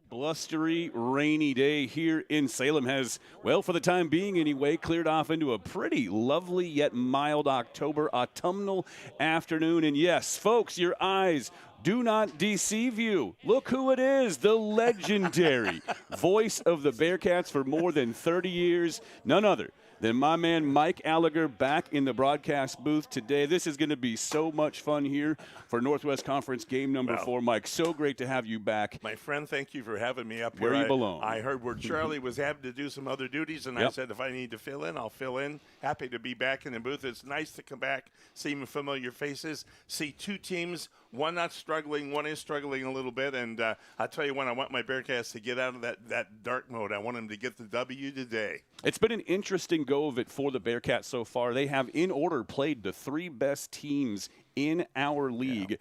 Blustery, rainy day here in Salem has, well, for the time being anyway, cleared off into a pretty lovely yet mild October autumnal afternoon. And yes, folks, your eyes do not deceive you. Look who it is, the legendary voice of the Bearcats for more than 30 years, none other than my man Mike Gallagher back in the broadcast booth today. This is going to be so much fun here for Northwest Conference game number 4. Mike, so great to have you back. My friend, thank you for having me up here. Where you belong. I heard where Charlie was having to do some other duties, and I said if I need to fill in, I'll fill in. Happy to be back in the booth. It's nice to come back, see familiar faces, see two teams, one not struggling, one is struggling a little bit, and I'll tell you what, I want my Bearcats to get out of that dark mode. I want them to get the W today. It's been an interesting go of it for the Bearcats so far. They have, in order, played the 3 best teams in our league,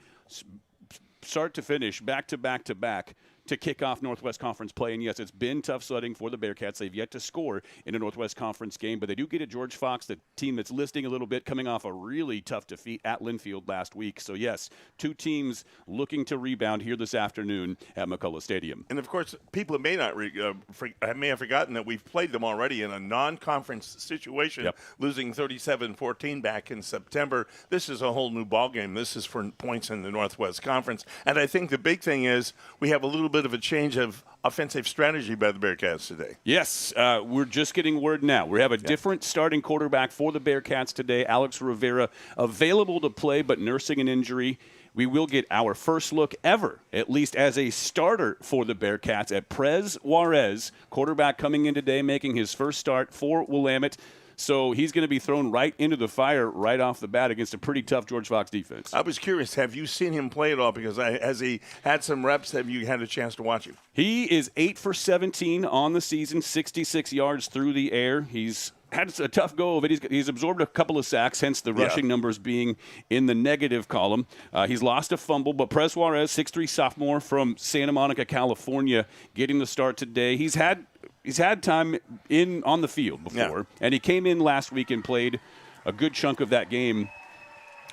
start to finish, back to back to back, to kick off Northwest Conference play. And yes, it's been tough sledding for the Bearcats. They've yet to score in a Northwest Conference game, but they do get at George Fox, the team that's listing a little bit, coming off a really tough defeat at Linfield last week. So yes, 2 teams looking to rebound here this afternoon at McCulloch Stadium. And of course, people may not may have forgotten that we've played them already in a non-conference situation, losing 37-14 back in September. This is a whole new ballgame. This is for points in the Northwest Conference. And I think the big thing is we have a little bit of a change of offensive strategy by the Bearcats today. Yes, we're just getting word now. We have a different starting quarterback for the Bearcats today, Alex Rivera, available to play but nursing an injury. We will get our first look ever, at least as a starter for the Bearcats, at Prez Juarez, quarterback coming in today, making his first start for Willamette. So he's going to be thrown right into the fire right off the bat against a pretty tough George Fox defense. I was curious, have you seen him play at all? Because has he had some reps? Have you had a chance to watch him? He is 8 for 17 on the season, 66 yards through the air. He's had a tough go of it. He's absorbed a couple of sacks, hence the rushing numbers being in the negative column. He's lost a fumble, but Prez Juarez, 6'3" sophomore from Santa Monica, California, getting the start today. He's had time on the field before, and he came in last week and played a good chunk of that game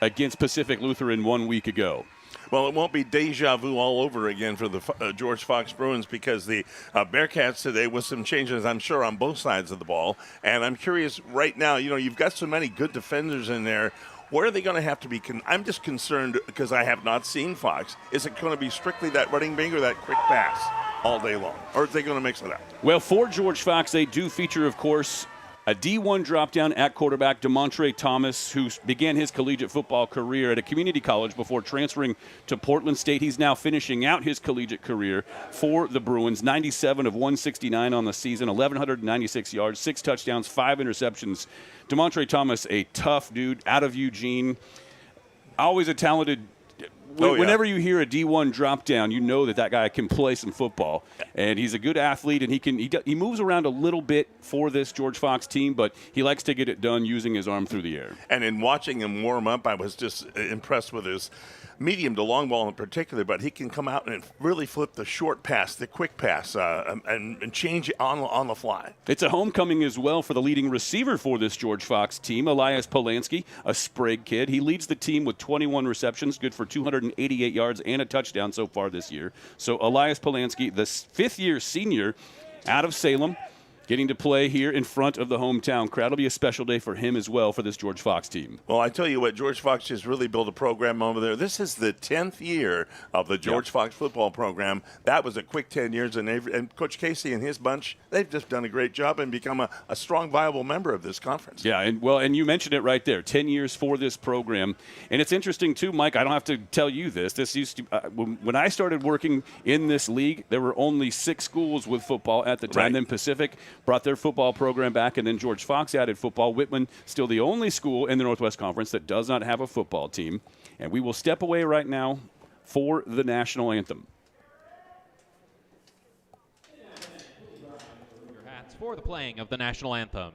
against Pacific Lutheran 1 week ago. Well, it won't be deja vu all over again for the George Fox Bruins, because the Bearcats today, with some changes, I'm sure, on both sides of the ball. And I'm curious right now, you've got so many good defenders in there. Where are they going to have to be? I'm just concerned because I have not seen Fox. Is it going to be strictly that running back or that quick pass all day long? Or are they going to mix it up? Well, for George Fox, they do feature, of course, a D1 drop-down at quarterback, DeMontre Thomas, who began his collegiate football career at a community college before transferring to Portland State. He's now finishing out his collegiate career for the Bruins, 97 of 169 on the season, 1,196 yards, 6 touchdowns, 5 interceptions. DeMontre Thomas, a tough dude out of Eugene, always a talented. Whenever you hear a D1 drop down, you know that guy can play some football, and he's a good athlete, and he moves around a little bit for this George Fox team, but he likes to get it done using his arm through the air. And in watching him warm up, I was just impressed with his medium to long ball in particular, but he can come out and really flip the short pass, the quick pass, and change it on the fly. It's a homecoming as well for the leading receiver for this George Fox team, Elias Polanski, a Sprague kid. He leads the team with 21 receptions, good for 288 yards and a touchdown so far this year. So Elias Polanski, the 5th-year senior out of Salem, getting to play here in front of the hometown crowd. It'll be a special day for him as well for this George Fox team. Well, I tell you what, George Fox has really built a program over there. This is the 10th year of the George Fox football program. That was a quick 10 years, and Coach Casey and his bunch, they've just done a great job and become a strong, viable member of this conference. Yeah, and you mentioned it right there, 10 years for this program. And it's interesting, too, Mike, I don't have to tell you this. This used to when I started working in this league, there were only 6 schools with football at the time. Right. Then Pacific brought their football program back, and then George Fox added football. Whitman, still the only school in the Northwest Conference that does not have a football team. And we will step away right now for the national anthem. Your hats for the playing of the national anthem.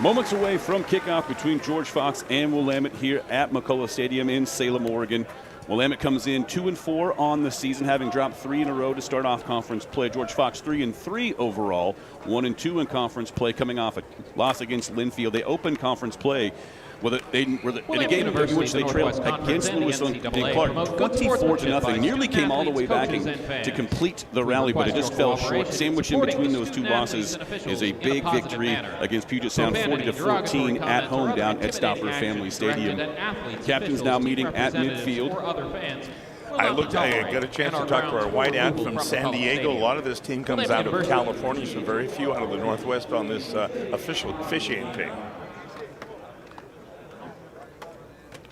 Moments away from kickoff between George Fox and Willamette here at McCulloch Stadium in Salem, Oregon. Willamette comes in 2-4 on the season, having dropped 3 in a row to start off conference play. George Fox 3-3 overall, 1-2 in conference play, coming off a loss against Linfield. They opened conference play in a game in which they trailed against Lewis and Clark 24-0. Nearly came all the way back to complete the rally, but it just fell short. Sandwiched in between those two losses is a big victory against Puget Sound, 40-14 at home down at Stopper Family Stadium. Captains now meeting at midfield. I got a chance to talk to our wideout from San Diego. A lot of this team comes out of California, so very few out of the Northwest on this official officiating team.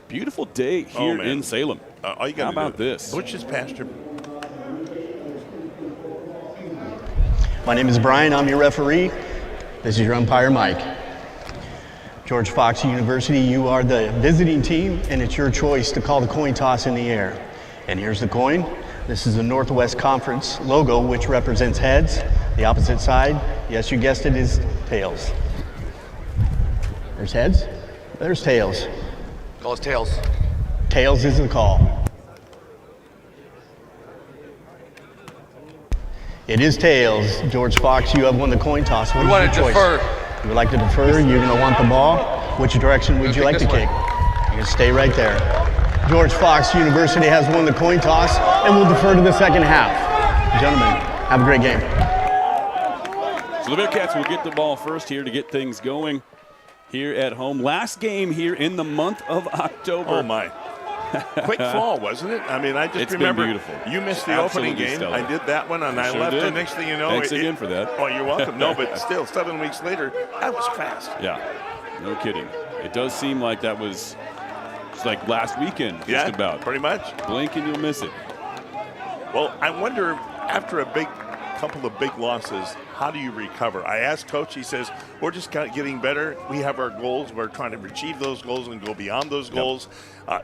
Beautiful day here in Salem. All you got How about this? Butch's pasture. My name is Brian. I'm your referee. This is your umpire, Mike. George Fox University, you are the visiting team, and it's your choice to call the coin toss in the air. And here's the coin. This is the Northwest Conference logo, which represents heads. The opposite side, yes, you guessed it, is tails. There's heads. There's tails. Call us tails. Tails is the call. It is tails. George Fox, you have won the coin toss. What is your choice? Defer. You would like to defer? You're going to want the ball. Which direction would you like to kick? You're going to stay right there. George Fox University has won the coin toss and will defer to the second half. Gentlemen, have a great game. So the Bearcats will get the ball first here to get things going here at home. Last game here in the month of October. Oh, my. Quick fall, wasn't it? I mean, I just remember you missed the opening game. Stellar. I did that one, and I left it. Next thing you know, thanks again for that. Oh, you're welcome. No, but still, 7 weeks later, that was fast. Yeah, no kidding. It does seem like that was like last weekend, just about. Pretty much. Blink and you'll miss it. Well, I wonder, after a couple of big losses, how do you recover? I asked Coach, he says, we're just kind of getting better. We have our goals. We're trying to achieve those goals and go beyond those goals.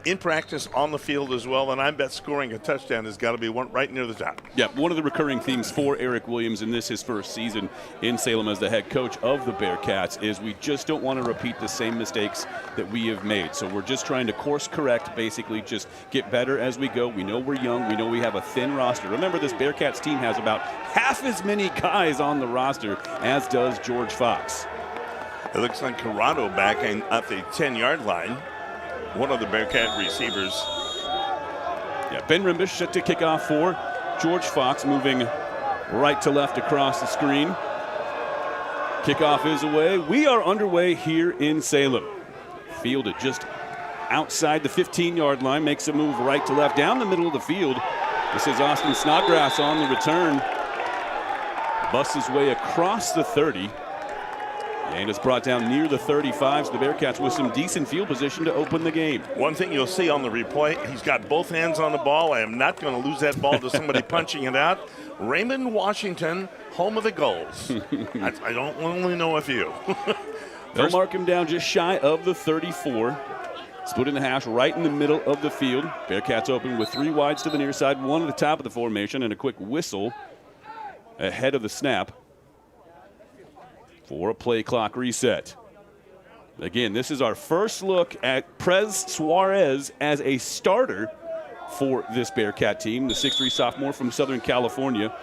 In practice, on the field as well, and I bet scoring a touchdown has got to be right near the top. Yeah, one of the recurring themes for Eric Williams in his first season in Salem as the head coach of the Bearcats is we just don't want to repeat the same mistakes that we have made. So we're just trying to course correct, basically just get better as we go. We know we're young. We know we have a thin roster. Remember, this Bearcats team has about half as many guys on the roster as does George Fox. It looks like Corrado back at the 10-yard line. One of the Bearcat receivers. Yeah, Ben Rimbish set to kick off for George Fox, moving right to left across the screen. Kickoff is away. We are underway here in Salem. Fielded just outside the 15-yard line, makes a move right to left down the middle of the field. This is Austin Snodgrass on the return. Busts his way across the 30. And it's brought down near the 35, so the Bearcats with some decent field position to open the game. One thing you'll see on the replay, he's got both hands on the ball. I am not going to lose that ball to somebody punching it out. Raymond, Washington, home of the goals. I don't only know a few. They'll mark him down just shy of the 34. Split in the hash right in the middle of the field. Bearcats open with 3 wides to the near side, 1 at the top of the formation, and a quick whistle ahead of the snap for a play clock reset. Again, this is our first look at Prez Suarez as a starter for this Bearcat team, the 6'3 sophomore from Southern California.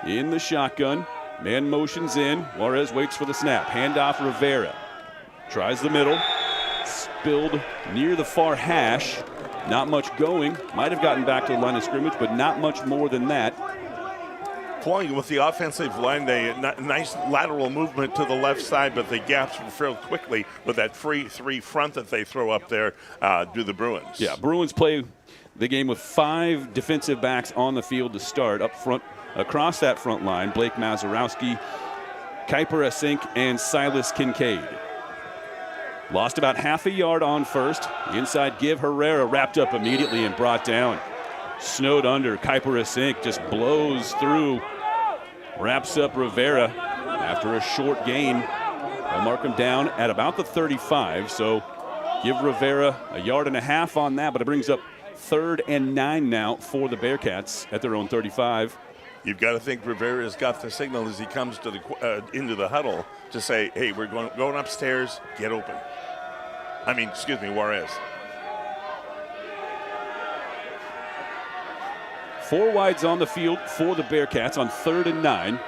In the shotgun, man motions in. Juarez waits for the snap. Handoff Rivera. Tries the middle. Spilled near the far hash. Not much going. Might have gotten back to the line of scrimmage, but not much more than that. Flowing with the offensive line, they nice lateral movement to the left side, but the gaps were filled quickly with that free 3 front that they throw up there to the Bruins. Yeah, Bruins play the game with 5 defensive backs on the field to start. Up front, across that front line, Blake Mazurowski, Kuiper Asink, and Silas Kincaid. Lost about half a yard on first. Inside give, Herrera wrapped up immediately and brought down. Snowed under, Kuiper Asink just blows through. Wraps up Rivera after a short gain. They'll mark him down at about the 35, so give Rivera a yard and a half on that, but it brings up 3rd and 9 now for the Bearcats at their own 35. You've got to think Rivera's got the signal as he comes to the into the huddle. to say, hey, we're going upstairs, get open. Juarez. 4 wides on the field for the Bearcats on 3rd and 9.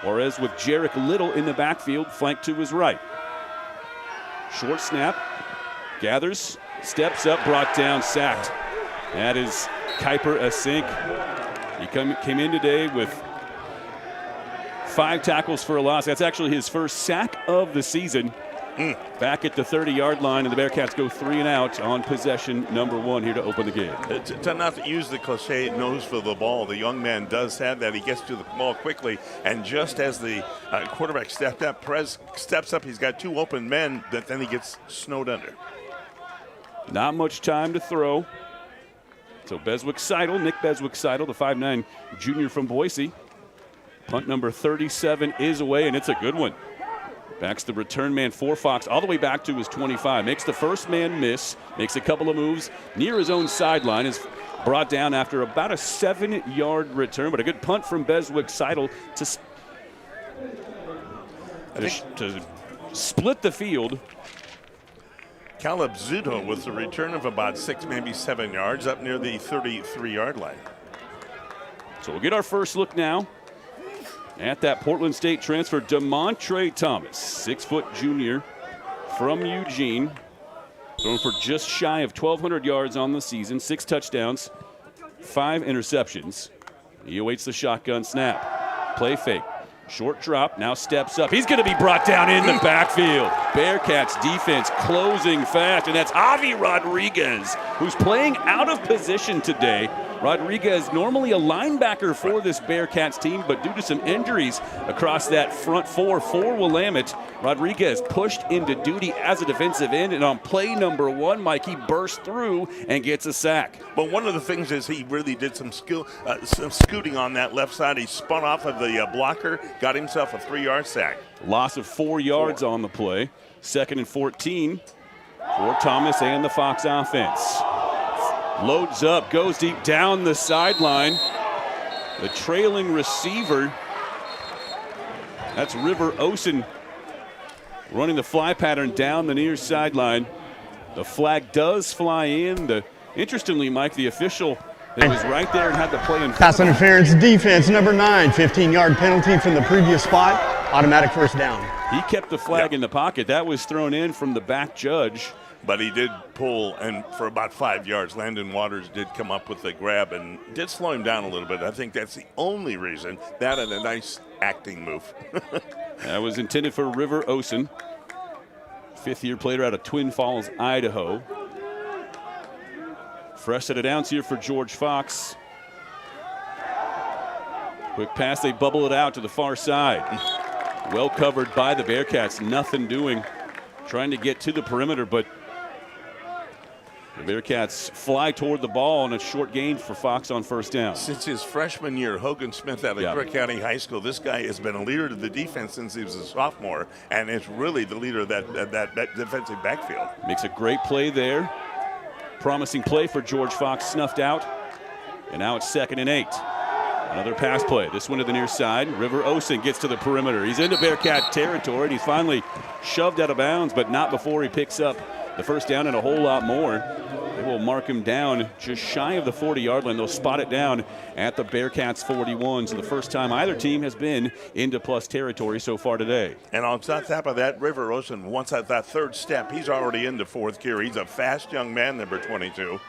Juarez with Jarek Little in the backfield, flanked to his right. Short snap, gathers, steps up, brought down, sacked. That is Kuiper Asink. He came in today with 5 tackles for a loss. That's actually his first sack of the season. Back at the 30-yard line, and the Bearcats go 3 and out on possession number 1 here to open the game. To not use the cliche nose for the ball, the young man does have that. He gets to the ball quickly, and just as the quarterback steps up, he's got 2 open men, that then he gets snowed under. Not much time to throw. So Nick Beswick-Seidel, the 5'9 junior from Boise. Punt number 37 is away, and it's a good one. Backs the return man for Fox all the way back to his 25. Makes the first man miss. Makes a couple of moves near his own sideline. Is brought down after about a 7-yard return. But a good punt from Beswick-Seidel to split the field. Caleb Zuto with a return of about 6, maybe 7 yards up near the 33-yard line. So we'll get our first look now at that Portland State transfer, Demontre Thomas, 6-foot junior from Eugene. Thrown for just shy of 1,200 yards on the season, 6 touchdowns, 5 interceptions. He awaits the shotgun snap. Play fake. Short drop, now steps up. He's going to be brought down in the backfield. Bearcats defense closing fast, and that's Avi Rodriguez, who's playing out of position today. Rodriguez, normally a linebacker for this Bearcats team, but due to some injuries across that front 4 for Willamette, Rodriguez pushed into duty as a defensive end, and on play number 1, Mike, he bursts through and gets a sack. But one of the things is he really did some scooting on that left side. He spun off of the blocker, got himself a 3-yard sack. Loss of 4 yards on the play. 2nd and 14 for Thomas and the Fox offense. Loads up, goes deep down the sideline. The trailing receiver, that's River Osen, running the fly pattern down the near sideline. The flag does fly in. Interestingly, Mike, the official that was right there and had the play in. Pass interference defense, number 9, 15-yard penalty from the previous spot, automatic first down. He kept the flag in the pocket. That was thrown in from the back judge. But he did pull, and for about 5 yards, Landon Waters did come up with the grab and did slow him down a little bit. I think that's the only reason. That and a nice acting move. That was intended for River Osen, 5th-year player out of Twin Falls, Idaho. Fresh set of downs here for George Fox. Quick pass, they bubble it out to the far side. Well covered by the Bearcats, nothing doing. Trying to get to the perimeter, but the Bearcats fly toward the ball on a short gain for Fox on first down. Since his freshman year, Hogan Smith out of Crook County High School, this guy has been a leader to the defense since he was a sophomore, and is really the leader of that defensive backfield. Makes a great play there. Promising play for George Fox, snuffed out. And now it's 2nd and 8. Another pass play. This one to the near side. River Osen gets to the perimeter. He's into Bearcat territory, and he's finally shoved out of bounds, but not before he picks up the first down and a whole lot more. They will mark him down just shy of the 40-yard line. They'll spot it down at the Bearcats 41. So the first time either team has been into plus territory so far today. And on top of that, River Osen, once at that 3rd step, he's already into 4th gear. He's a fast young man, number 22.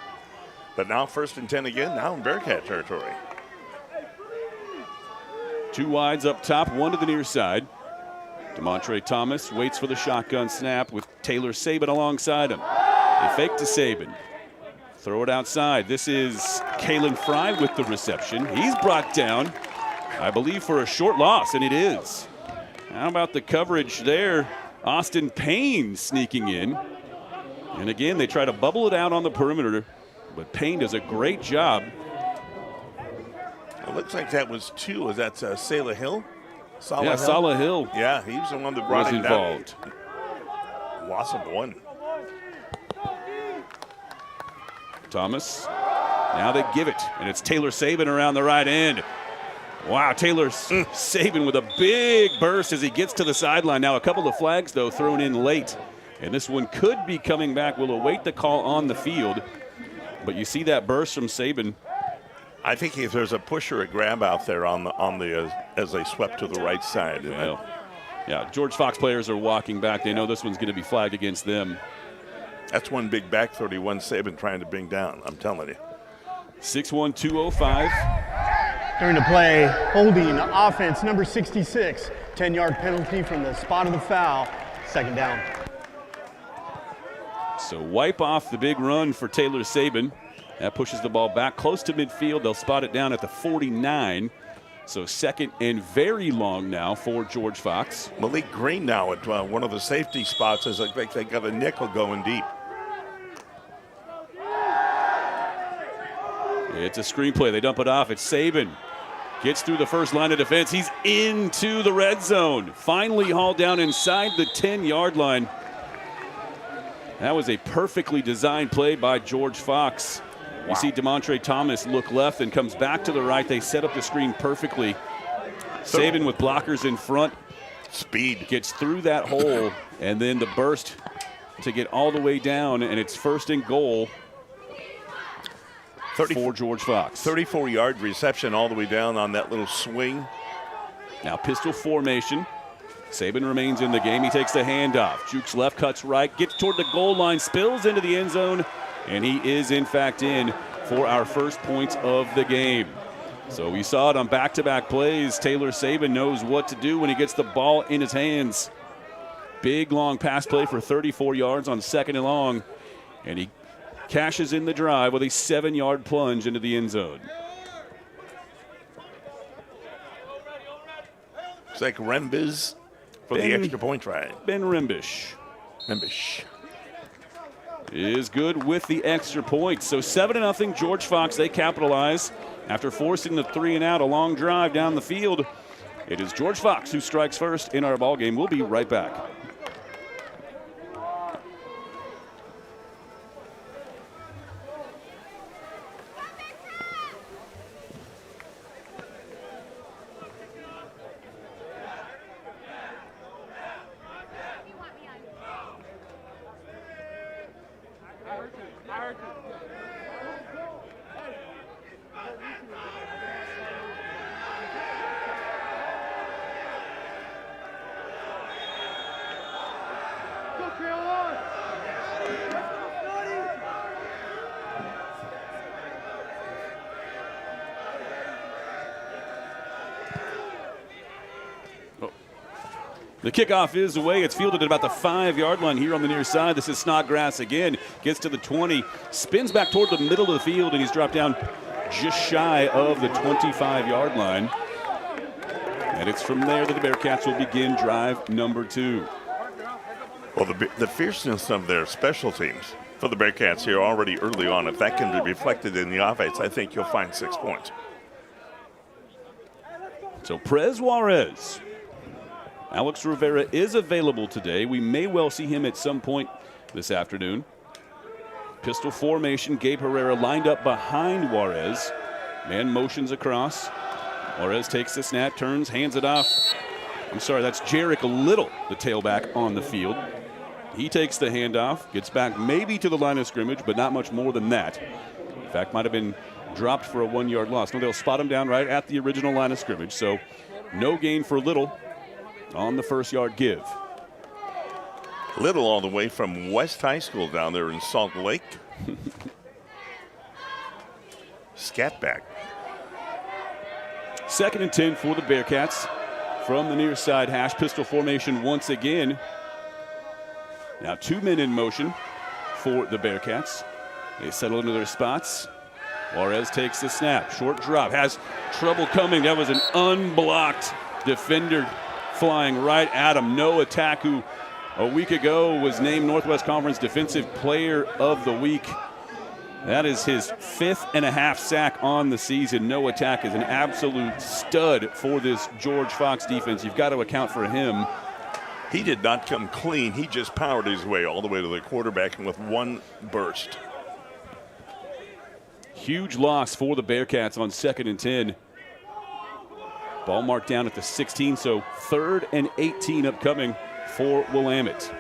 But now 1st and 10 again, now in Bearcat territory. 2 wides up top, 1 to the near side. Demontre Thomas waits for the shotgun snap with Taylor Sabin alongside him. They fake to Sabin. Throw it outside. This is Kalen Fry with the reception. He's brought down, I believe, for a short loss, and it is. How about the coverage there? Austin Payne sneaking in. And again, they try to bubble it out on the perimeter, but Payne does a great job. It looks like that was 2. Was that Salah Hill? Salah Hill. Yeah, he was the one that brought him involved. Down. Loss of 1. Thomas. Now they give it, and it's Taylor Sabin around the right end. Wow, Taylor Saban with a big burst as he gets to the sideline. Now a couple of flags, though, thrown in late. And this one could be coming back. We'll await the call on the field. But you see that burst from Saban. I think if there's a push or a grab out there on the as they swept to the right side. Yeah, George Fox players are walking back. They know this one's going to be flagged against them. That's one big back 31 Saban trying to bring down, I'm telling you. 6'1", 205. During the play, holding offense number 66, 10-yard penalty from the spot of the foul, second down. So wipe off the big run for Taylor Saban. That pushes the ball back close to midfield. They'll spot it down at the 49. So second and very long now for George Fox. Malik Green now at one of the safety spots as they got a nickel going deep. It's a screenplay. They dump it off. It's Saban. Gets through the first line of defense. He's into the red zone. Finally hauled down inside the 10-yard line. That was a perfectly designed play by George Fox. Wow. You see DeMontre Thomas look left and comes back to the right. They set up the screen perfectly. Saban with blockers in front. Speed. Gets through that hole, and then the burst to get all the way down, and it's first and goal for George Fox. 34-yard reception all the way down on that little swing. Now pistol formation. Saban remains in the game. He takes the handoff. Jukes left, cuts right, gets toward the goal line, spills into the end zone, and he is in fact in for our first points of the game. So we saw it on back-to-back plays. Taylor Saban knows what to do when he gets the ball in his hands. Big long pass play for 34 yards on second and long, and he cashes in the drive with a 7-yard plunge into the end zone. It's like Rembiz for the extra point try. Ben Rembish is good with the extra point. So 7-0 George Fox. They capitalize after forcing the 3-and-out, a long drive down the field. It is George Fox who strikes first in our ball game. We'll be right back. The kickoff is away. It's fielded at about the 5-yard line here on the near side. This is Snodgrass again. Gets to the 20, spins back toward the middle of the field, and he's dropped down just shy of the 25-yard line. And it's from there that the Bearcats will begin drive number 2. Well, the fierceness of their special teams for the Bearcats here already early on, if that can be reflected in the offense, I think you'll find 6 points. So Prez Juarez. Alex Rivera is available today. We may well see him at some point this afternoon. Pistol formation. Gabe Herrera lined up behind Juarez. Man motions across. Juarez takes the snap, turns, hands it off. I'm sorry, that's Jarek Little, the tailback on the field. He takes the handoff, gets back maybe to the line of scrimmage, but not much more than that. In fact, might have been dropped for a 1-yard loss. No, they'll spot him down right at the original line of scrimmage. So no gain for Little on the first yard give. Little all the way from West High School down there in Salt Lake. Scat back. 2nd and 10 for the Bearcats from the near side hash. Pistol formation once again. Now 2 men in motion for the Bearcats. They settle into their spots. Juarez takes the snap. Short drop. Has trouble coming. That was an unblocked defender flying right at him. Noah Tack, who a week ago was named Northwest Conference Defensive Player of the Week. That is his 5th and a half sack on the season. Noah Tack is an absolute stud for this George Fox defense. You've got to account for him. He did not come clean. He just powered his way all the way to the quarterback and with one burst. Huge loss for the Bearcats on 2nd and 10. Ball marked down at the 16, so 3rd and 18 upcoming for Willamette.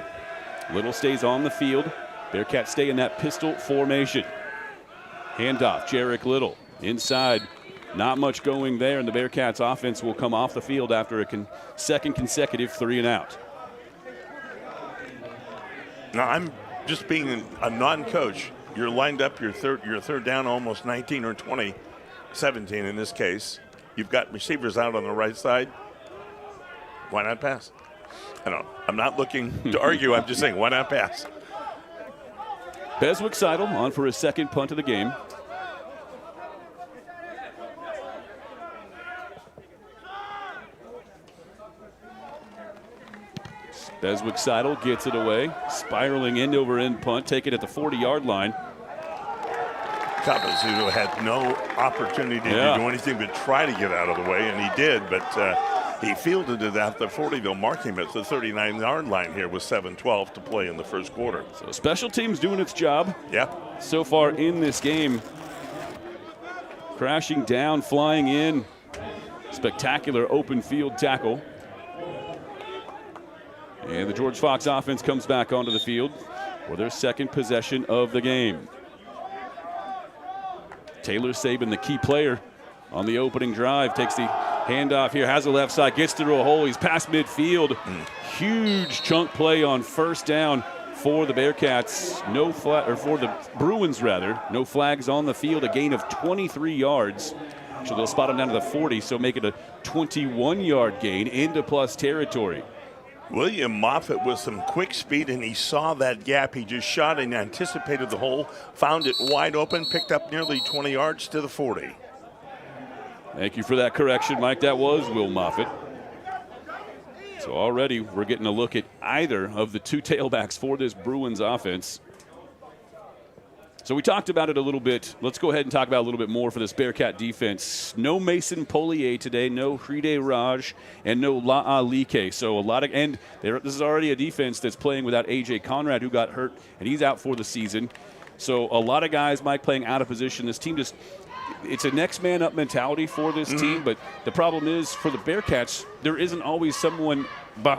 Little stays on the field. Bearcats stay in that pistol formation. Handoff, Jarek Little inside. Not much going there, and the Bearcats offense will come off the field after a second consecutive 3-and-out. Now, I'm just being a non-coach. You're lined up your third down, almost 19 or 20, 17 in this case. You've got receivers out on the right side. Why not pass? I'm not looking to argue. I'm just saying, why not pass? Beswick Seidel on for his second punt of the game. Beswick Seidel gets it away. Spiraling end-over-end punt, take it at the 40-yard line. Kabazudo had no opportunity to do anything but try to get out of the way, and he did, but he fielded it at the 40. They'll mark him at the 39-yard line here with 7:12 to play in the first quarter. So special teams doing its job. Yeah. So far in this game. Crashing down, flying in. Spectacular open field tackle. And the George Fox offense comes back onto the field for their second possession of the game. Taylor Saban, the key player on the opening drive, takes the handoff here, has the left side, gets through a hole. He's past midfield. Huge chunk play on first down for the Bearcats. For the Bruins, rather. No flags on the field. A gain of 23 yards. So they'll spot him down to the 40, so make it a 21-yard gain into plus territory. William Moffitt with some quick speed, and he saw that gap. He just shot and anticipated the hole, found it wide open, picked up nearly 20 yards to the 40. Thank you for that correction, Mike. That was Will Moffitt. So already we're getting a look at either of the two tailbacks for this Bruins offense. So we talked about it a little bit. Let's go ahead and talk about a little bit more for this Bearcat defense. No Mason Polier today, no Hride Raj, and no La'alike. So this is already a defense that's playing without A.J. Conrad, who got hurt, and he's out for the season. So a lot of guys, Mike, playing out of position. This team it's a next man up mentality for this team, but the problem is for the Bearcats, there isn't always someone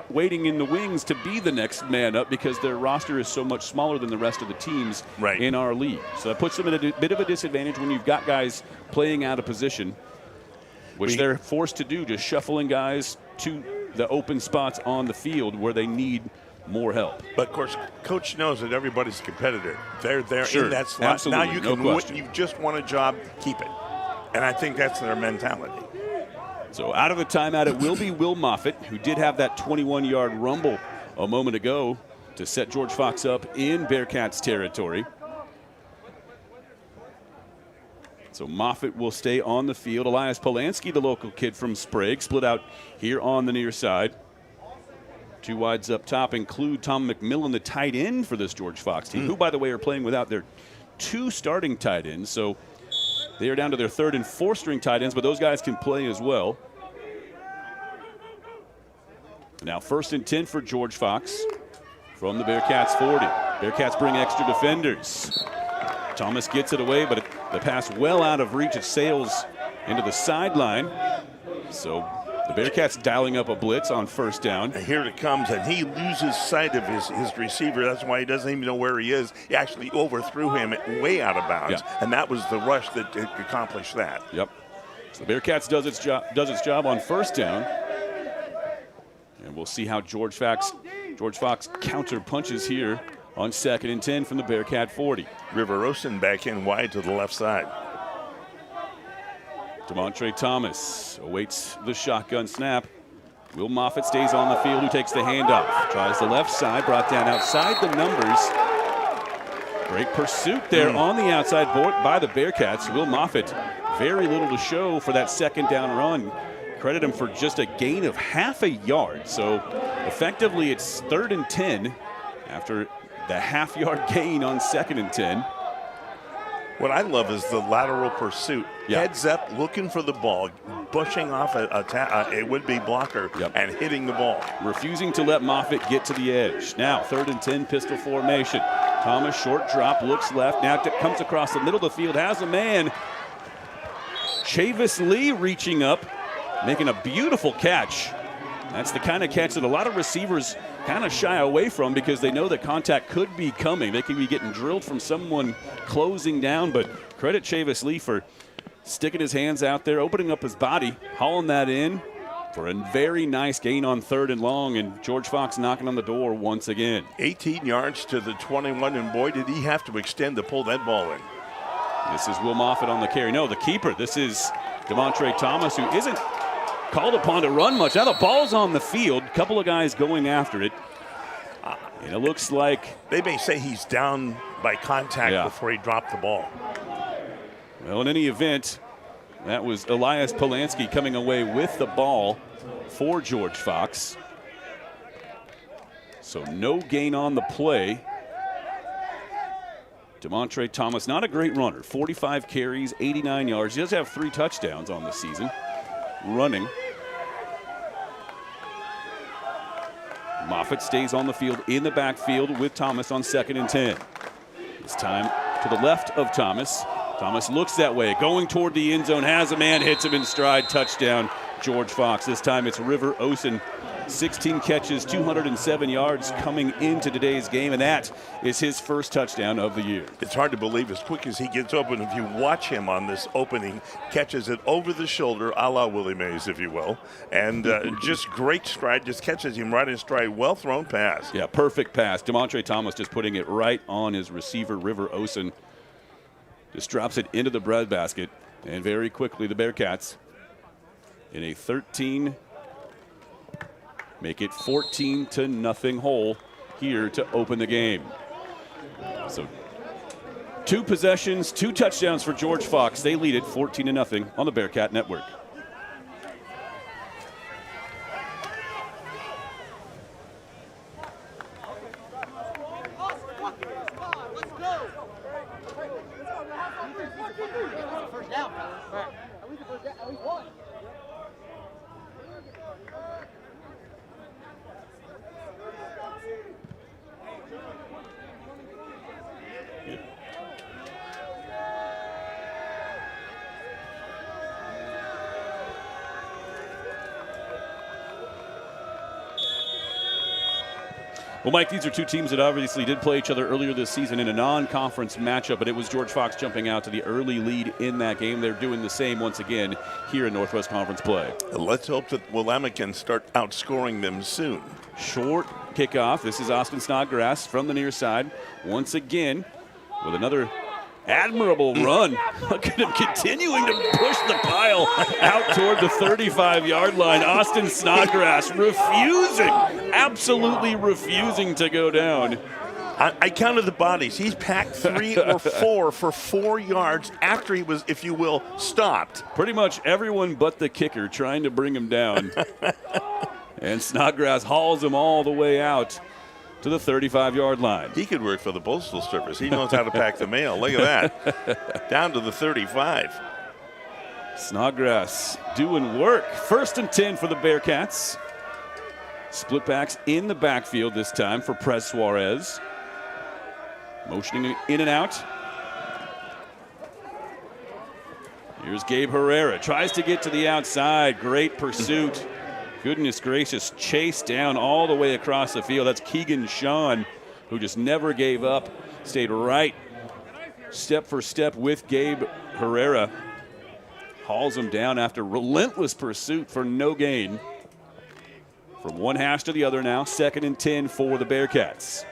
waiting in the wings to be the next man up because their roster is so much smaller than the rest of the teams in our league. So that puts them at a bit of a disadvantage when you've got guys playing out of position, which they're forced to do, just shuffling guys to the open spots on the field where they need more help. But, of course, Coach knows that everybody's a competitor. They're in that slot. Absolutely. Now you just won a job, keep it. And I think that's their mentality. So out of the timeout, it will be Will Moffitt, who did have that 21-yard rumble a moment ago to set George Fox up in Bearcats territory. So Moffitt will stay on the field. Elias Polanski, the local kid from Sprague, split out here on the near side. Two wides up top include Tom McMillan, the tight end for this George Fox team, who, by the way, are playing without their two starting tight ends. So they are down to their third and fourth string tight ends, but those guys can play as well. Now 1st and 10 for George Fox from the Bearcats 40. Bearcats bring extra defenders. Thomas gets it away, but the pass well out of reach. It sails into the sideline. So the Bearcats dialing up a blitz on first down. And here it comes, and he loses sight of his receiver. That's why he doesn't even know where he is. He actually overthrew him way out of bounds, and that was the rush that accomplished that. Yep. So the Bearcats does its job on first down. And we'll see how George Fox counter punches here on 2nd and 10 from the Bearcat 40. Riverosen back in wide to the left side. Demontre Thomas awaits the shotgun snap. Will Moffitt stays on the field, who takes the handoff. Tries the left side, brought down outside the numbers. Great pursuit there on the outside by the Bearcats. Will Moffitt, very little to show for that second down run. Credit him for just a gain of half a yard. So effectively it's 3rd and 10 after the half-yard gain on 2nd and 10. What I love is the lateral pursuit. Heads up, looking for the ball, bushing off a would-be blocker and hitting the ball. Refusing to let Moffitt get to the edge. Now 3rd and 10 pistol formation. Thomas, short drop, looks left. Now comes across the middle of the field, has a man. Chavis Lee reaching up. making a beautiful catch. That's the kind of catch that a lot of receivers kind of shy away from because they know that contact could be coming. They could be getting drilled from someone closing down, but credit Chavis Lee for sticking his hands out there, opening up his body, hauling that in for a very nice gain on 3rd and long, and George Fox knocking on the door once again. 18 yards to the 21, and boy, did he have to extend to pull that ball in. This is Will Moffitt on the carry. No, the keeper. This is Demontre Thomas, who isn't called upon to run much. Now the ball's on the field. A couple of guys going after it. And it looks like they may say he's down by contact before he dropped the ball. Well, in any event, that was Elias Polanski coming away with the ball for George Fox. So no gain on the play. Demontre Thomas, not a great runner. 45 carries, 89 yards. He does have 3 touchdowns on the season. Running. Moffitt stays on the field in the backfield with Thomas on 2nd and 10. This time to the left of Thomas. Thomas looks that way, going toward the end zone, has a man, hits him in stride, touchdown, George Fox. This time it's River Osen. 16 catches, 207 yards coming into today's game, and that is his first touchdown of the year. It's hard to believe as quick as he gets open. If you watch him on this opening, catches it over the shoulder, a la Willie Mays, if you will, and just great stride, just catches him right in stride. Well thrown pass. Yeah, perfect pass. Demontre Thomas just putting it right on his receiver, River Osen. Just drops it into the breadbasket, and very quickly the Bearcats in a 13 make it 14-0 hole here to open the game. So 2 possessions, 2 touchdowns for George Fox. They lead it 14-0 on the Bearcat Network. Well, Mike, these are 2 teams that obviously did play each other earlier this season in a non-conference matchup, but it was George Fox jumping out to the early lead in that game. They're doing the same once again here in Northwest Conference play. Let's hope that Willamette can start outscoring them soon. Short kickoff. This is Austin Snodgrass from the near side once again with another admirable run. Look at him continuing to push the pile out toward the 35-yard line. Austin Snodgrass absolutely refusing to go down. I counted the bodies. He's packed 3 or 4 for 4 yards after he was, if you will, stopped. Pretty much everyone but the kicker trying to bring him down. And Snodgrass hauls him all the way out to the 35-yard line. He could work for the Postal Service. He knows how to pack the mail. Look at that. Down to the 35. Snodgrass doing work. 1st and 10 for the Bearcats. Split backs in the backfield this time for Prez Suarez. Motioning in and out. Here's Gabe Herrera. Tries to get to the outside. Great pursuit. Goodness gracious, chased down all the way across the field. That's Keegan Sean, who just never gave up. Stayed right step for step with Gabe Herrera. Hauls him down after relentless pursuit for no gain. From one hash to the other now, 2nd and 10 for the Bearcats.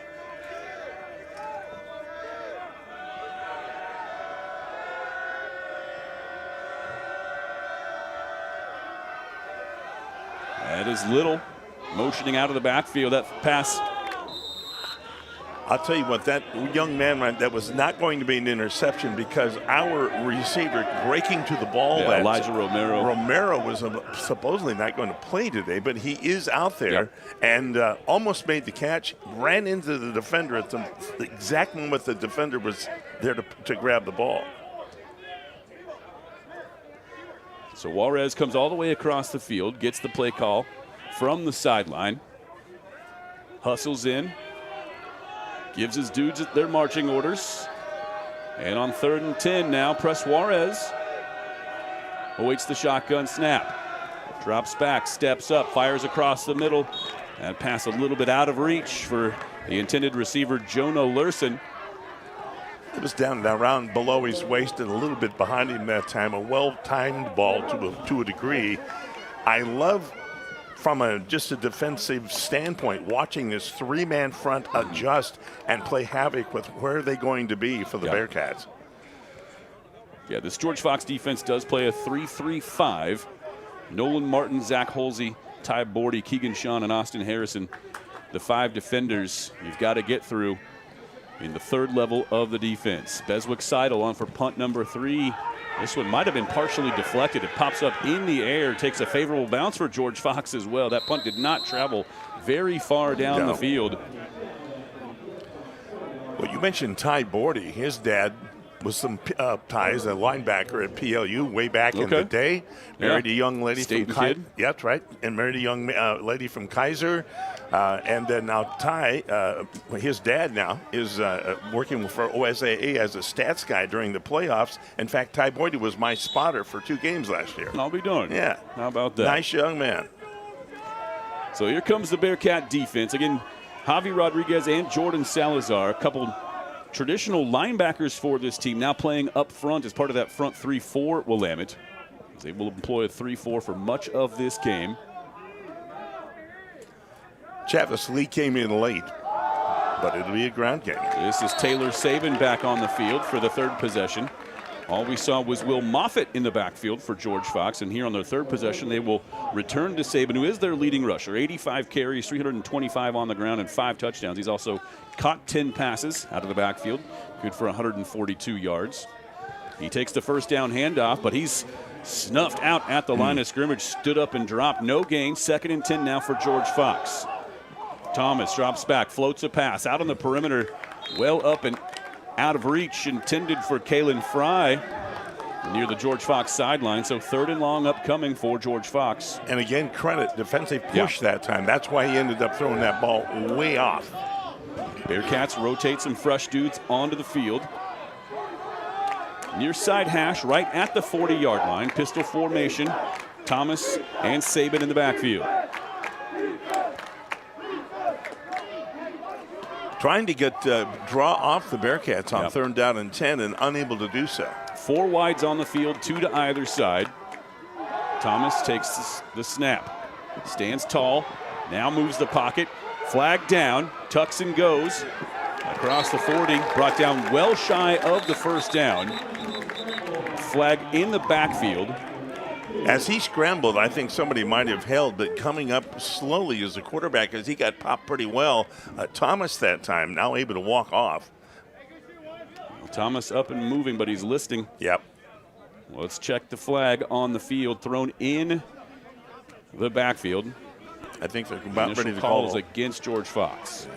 That is Little motioning out of the backfield. That pass. I'll tell you what, that young man, that was not going to be an interception because our receiver breaking to the ball. Yeah, Elijah Romero. Romero was supposedly not going to play today, but he is out there and almost made the catch, ran into the defender at the exact moment the defender was there to grab the ball. So Juarez comes all the way across the field, gets the play call from the sideline, hustles in, gives his dudes their marching orders, and on 3rd and 10 now, Prez Juarez awaits the shotgun snap. Drops back, steps up, fires across the middle. That pass a little bit out of reach for the intended receiver, Jonah Lurson. It was down around below his waist and a little bit behind him that time. A well-timed ball to a degree. I love, from just a defensive standpoint, watching this three-man front adjust and play havoc with where they're going to be for the Bearcats. Yeah, this George Fox defense does play a 3-3-5. Nolan Martin, Zach Holsey, Ty Bordy, Keegan Shawn, and Austin Harrison. The 5 defenders you've got to get through in the third level of the defense. Beswick Seidel on for punt number 3. This one might have been partially deflected. It pops up in the air, takes a favorable bounce for George Fox as well. That punt did not travel very far down the field. Well, you mentioned Ty Bordy. His dad was some ties, a linebacker at PLU way back in the day. Married a young lady from Kaiser. Yeah, that's right. And married a young lady from Kaiser. And then now Ty, his dad now, is working for OSAA as a stats guy during the playoffs. In fact, Ty Bordy was my spotter for 2 games last year. I'll be darned. Yeah. How about that? Nice young man. So here comes the Bearcat defense. Again, Javi Rodriguez and Jordan Salazar, a couple traditional linebackers for this team, now playing up front as part of that front 3 for Willamette. They will employ a 3-4 for much of this game. Chavis Lee came in late, but it'll be a ground game. This is Taylor Saban back on the field for the 3rd possession. All we saw was Will Moffitt in the backfield for George Fox, and here on their 3rd possession, they will return to Saban, who is their leading rusher. 85 carries, 325 on the ground, and 5 touchdowns. He's also caught 10 passes out of the backfield, good for 142 yards. He takes the first down handoff, but he's snuffed out at the line of scrimmage, stood up and dropped. No gain, 2nd and 10 now for George Fox. Thomas drops back, floats a pass out on the perimeter, well up and out of reach, intended for Kalen Fry near the George Fox sideline. So 3rd and long upcoming for George Fox. And again, credit defensive push that time. That's why he ended up throwing that ball way off. Bearcats rotate some fresh dudes onto the field. Near side hash, right at the 40-yard line. Pistol formation. Thomas and Saban in the backfield. Trying to get draw off the Bearcats on 3rd down and 10 and unable to do so. 4 wides on the field, 2 to either side. Thomas takes the snap. Stands tall. Now moves the pocket. Flag down. Tucks and goes. Across the 40. Brought down well shy of the 1st down. Flag in the backfield. As he scrambled, I think somebody might have held, but coming up slowly as a quarterback, as he got popped pretty well. Thomas that time now able to walk off. Thomas up and moving, but he's listing. Yep. Let's check the flag on the field, thrown in the backfield. I think they're about ready to call call against George Fox.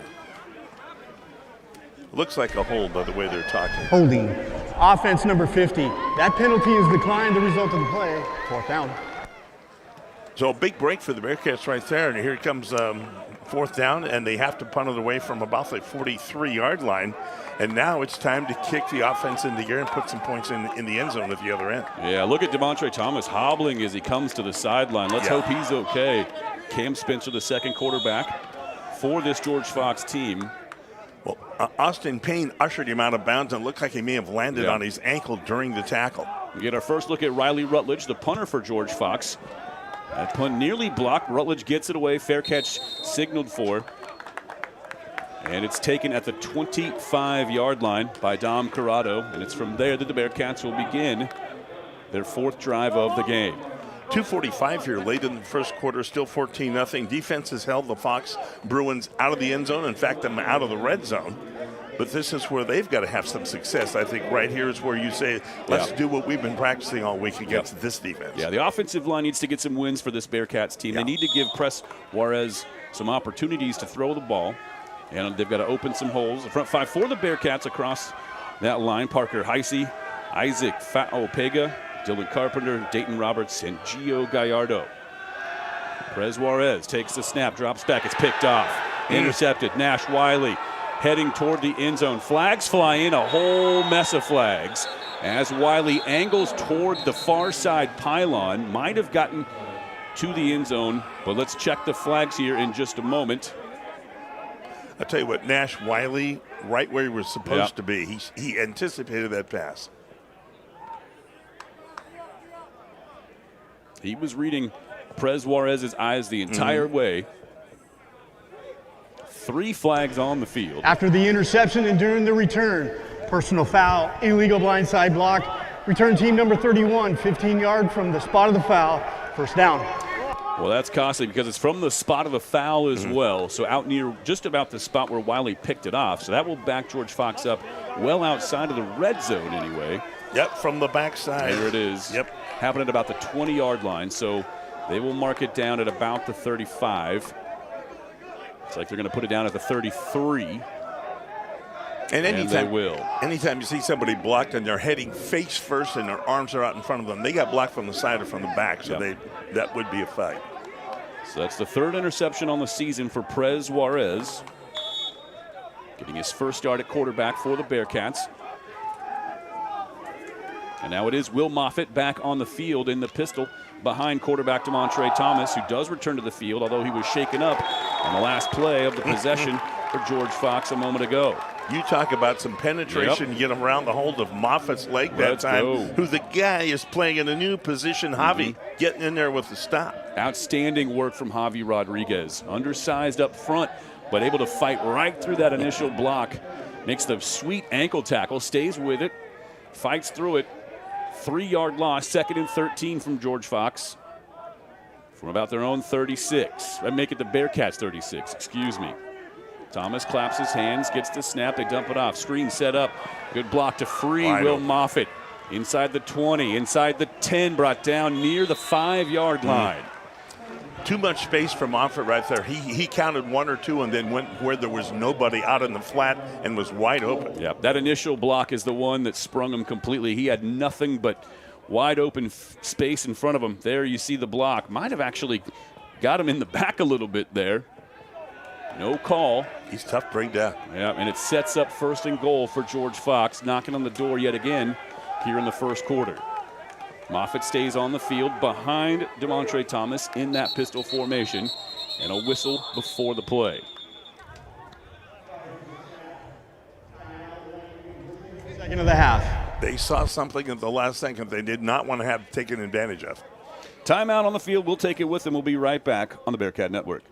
Looks like a hold by the way they're talking. Holding. Offense number 50. That penalty is declined, the result of the play. 4th down. So a big break for the Bearcats right there. And here comes 4th down, and they have to punt it away from about the 43-yard line. And now it's time to kick the offense into gear and put some points in the end zone at the other end. Yeah, look at Demontre Thomas hobbling as he comes to the sideline. Let's hope he's okay. Cam Spencer, the 2nd quarterback for this George Fox team. Well, Austin Payne ushered him out of bounds and looked like he may have landed on his ankle during the tackle. We get our first look at Riley Rutledge, the punter for George Fox. That punt nearly blocked. Rutledge gets it away. Fair catch signaled for. And it's taken at the 25-yard line by Dom Corrado. And it's from there that the Bearcats will begin their 4th drive of the game. 2:45 here late in the first quarter, still 14-0. Defense has held the Fox Bruins out of the end zone. In fact, them out of the red zone. But this is where they've got to have some success. I think right here is where you say, let's do what we've been practicing all week against this defense. Yeah, the offensive line needs to get some wins for this Bearcats team. They need to give Press Juarez some opportunities to throw the ball. And they've got to open some holes. The front 5 for the Bearcats across that line. Parker Heisey, Isaac Fa'opega, Dylan Carpenter, Dayton Roberts, and Gio Gallardo. Prez Juarez takes the snap, drops back. It's picked off. Intercepted. Nash Wiley heading toward the end zone. Flags fly in, a whole mess of flags. As Wiley angles toward the far side pylon, might have gotten to the end zone. But let's check the flags here in just a moment. I'll tell you what, Nash Wiley, right where he was supposed to be. He anticipated that pass. He was reading Prez Juarez's eyes the entire way. 3 flags on the field. After the interception and during the return, personal foul, illegal blindside block. Return team number 31, 15 yards from the spot of the foul, first down. Well, that's costly because it's from the spot of the foul as well. So out near just about the spot where Wiley picked it off. So that will back George Fox up well outside of the red zone anyway. Yep, from the backside. There it is. Yep. Happened at about the 20-yard line. So they will mark it down at about the 35. It's like they're going to put it down at the 33. And anytime, they will. Anytime you see somebody blocked and they're heading face first and their arms are out in front of them, they got blocked from the side or from the back, so that would be a fight. So that's the 3rd interception on the season for Prez Juarez. Getting his first start at quarterback for the Bearcats. And now it is Will Moffitt back on the field in the pistol behind quarterback DeMontre Thomas, who does return to the field, although he was shaken up on the last play of the possession for George Fox a moment ago. You talk about some penetration, get him around the hold of Moffitt's leg that time, who the guy is playing in a new position, Javi, getting in there with the stop. Outstanding work from Javi Rodriguez. Undersized up front, but able to fight right through that initial block. Makes the sweet ankle tackle, stays with it, fights through it. 3-yard loss, 2nd and 13 from George Fox. From about their own 36. I make it the Bearcats 36, excuse me. Thomas claps his hands, gets the snap, they dump it off. Screen set up, good block to free Will Moffitt. Inside the 20, inside the 10, brought down near the 5-yard line. Too much space for Moffitt right there. He counted 1 or 2 and then went where there was nobody out in the flat and was wide open. Yeah, that initial block is the one that sprung him completely. He had nothing but wide open space in front of him. There you see the block. Might have actually got him in the back a little bit there. No call. He's tough to bring down. Yeah, and it sets up 1st and goal for George Fox, knocking on the door yet again here in the first quarter. Moffitt stays on the field behind DeMontre Thomas in that pistol formation, and a whistle before the play. Second of the half. They saw something at the last second they did not want to have taken advantage of. Timeout on the field. We'll take it with them. We'll be right back on the Bearcat Network.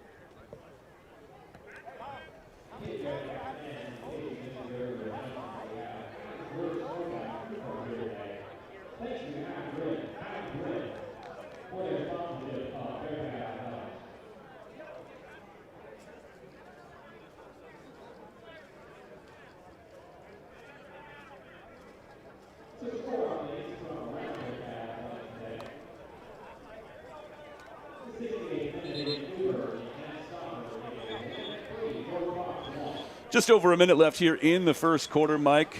Just over a minute left here in the first quarter, Mike.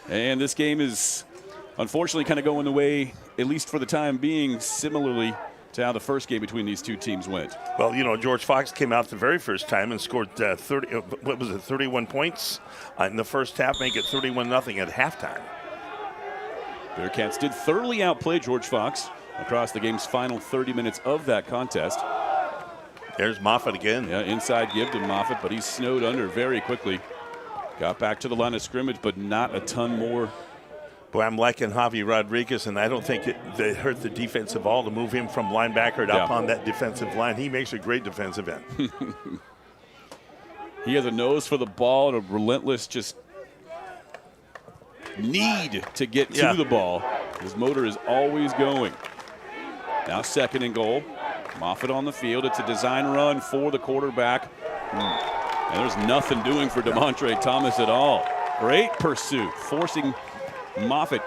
And this game is unfortunately kind of going the way, at least for the time being, similarly to how the first game between these two teams went. Well, you know, George Fox came out the very first time and scored 31 points in the first half, make it 31-0 at halftime. Bearcats did thoroughly outplay George Fox across the game's final 30 minutes of that contest. There's Moffitt again. Yeah, inside give to Moffitt, but he's snowed under very quickly. Got back to the line of scrimmage, but not a ton more. Boy, I'm liking Javi Rodriguez, and I don't think they hurt the defensive ball to move him from linebacker up on that defensive line. He makes a great defensive end. He has a nose for the ball and a relentless just need to get to the ball. His motor is always going. Now 2nd and goal. Moffitt on the field. It's a design run for the quarterback. And there's nothing doing for DeMontre Thomas at all. Great pursuit, forcing Moffitt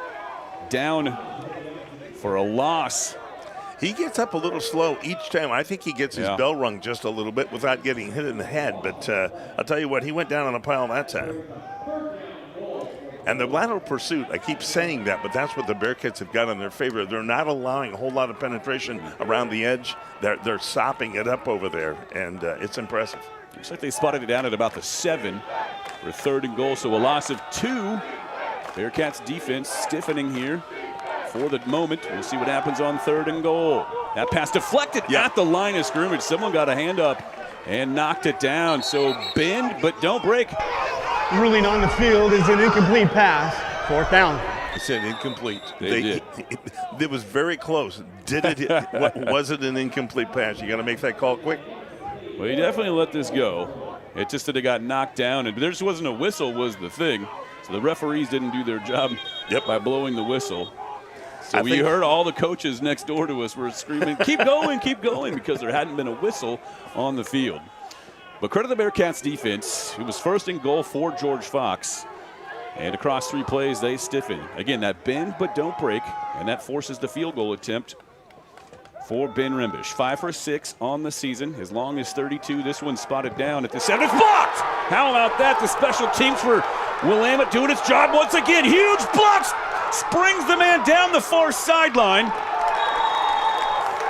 down for a loss. He gets up a little slow each time. I think he gets his bell rung just a little bit without getting hit in the head. But I'll tell you what, he went down on a pile that time. And the lateral pursuit, I keep saying that, but that's what the Bearcats have got in their favor. They're not allowing a whole lot of penetration around the edge. They're sopping it up over there, and it's impressive. Looks like they spotted it down at about the 7 for 3rd and goal, so a loss of 2. Bearcats defense stiffening here. for the moment. We'll see what happens on 3rd and goal. That pass deflected at the line of scrimmage. Someone got a hand up and knocked it down. So bend, but don't break. Ruling on the field is an incomplete pass. 4th down. He said incomplete. They did. It was very close. Did it? Was it an incomplete pass? You got to make that call quick. Well, he definitely let this go. It just that it got knocked down, and there just wasn't a whistle was the thing. So the referees didn't do their job by blowing the whistle. So we heard all the coaches next door to us were screaming, keep going, because there hadn't been a whistle on the field. But credit the Bearcats defense. It was 1st and goal for George Fox. And across 3 plays, they stiffen. Again, that bend but don't break, and that forces the field goal attempt for Ben Rimbish. 5 for 6 on the season, as long as 32. This one spotted down at the center. It's blocked! How about that? The special teams for Willamette doing its job once again. Huge blocks! Springs the man down the far sideline.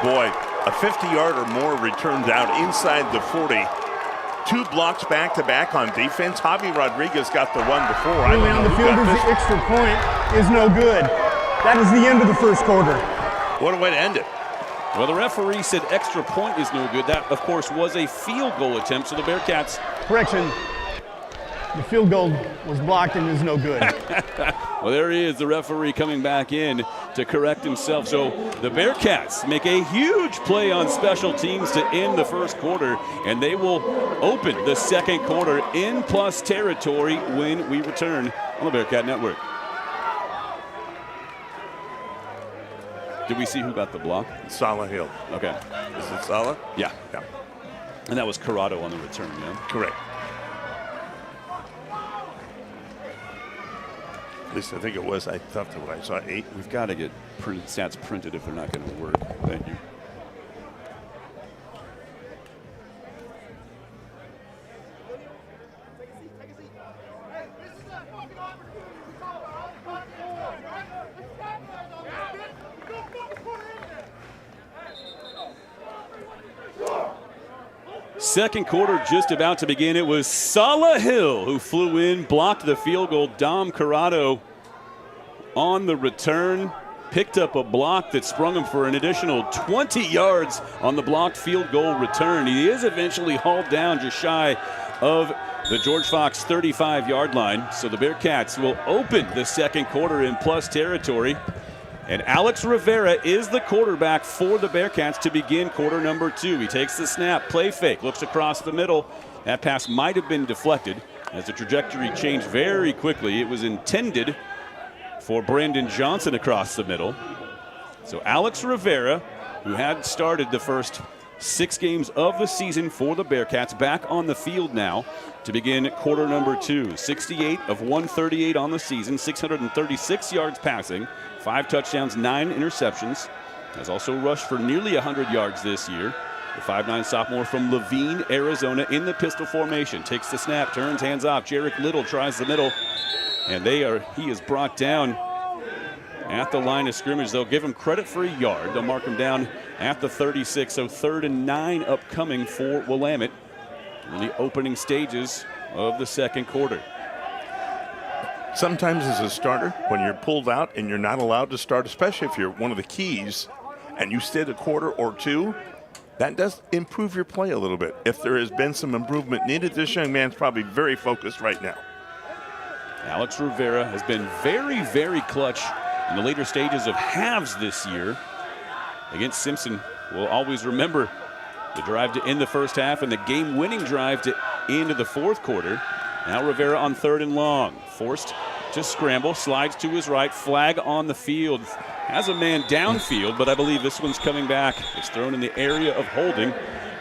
Boy, a 50-yard or more returned out inside the 40. 2 blocks back-to-back on defense. Javi Rodriguez got the one before. Ruling on the field is the extra point is no good. That is the end of the 1st quarter. What a way to end it. Well, the referee said extra point is no good. That, of course, was a field goal attempt, so the Bearcats... Correction. The field goal was blocked and is no good. Well, there he is, the referee coming back in to correct himself. So the Bearcats make a huge play on special teams to end the 1st quarter, and they will open the 2nd quarter in plus territory when we return on the Bearcat Network. Did we see who got the block? Salah Hill. Okay. Is it Salah? Yeah. Yeah. And that was Corrado on the return, yeah? Correct. At least I think it was. I thought that when I saw 8. We've got to get stats printed if they're not going to work. Thank you. Second quarter just about to begin. It was Salah Hill who flew in, blocked the field goal. Dom Corrado on the return, picked up a block that sprung him for an additional 20 yards on the blocked field goal return. He is eventually hauled down just shy of the George Fox 35-yard line. So the Bearcats will open the 2nd quarter in plus territory. And Alex Rivera is the quarterback for the Bearcats to begin quarter number 2. He takes the snap, play fake, looks across the middle. That pass might have been deflected as the trajectory changed very quickly. It was intended for Brandon Johnson across the middle. So Alex Rivera, who had started the first 6 games of the season for the Bearcats, back on the field now to begin quarter number 2. 68 of 138 on the season, 636 yards passing, 5 touchdowns, 9 interceptions. Has also rushed for nearly 100 yards this year. The 5'9" sophomore from Laveen, Arizona, in the pistol formation. Takes the snap, turns, hands off. Jarek Little tries the middle, and he is brought down at the line of scrimmage. They'll give him credit for a yard. They'll mark him down at the 36, so 3rd and 9 upcoming for Willamette in the opening stages of the 2nd quarter. Sometimes as a starter, when you're pulled out and you're not allowed to start, especially if you're one of the keys and you stayed a quarter or 2, that does improve your play a little bit. If there has been some improvement needed, this young man's probably very focused right now. Alex Rivera has been very, very clutch in the later stages of halves this year. Against Simpson, we'll always remember the drive to end the first half and the game-winning drive to end the 4th quarter. Now Rivera on 3rd and long. Forced to scramble, slides to his right, flag on the field. Has a man downfield, but I believe this one's coming back. It's thrown in the area of holding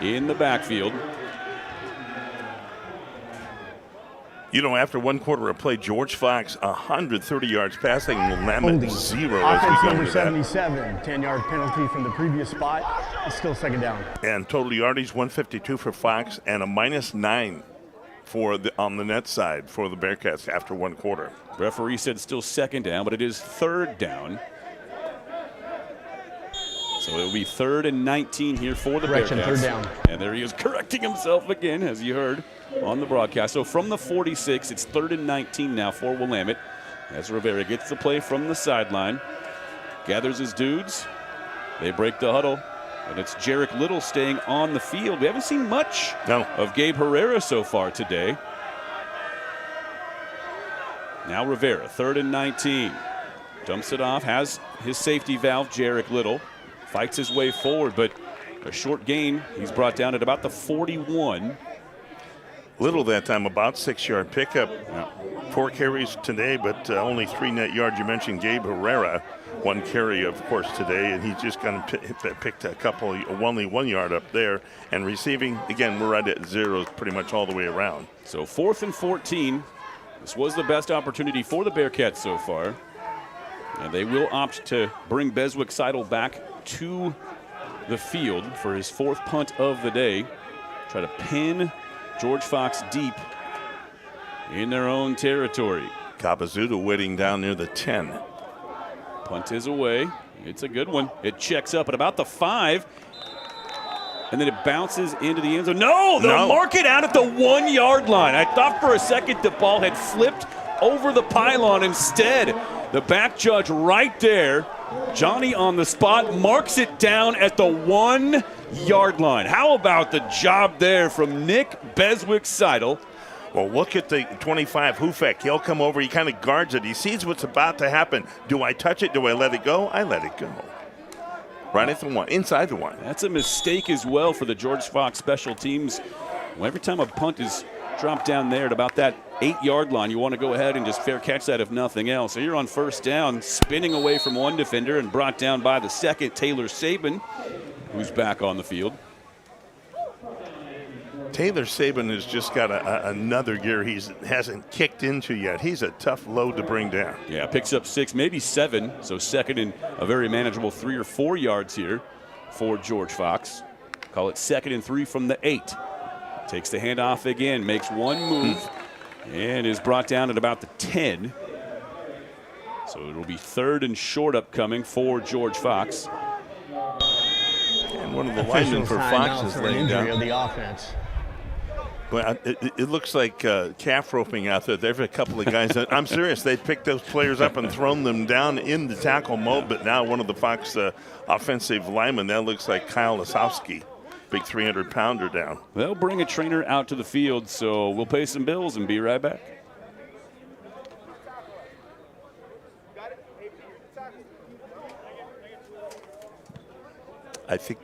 in the backfield. You know, after 1 quarter of play, George Fox, 130 yards passing, Willamette 0. Offense number 77, 10-yard penalty from the previous spot. It's still 2nd down. And total yardage, 152 for Fox, and a -9 on the net side for the Bearcats after 1 quarter. Referee said still 2nd down, but it is 3rd down. So it'll be 3rd and 19 here for the Bearcats. 3rd down. And there he is correcting himself again, as you heard on the broadcast. So from the 46, it's 3rd and 19 now for Willamette as Rivera gets the play from the sideline. gathers his dudes. They break the huddle, and it's Jarek Little staying on the field. We haven't seen much of Gabe Herrera so far today. Now Rivera, 3rd and 19. Dumps it off, has his safety valve, Jarek Little. Fights his way forward, but a short gain. He's brought down at about the 41. Little that time, about 6-yard pickup. 4 carries today, but only 3 net yards. You mentioned Gabe Herrera, 1 carry, of course, today, and he just kind of picked a couple, only 1 yard up there. And receiving, again, we're right at 0 pretty much all the way around. So 4th and 14. This was the best opportunity for the Bearcats so far. And they will opt to bring Beswick Seidel back to the field for his 4th punt of the day. Try to pin George Fox deep in their own territory. Kabazuda waiting down near the 10. Punt is away. It's a good one. It checks up at about the 5. And then it bounces into the end zone. No, they'll mark it out at the 1 yard line. I thought for a second the ball had flipped over the pylon. Instead, the back judge right there, Johnny on the spot, marks it down at the 1 yard line. How about the job there from Nick Beswick Seidel? Well, look at the 25, Hufek. He'll come over. He kind of guards it. He sees what's about to happen. Do I touch it? Do I let it go? I let it go. Right at the 1, inside the 1. That's a mistake as well for the George Fox special teams. Well, every time a punt is dropped down there at about that 8 yard line, you want to go ahead and just fair catch that if nothing else. So you're on 1st down, spinning away from 1 defender and brought down by the 2nd, Taylor Sabin, who's back on the field. Taylor Sabin has just got another gear he hasn't kicked into yet. He's a tough load to bring down. Yeah, picks up 6, maybe 7. So 2nd and a very manageable 3 or 4 yards here for George Fox. Call it 2nd and 3 from the 8. Takes the handoff again, makes 1 move, and is brought down at about the 10. So it'll be 3rd and short upcoming for George Fox. And one of the linemen for Fox is laying down. Of the offense. Well, it looks like calf roping out there. There's a couple of guys that, I'm serious, they picked those players up and thrown them down in the tackle mode, but now one of the Fox offensive linemen, that looks like Kyle Lasowski, big 300-pounder down. They'll bring a trainer out to the field, so we'll pay some bills and be right back. I think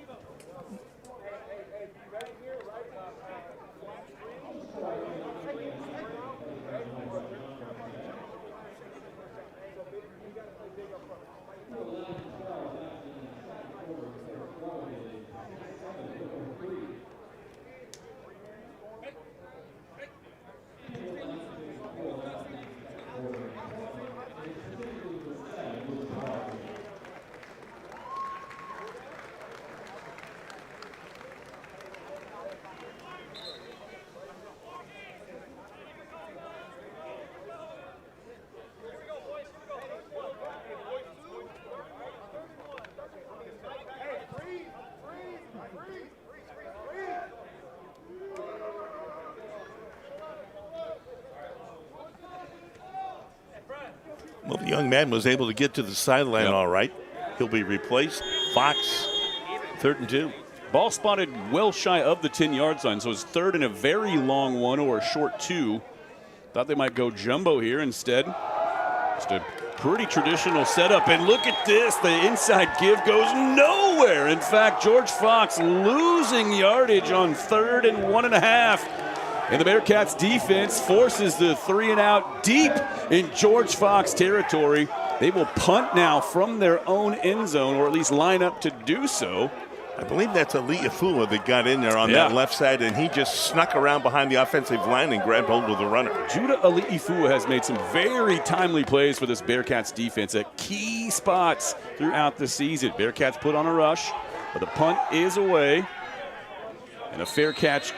well, the young man was able to get to the sideline all right. He'll be replaced. Fox, 3rd and 2. Ball spotted well shy of the 10-yard line, so it's 3rd and a very long 1 or a short 2. Thought they might go jumbo here instead. Just a pretty traditional setup, and look at this. The inside give goes nowhere. In fact, George Fox losing yardage on 3rd and 1.5. And the Bearcats defense forces the 3 and out deep in George Fox territory. They will punt now from their own end zone, or at least line up to do so. I believe that's Ali Afua that got in there on that left side, and he just snuck around behind the offensive line and grabbed hold of the runner. Judah Ali Afua has made some very timely plays for this Bearcats defense at key spots throughout the season. Bearcats put on a rush, but the punt is away. And a fair catch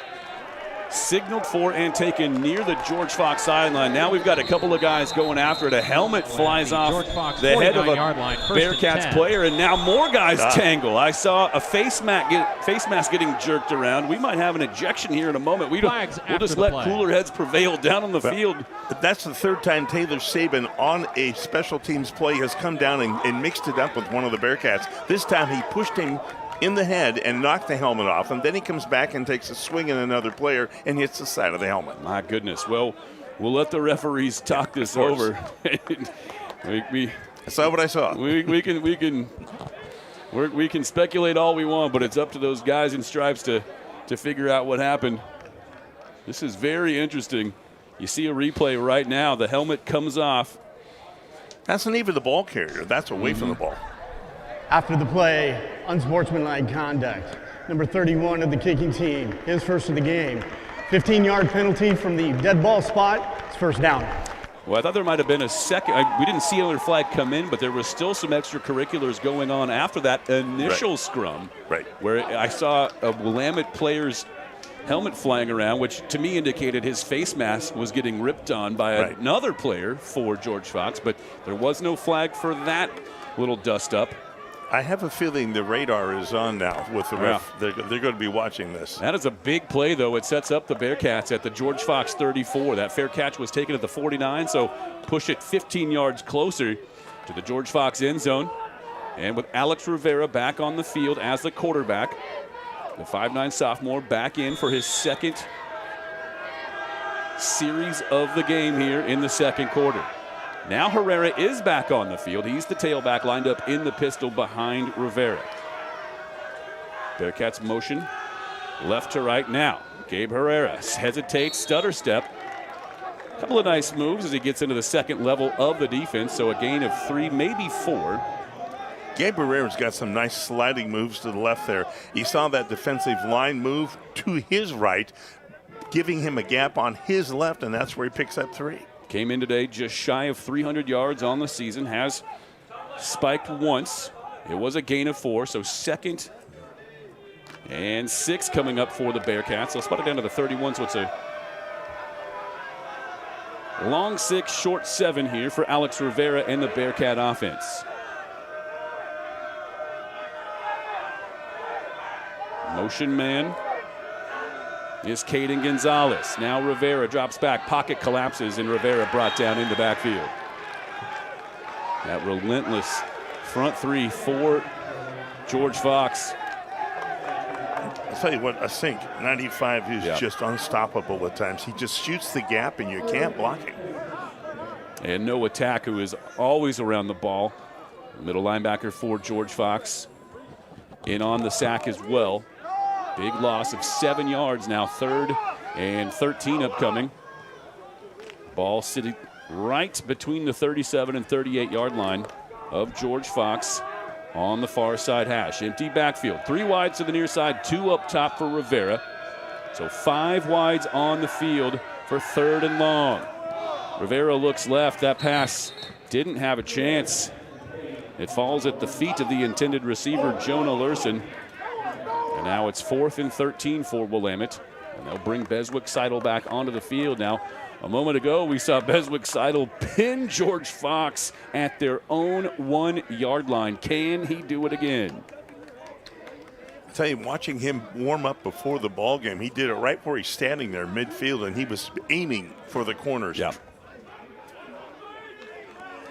signaled for and taken near the George Fox sideline. Now we've got a couple of guys going after it. A helmet flies off the head of a Bearcats player, and now more guys tangle. I saw a face mask getting jerked around. We might have an ejection here in a moment. We'll just let cooler heads prevail down on the field. That's the third time Taylor Saban on a special teams play has come down and mixed it up with one of the Bearcats. This time he pushed him in the head and knocked the helmet off, and then he comes back and takes a swing at another player and hits the side of the helmet. My goodness. Well, we'll let the referees talk this over. I saw what I saw. We can speculate all we want, but it's up to those guys in stripes to figure out what happened. This is very interesting. You see a replay right now. The helmet comes off. That's not even the ball carrier. That's away from the ball. After the play, unsportsmanlike conduct. Number 31 of the kicking team, his first of the game. 15-yard penalty from the dead ball spot. It's first down. Well, I thought there mimight have been a second. We didn't see another flag come in, but there was still some extracurriculars going on after that initial scrum. Right. Where I saw a Willamette player's helmet flying around, which to me indicated his face mask was getting ripped on by another player for George Fox, but there was no flag for that little dust up. I have a feeling the radar is on now with the ref. They're going to be watching this. That is a big play, though. It sets up the Bearcats at the George Fox 34. That fair catch was taken at the 49, so push it 15 yards closer to the George Fox end zone. And with Alex Rivera back on the field as the quarterback, the 5'9" sophomore back in for his second series of the game here in the second quarter. Now Herrera is back on the field. He's the tailback lined up in the pistol behind Rivera. Bearcats motion left to right now. Gabe Herrera hesitates, stutter step. A couple of nice moves as he gets into the second level of the defense, so a gain of 3, maybe 4. Gabe Herrera's got some nice sliding moves to the left there. He saw that defensive line move to his right, giving him a gap on his left, and that's where he picks up 3. Came in today just shy of 300 yards on the season, has spiked once. It was a gain of 4, so 2nd and 6 coming up for the Bearcats. They'll spot it down to the 31, so it's a long 6, short 7 here for Alex Rivera and the Bearcat offense. Motion man is Caden Gonzalez. Now Rivera drops back, pocket collapses, and Rivera brought down in the backfield. That relentless front 3 for George Fox. I'll tell you what, a sink, 95 is just unstoppable at times. He just shoots the gap and you can't block him. And no attack, who is always around the ball. Middle linebacker for George Fox in on the sack as well. Big loss of 7 yards now, 3rd and 13 upcoming. Ball sitting right between the 37 and 38 yard line of George Fox on the far side hash. Empty backfield, 3 wides to the near side, 2 up top for Rivera. So 5 wides on the field for 3rd and long. Rivera looks left. That pass didn't have a chance. It falls at the feet of the intended receiver, Jonah Lurson. And now it's 4th and 13 for Willamette. And they'll bring Beswick Seidel back onto the field. Now, a moment ago, we saw Beswick Seidel pin George Fox at their own 1 yard line. Can he do it again? I tell you, watching him warm up before the ball game, he did it right where he's standing there midfield, and he was aiming for the corners. Yeah.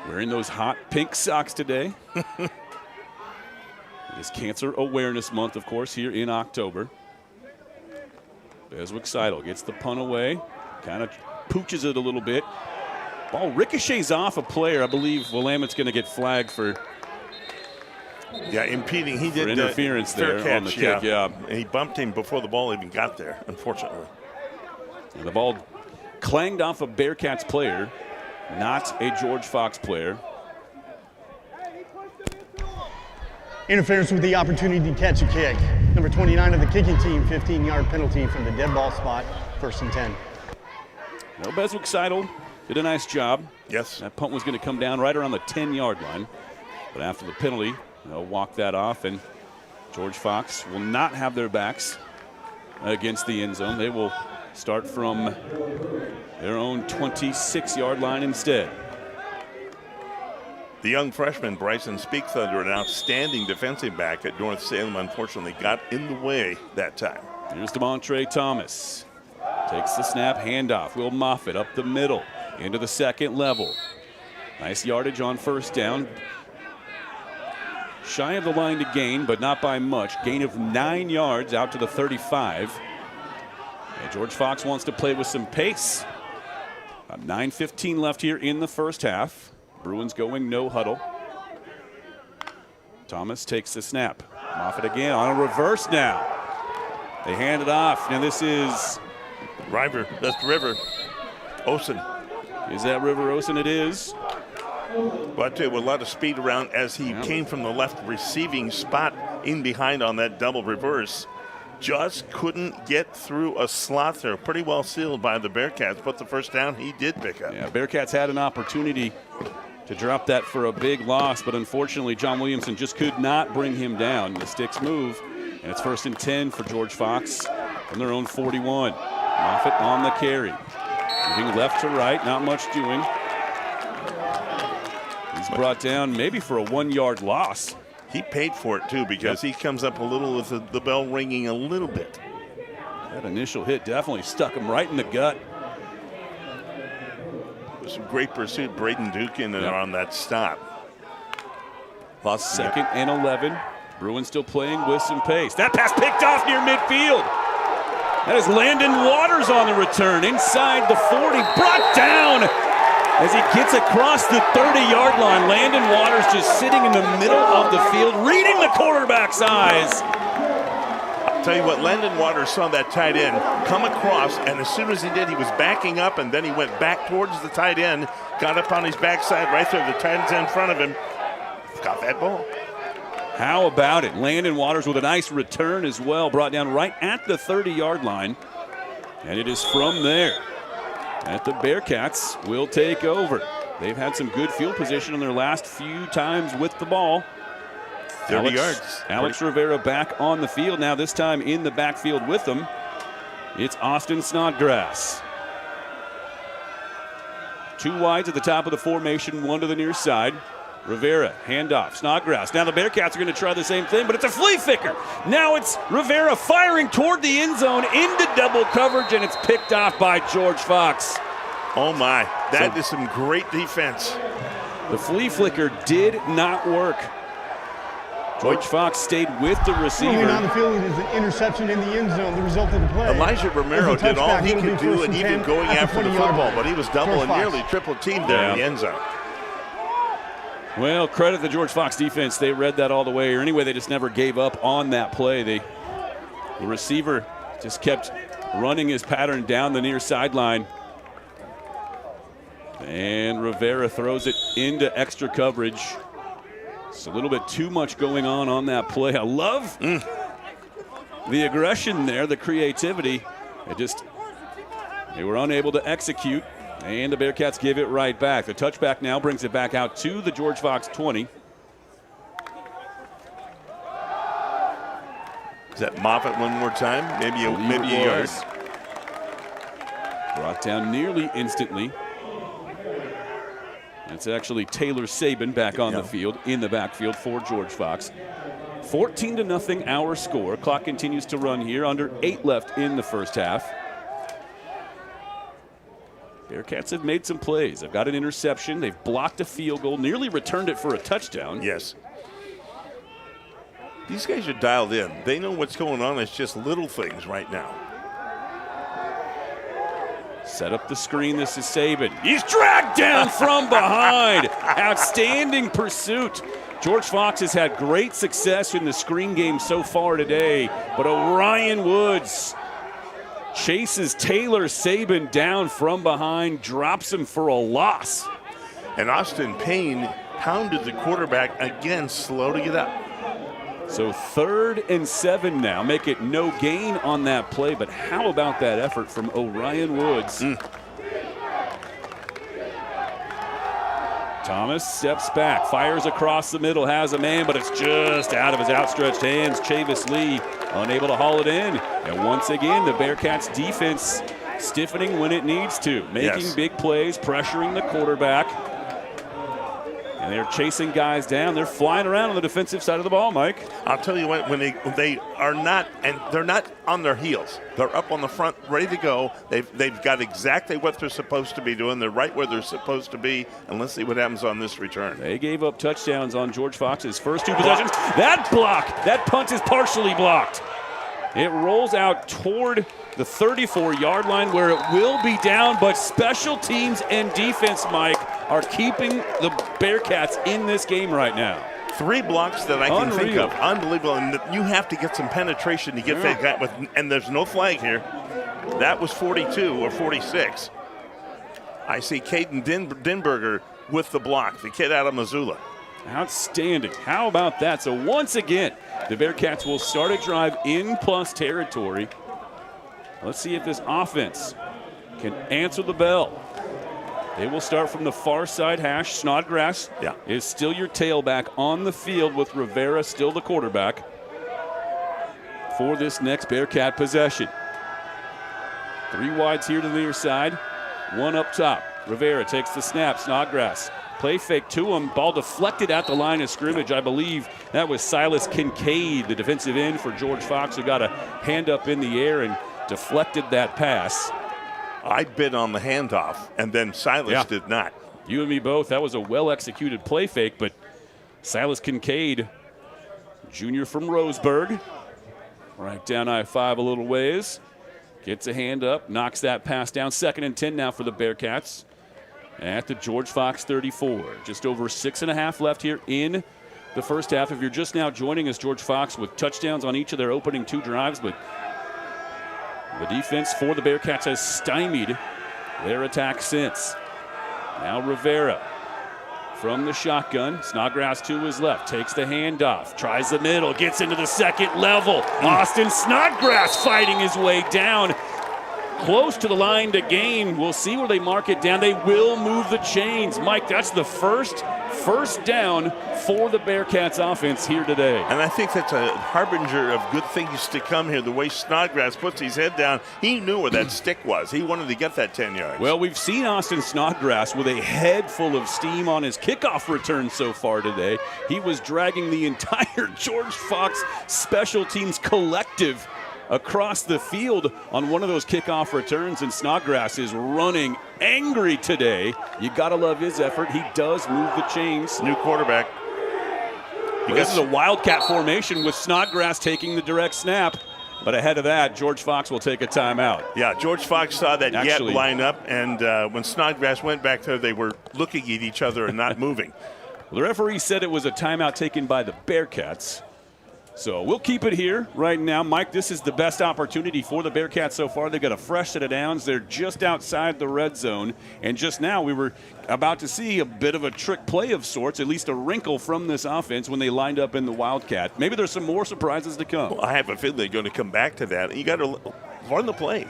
Wearing those hot pink socks today. It is Cancer Awareness Month, of course, here in October. Beswick Seidel gets the punt away, kind of pooches it a little bit. Ball ricochets off a player. I believe Willamette's going to get flagged for impeding. He did interference there catch, on the kick. Yeah, and he bumped him before the ball even got there, unfortunately. And the ball clanged off a Bearcats player, not a George Fox player. Interference with the opportunity to catch a kick. Number 29 of the kicking team, 15-yard penalty from the dead ball spot, 1st and 10. Well, Beswick Seidel did a nice job. Yes. That punt was going to come down right around the 10-yard line. But after the penalty, they'll walk that off, and George Fox will not have their backs against the end zone. They will start from their own 26-yard line instead. The young freshman, Bryson Speakthunder, an outstanding defensive back at North Salem, unfortunately got in the way that time. Here's DeMontre Thomas. Takes the snap, handoff. Will Moffitt up the middle into the second level. Nice yardage on first down. Shy of the line to gain, but not by much. Gain of 9 yards out to the 35. And George Fox wants to play with some pace. About 9:15 left here in the first half. Bruins going no huddle. Thomas takes the snap. Moffitt again on a reverse now. They hand it off. Now this is River. That's River. Osen. Is that River Osen? It is. But with a lot of speed around as he came from the left receiving spot in behind on that double reverse. Just couldn't get through a slot there. Pretty well sealed by the Bearcats, but the first down he did pick up. Yeah, Bearcats had an opportunity to drop that for a big loss, but unfortunately John Williamson just could not bring him down. The sticks move, and it's 1st and 10 for George Fox from their own 41. Moffitt on the carry. Moving left to right, not much doing. He's brought down maybe for a 1-yard loss. He paid for it, too, because he comes up a little with the bell ringing a little bit. That initial hit definitely stuck him right in the gut. Some great pursuit, Braden Dukin on that stop. Lost 2nd and 11. Bruins still playing with some pace. That pass picked off near midfield. That is Landon Waters on the return inside the 40. Brought down as he gets across the 30-yard line. Landon Waters just sitting in the middle of the field, reading the quarterback's eyes. Tell you what, Landon Waters saw that tight end come across, and as soon as he did, he was backing up, and then he went back towards the tight end, got up on his backside right there. The tight end's in front of him. Got that ball. How about it? Landon Waters with a nice return as well, brought down right at the 30-yard line. And it is from there that the Bearcats will take over. They've had some good field position on their last few times with the ball. 30 yards. Alex Rivera back on the field now, this time in the backfield with them. It's Austin Snodgrass. 2 wides at the top of the formation, 1 to the near side. Rivera, handoff, Snodgrass. Now the Bearcats are going to try the same thing, but it's a flea flicker. Now it's Rivera firing toward the end zone into double coverage, and it's picked off by George Fox. Oh my, that is some great defense. The flea flicker did not work. George Fox stayed with the receiver. Moving on the field is an interception in the end zone, the result of the play. Elijah Romero did all he could do, and even going after the football, but he was double and nearly triple teamed there in the end zone. Well, credit the George Fox defense. They read that all the way, or anyway, they just never gave up on that play. The receiver just kept running his pattern down the near sideline. And Rivera throws it into extra coverage. It's a little bit too much going on that play. I love the aggression there, the creativity. They were unable to execute, and the Bearcats give it right back. The touchback now brings it back out to the George Fox 20. Is that Moffitt one more time? Maybe a yard. Brought down nearly instantly. It's actually Taylor Sabin back on the field, in the backfield for George Fox. 14-0 our score. Clock continues to run here. Under 8 left in the first half. Bearcats have made some plays. They've got an interception. They've blocked a field goal, nearly returned it for a touchdown. Yes. These guys are dialed in. They know what's going on. It's just little things right now. Set up the screen. This is Sabin. He's dragged down from behind. Outstanding pursuit. George Fox has had great success in the screen game so far today, but Orion Woods chases Taylor Sabin down from behind, drops him for a loss. And Austin Payne pounded the quarterback again, slow to get up. So 3rd and 7 now. Make it no gain on that play, but how about that effort from Orion Woods? Thomas steps back, fires across the middle, has a man, but it's just out of his outstretched hands. Chavis Lee unable to haul it in. And once again, the Bearcats defense stiffening when it needs to, making big plays, pressuring the quarterback. And they're chasing guys down. They're flying around on the defensive side of the ball, Mike. I'll tell you what, when they are not, and they're not on their heels. They're up on the front, ready to go. They've got exactly what they're supposed to be doing. They're right where they're supposed to be. And let's see what happens on this return. They gave up touchdowns on George Fox's first 2 possessions. That punt is partially blocked. It rolls out toward the 34-yard line where it will be down, but special teams and defense, Mike, are keeping the Bearcats in this game right now. 3 blocks that I can think of. Unbelievable. And you have to get some penetration to get that guy with, and there's no flag here. That was 42 or 46. I see Caden Denberger with the block, the kid out of Missoula. Outstanding. How about that? So once again, the Bearcats will start a drive in plus territory. Let's see if this offense can answer the bell. They will start from the far side hash. Snodgrass is still your tailback on the field with Rivera still the quarterback for this next Bearcat possession. 3 wides here to the near side, 1 up top. Rivera takes the snap. Snodgrass play fake to him. Ball deflected at the line of scrimmage. I believe that was Silas Kincaid, the defensive end for George Fox, who got a hand up in the air and deflected that pass. I bid on the handoff, and then Silas did not. You and me both. That was a well-executed play fake, but Silas Kincaid, junior from Roseburg, right down I-5 a little ways, gets a hand up, knocks that pass down. 2nd and 10 now for the Bearcats at the George Fox 34. Just over 6.5 left here in the first half. If you're just now joining us, George Fox with touchdowns on each of their opening 2 drives, but the defense for the Bearcats has stymied their attack since. Now Rivera from the shotgun. Snodgrass to his left, takes the handoff, tries the middle, gets into the second level. Austin Snodgrass fighting his way down. Close to the line to gain. We'll see where they mark it down. They will move the chains. Mike, that's the first down for the Bearcats offense here today. And I think that's a harbinger of good things to come here. The way Snodgrass puts his head down, he knew where that stick was. He wanted to get that 10 yards. Well, we've seen Austin Snodgrass with a head full of steam on his kickoff return so far today. He was dragging the entire George Fox special teams collective across the field on one of those kickoff returns, and Snodgrass is running angry today. You got to love his effort. He does move the chains. New quarterback. This is a Wildcat formation with Snodgrass taking the direct snap. But ahead of that, George Fox will take a timeout. Yeah, George Fox saw that gap line up, and when Snodgrass went back there, they were looking at each other and not moving. Well, the referee said it was a timeout taken by the Bearcats. So we'll keep it here right now. Mike, this is the best opportunity for the Bearcats so far. They've got a fresh set of downs. They're just outside the red zone. And just now we were about to see a bit of a trick play of sorts, at least a wrinkle from this offense when they lined up in the Wildcat. Maybe there's some more surprises to come. Well, I have a feeling they're going to come back to that. You got to run the play.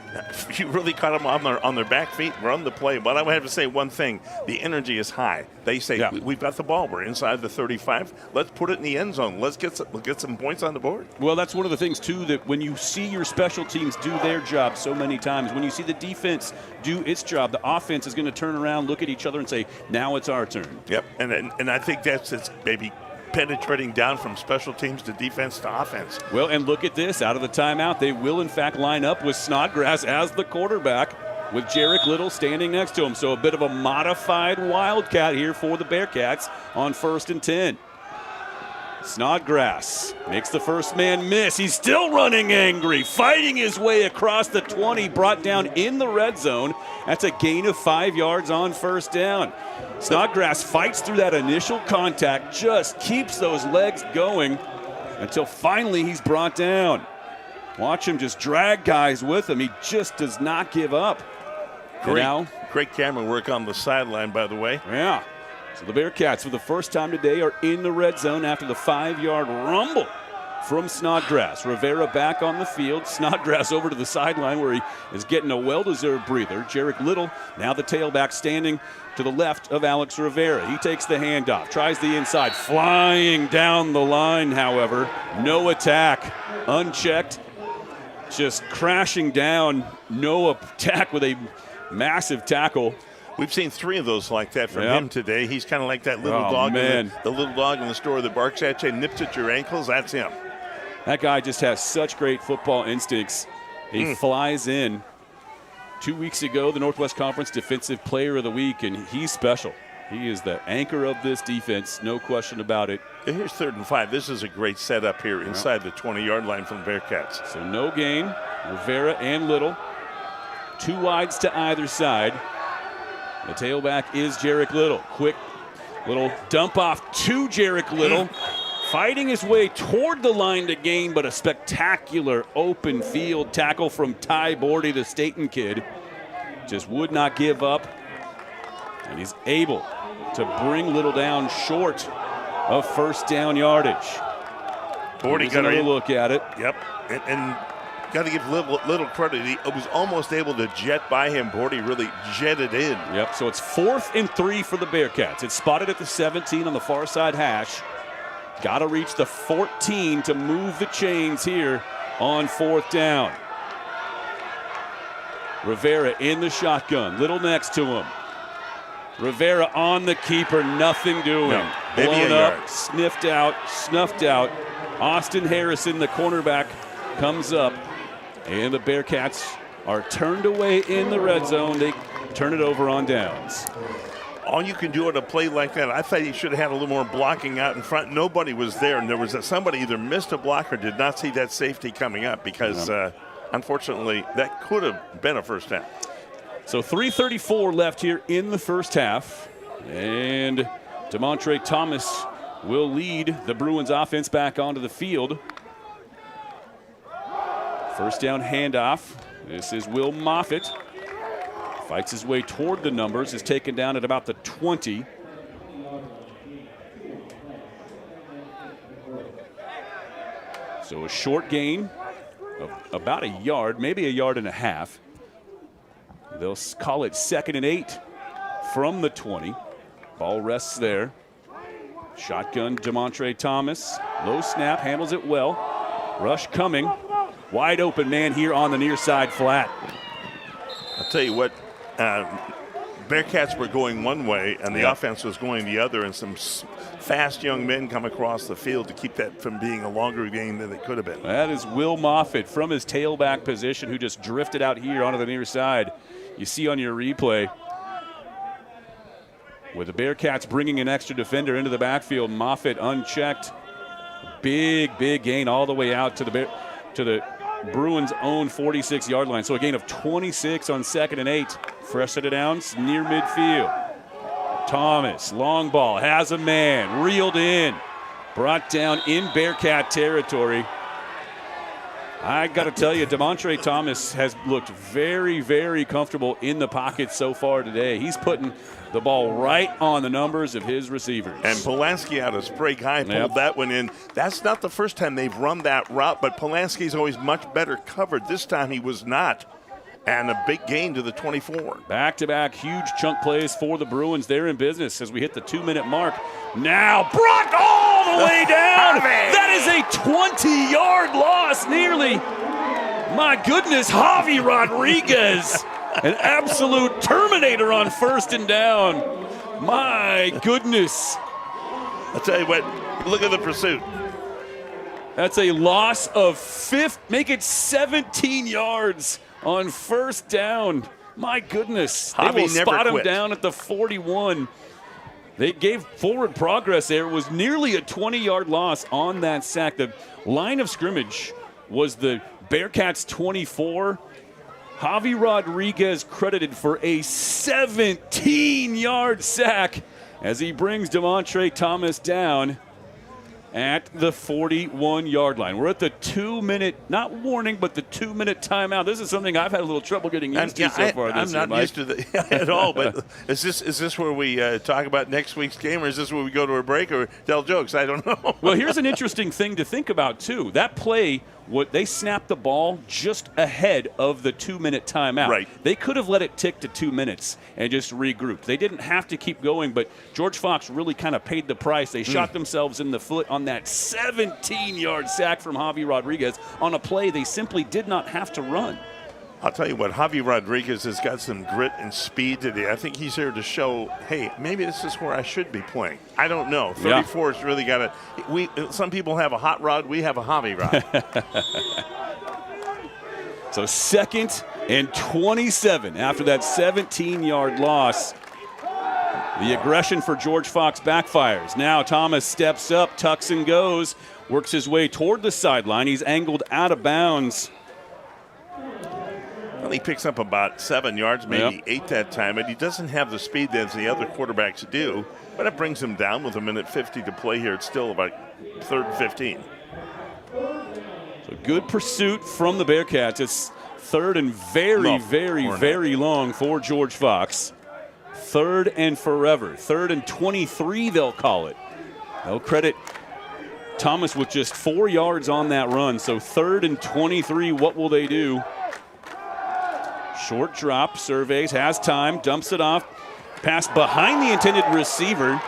You really caught them on their back feet. Run the play. But I would have to say one thing. The energy is high. They say, we've got the ball. We're inside the 35. Let's put it in the end zone. Let's get some points on the board. Well, that's one of the things, too, that when you see your special teams do their job so many times, when you see the defense do its job, the offense is going to turn around, look at each other, and say, now it's our turn. Yep, and I think it's maybe penetrating down from special teams to defense to offense. Well, and look at this. Out of the timeout, they will, in fact, line up with Snodgrass as the quarterback with Jarek Little standing next to him. So a bit of a modified Wildcat here for the Bearcats on 1st and 10. Snodgrass makes the first man miss. He's still running angry, fighting his way across the 20, brought down in the red zone. That's a gain of 5 yards on 1st down. Snodgrass fights through that initial contact, just keeps those legs going until finally he's brought down. Watch him just drag guys with him. He just does not give up. Great camera work on the sideline, by the way. Yeah. So the Bearcats, for the first time today, are in the red zone after the 5-yard rumble from Snodgrass. Rivera back on the field. Snodgrass over to the sideline where he is getting a well-deserved breather. Jarek Little, now the tailback, standing to the left of Alex Rivera. He takes the handoff, tries the inside, flying down the line, however. No attack, unchecked. just crashing down. No attack with a massive tackle. We've seen 3 of those like that from Yep. him today. He's kind of like that little Oh, dog, man. the little dog in the store that barks at you and nips at your ankles. That's him. That guy just has such great football instincts. He flies in. 2 weeks ago, the Northwest Conference Defensive Player of the Week, and he's special. He is the anchor of this defense, no question about it. Here's 3rd and 5. This is a great setup here inside the 20-yard line from the Bearcats. So no gain. Rivera and Little. 2 wides to either side. The tailback is Jarek Little. Quick little dump off to Jarek Little. Fighting his way toward the line to gain, but a spectacular open field tackle from Ty Bordy, the Staten kid. Just would not give up. And he's able to bring Little down short of first down yardage. Bordy got got a look at it. Yep. And got to give little credit. He was almost able to jet by him. Bordy really jetted in. Yep, so it's 4th and 3 for the Bearcats. It's spotted at the 17 on the far side hash. Got to reach the 14 to move the chains here on 4th down. Rivera in the shotgun. Little next to him. Rivera on the keeper. Nothing doing. No, maybe Blown a up, yard. snuffed out. Austin Harrison, the cornerback, comes up. And the Bearcats are turned away in the red zone. They turn it over on downs. All you can do on a play like that, I thought he should have had a little more blocking out in front. Nobody was there, and there was somebody either missed a block or did not see that safety coming up because, unfortunately, that could have been a first down. So 3:34 left here in the first half. And Demontre Thomas will lead the Bruins offense back onto the field. First down handoff. This is Will Moffitt. Fights his way toward the numbers. Is taken down at about the 20. So a short gain of about a yard, maybe a yard and a half. They'll call it 2nd and 8 from the 20. Ball rests there. Shotgun, Demontre Thomas. Low snap, handles it well. Rush coming. Wide open man here on the near side flat. I'll tell you what, Bearcats were going one way and the offense was going the other, and some fast young men come across the field to keep that from being a longer game than it could have been. That is Will Moffitt from his tailback position who just drifted out here onto the near side. You see on your replay, with the Bearcats bringing an extra defender into the backfield, Moffitt unchecked. Big gain all the way out to the Bruins' own 46-yard line. So a gain of 26 on 2nd and 8. Fresh set of downs near midfield. Thomas, long ball, has a man, reeled in, brought down in Bearcat territory. I got to tell you, Demontre Thomas has looked very, very comfortable in the pocket so far today. He's putting the ball right on the numbers of his receivers. And Polanski out of Sprague High pulled that one in. That's not the first time they've run that route, but Polanski's always much better covered. This time he was not. And a big gain to the 24. Back-to-back huge chunk plays for the Bruins. They're in business as we hit the 2-minute mark. Now Brock all the way down. That is a 20-yard loss nearly. My goodness, Javi Rodriguez. An absolute terminator on 1st and down. My goodness. I'll tell you what, look at the pursuit. That's a loss of 5, make it 17 yards on 1st down. My goodness. They will spot him down at the 41. They gave forward progress there. It was nearly a 20-yard loss on that sack. The line of scrimmage was the Bearcats 24. Javi Rodriguez credited for a 17-yard sack as he brings Demontre Thomas down at the 41-yard line. We're at the 2-minute, not warning, but the 2-minute timeout. This is something I've had a little trouble getting used to so far this year, I'm not used to that at all, but is this where we talk about next week's game, or is this where we go to a break or tell jokes? I don't know. Well, here's an interesting thing to think about, too. That play They snapped the ball just ahead of the 2-minute timeout. Right. They could have let it tick to 2 minutes and just regrouped. They didn't have to keep going, but George Fox really kind of paid the price. They shot themselves in the foot on that 17-yard sack from Javi Rodriguez on a play they simply did not have to run. I'll tell you what, Javi Rodriguez has got some grit and speed today. I think he's here to show, hey, maybe this is where I should be playing. I don't know. 34 has really got it. Some people have a hot rod. We have a Javi rod. So 2nd and 27 after that 17-yard loss. The aggression for George Fox backfires. Now Thomas steps up, tucks and goes, works his way toward the sideline. He's angled out of bounds. Well, he picks up about 7 yards, maybe 8 that time, and he doesn't have the speed that the other quarterbacks do, but it brings him down with 1:50 to play here. It's still about 3rd and 15. So good pursuit from the Bearcats. It's 3rd and very long for George Fox. 3rd and forever. 3rd and 23, they'll call it. They'll credit Thomas with just 4 yards on that run. So 3rd and 23, what will they do? Short drop, surveys, has time, dumps it off. Pass behind the intended receiver.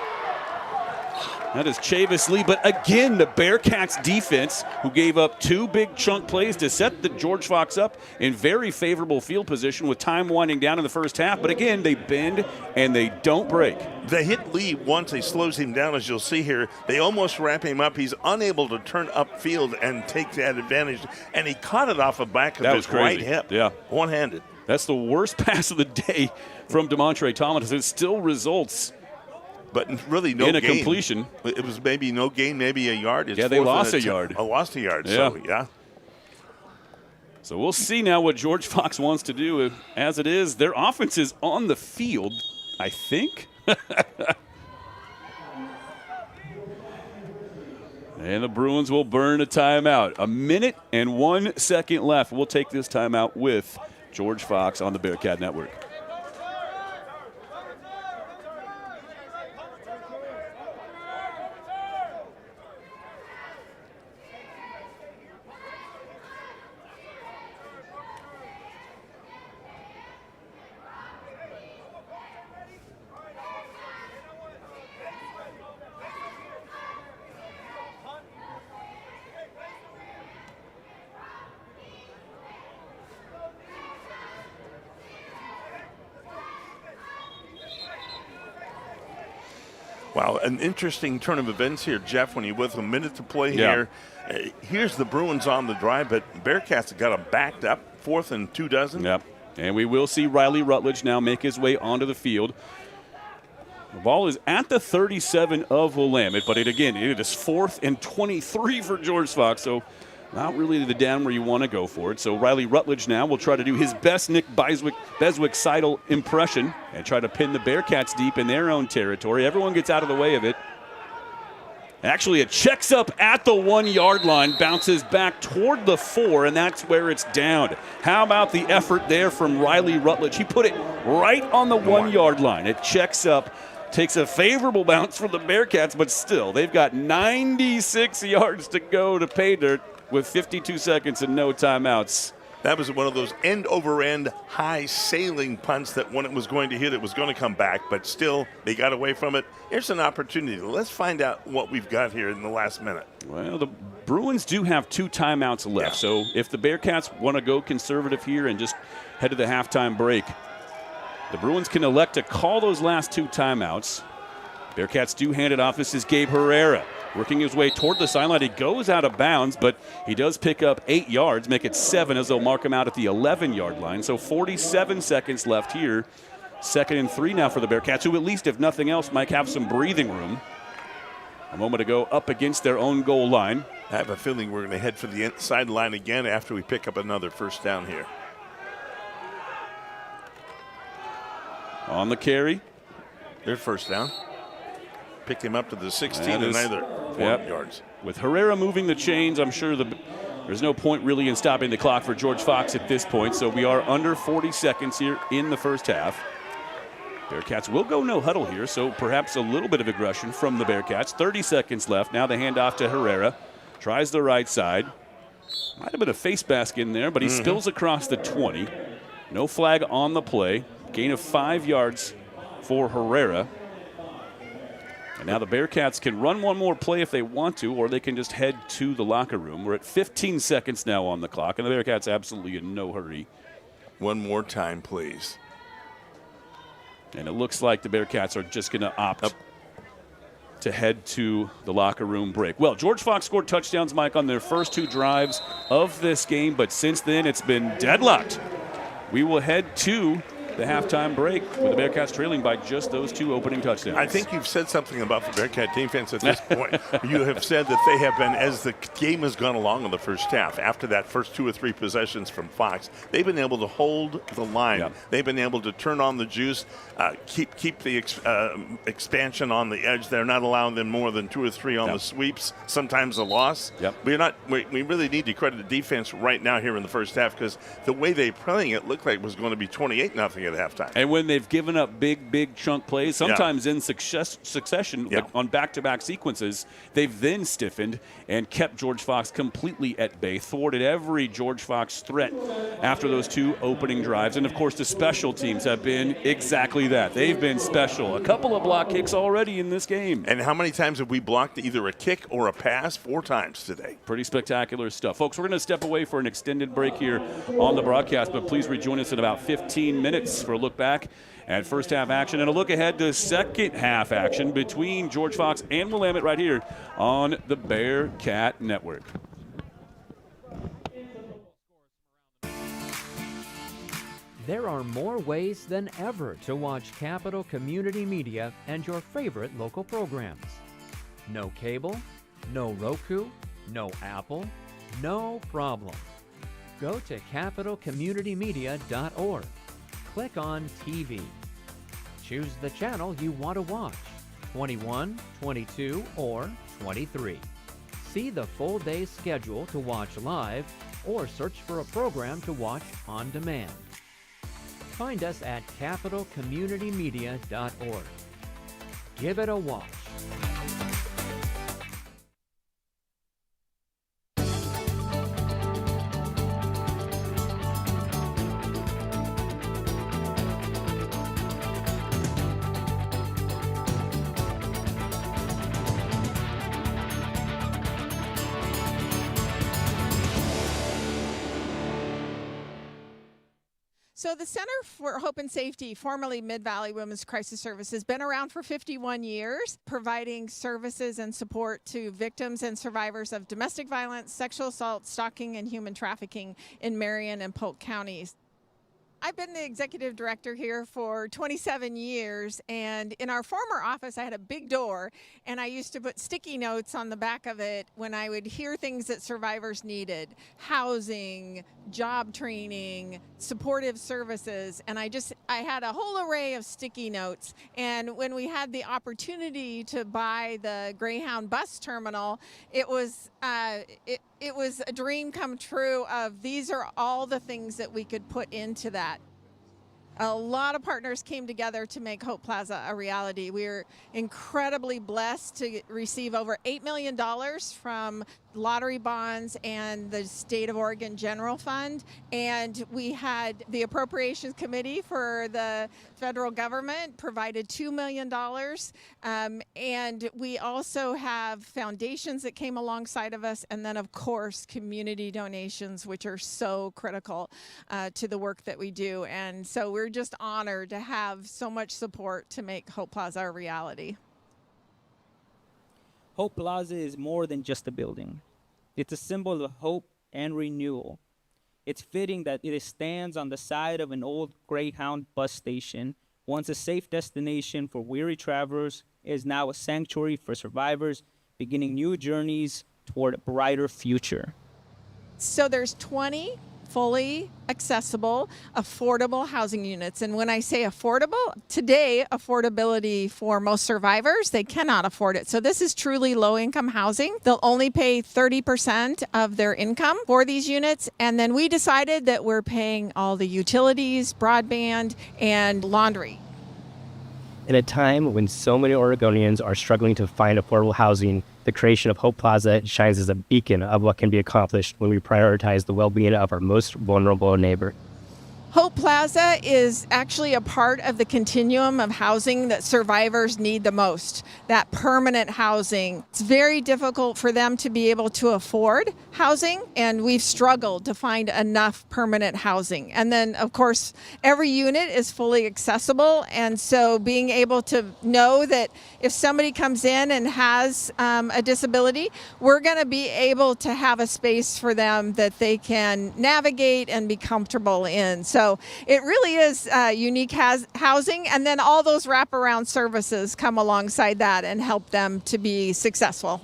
That is Chavis Lee. But again, the Bearcats defense, who gave up 2 big chunk plays to set the George Fox up in very favorable field position with time winding down in the first half. But again, they bend and they don't break. They hit Lee once. They slows him down, as you'll see here. They almost wrap him up. He's unable to turn upfield and take that advantage. And he caught it off the back of his right hip. Yeah. One-handed. That's the worst pass of the day from DeMontre Thomas. It still results but really no in a gain. completion. It was maybe no gain, maybe a yard. It's they lost a yard. Lost a yard, Yeah. so yeah. So we'll see now what George Fox wants to do. As it is, their offense is on the field, I think. And the Bruins will burn a timeout. 1 and 1 second left. We'll take this timeout with George Fox on the Bearcat Network. Wow, an interesting turn of events here, Jeff, when you're with a minute to play here. Here's the Bruins on the drive, but Bearcats have got them backed up, 4th and 2 dozen. Yep, and we will see Riley Rutledge now make his way onto the field. The ball is at the 37 of Willamette, but it is 4th and 23 for George Fox, so not really the down where you want to go for it. So Riley Rutledge now will try to do his best Nick Beswick-Seidel impression and try to pin the Bearcats deep in their own territory. Everyone gets out of the way of it. Actually, it checks up at the 1-yard line, bounces back toward the 4, and that's where it's down. How about the effort there from Riley Rutledge? He put it right on the 1-yard line. It checks up, takes a favorable bounce from the Bearcats, but still, they've got 96 yards to go to pay dirt with 52 seconds and no timeouts. That was one of those end-over-end high sailing punts that when it was going to hit, it was going to come back, but still, they got away from it. Here's an opportunity. Let's find out what we've got here in the last minute. Well, the Bruins do have 2 timeouts left, so if the Bearcats want to go conservative here and just head to the halftime break, the Bruins can elect to call those last 2 timeouts. Bearcats do hand it off. This is Gabe Herrera working his way toward the sideline. He goes out of bounds, but he does pick up 8 yards, make it 7 as they'll mark him out at the 11-yard line. So 47 seconds left here. 2nd and 3 now for the Bearcats, who at least, if nothing else, might have some breathing room. A moment ago, up against their own goal line. I have a feeling we're going to head for the sideline again after we pick up another first down here. On the carry. There's first down. Pick him up to the 16 and either 4 yards. With Herrera moving the chains, I'm sure there's no point really in stopping the clock for George Fox at this point. So we are under 40 seconds here in the first half. Bearcats will go no huddle here, so perhaps a little bit of aggression from the Bearcats. 30 seconds left. Now the handoff to Herrera. Tries the right side. Might have been a face mask in there, but he spills across the 20. No flag on the play. Gain of 5 yards for Herrera. And now the Bearcats can run one more play if they want to, or they can just head to the locker room. We're at 15 seconds now on the clock, and the Bearcats absolutely in no hurry. One more time, please. And it looks like the Bearcats are just going to opt to head to the locker room break. Well, George Fox scored touchdowns, Mike, on their first 2 drives of this game, but since then it's been deadlocked. We will head to the halftime break with the Bearcats trailing by just those 2 opening touchdowns. I think you've said something about the Bearcat defense at this point. You have said that they have been, as the game has gone along in the first half, after that first 2 or 3 possessions from Fox, they've been able to hold the line. Yep. They've been able to turn on the juice, keep the expansion on the edge. They're not allowing them more than 2 or 3 on the sweeps, sometimes a loss. Yep. We really need to credit the defense right now here in the first half, because the way they're playing it looked like it was going to be 28-0 at halftime. And when they've given up big chunk plays, sometimes in succession, like on back-to-back sequences, they've then stiffened and kept George Fox completely at bay, thwarted every George Fox threat after those 2 opening drives. And, of course, the special teams have been exactly that. They've been special. A couple of block kicks already in this game. And how many times have we blocked either a kick or a pass? 4 times today. Pretty spectacular stuff. Folks, we're going to step away for an extended break here on the broadcast, but please rejoin us in about 15 minutes for a look back at first half action and a look ahead to second half action between George Fox and Willamette right here on the Bearcat Network. There are more ways than ever to watch Capital Community Media and your favorite local programs. No cable, no Roku, no Apple, no problem. Go to capitalcommunitymedia.org. Click on TV. Choose the channel you want to watch, 21, 22, or 23. See the full day schedule to watch live or search for a program to watch on demand. Find us at capitalcommunitymedia.org. Give it a watch. So the Center for Hope and Safety, formerly Mid-Valley Women's Crisis Service, has been around for 51 years, providing services and support to victims and survivors of domestic violence, sexual assault, stalking, and human trafficking in Marion and Polk counties. I've been the executive director here for 27 years, and in our former office I had a big door, and I used to put sticky notes on the back of it when I would hear things that survivors needed: housing, job training, supportive services, and I had a whole array of sticky notes. And when we had the opportunity to buy the Greyhound bus terminal, it was a dream come true of these are all the things that we could put into that. A lot of partners came together to make Hope Plaza a reality. We're incredibly blessed to receive over $8 million from lottery bonds and the State of Oregon General Fund. And we had the Appropriations Committee for the federal government provided $2 million. And we also have foundations that came alongside of us. And then, of course, community donations, which are so critical to the work that we do. And so we're just honored to have so much support to make Hope Plaza a reality. Hope Plaza is more than just a building. It's a symbol of hope and renewal. It's fitting that it stands on the side of an old Greyhound bus station. Once a safe destination for weary travelers, it is now a sanctuary for survivors beginning new journeys toward a brighter future. So there's 20 fully accessible, affordable housing units. And when I say affordable, today, affordability for most survivors, they cannot afford it. So this is truly low-income housing. They'll only pay 30% of their income for these units. And then we decided that we're paying all the utilities, broadband, and laundry. In a time when so many Oregonians are struggling to find affordable housing, The creation of Hope Plaza shines as a beacon of what can be accomplished when we prioritize the well-being of our most vulnerable neighbor. Hope Plaza is actually a part of the continuum of housing that survivors need the most, that permanent housing. It's very difficult for them to be able to afford housing, and we've struggled to find enough permanent housing. And then, of course, every unit is fully accessible, and so being able to know that if somebody comes in and has a disability, we're going to be able to have a space for them that they can navigate and be comfortable in. So it really is unique housing, and then all those wraparound services come alongside that and help them to be successful.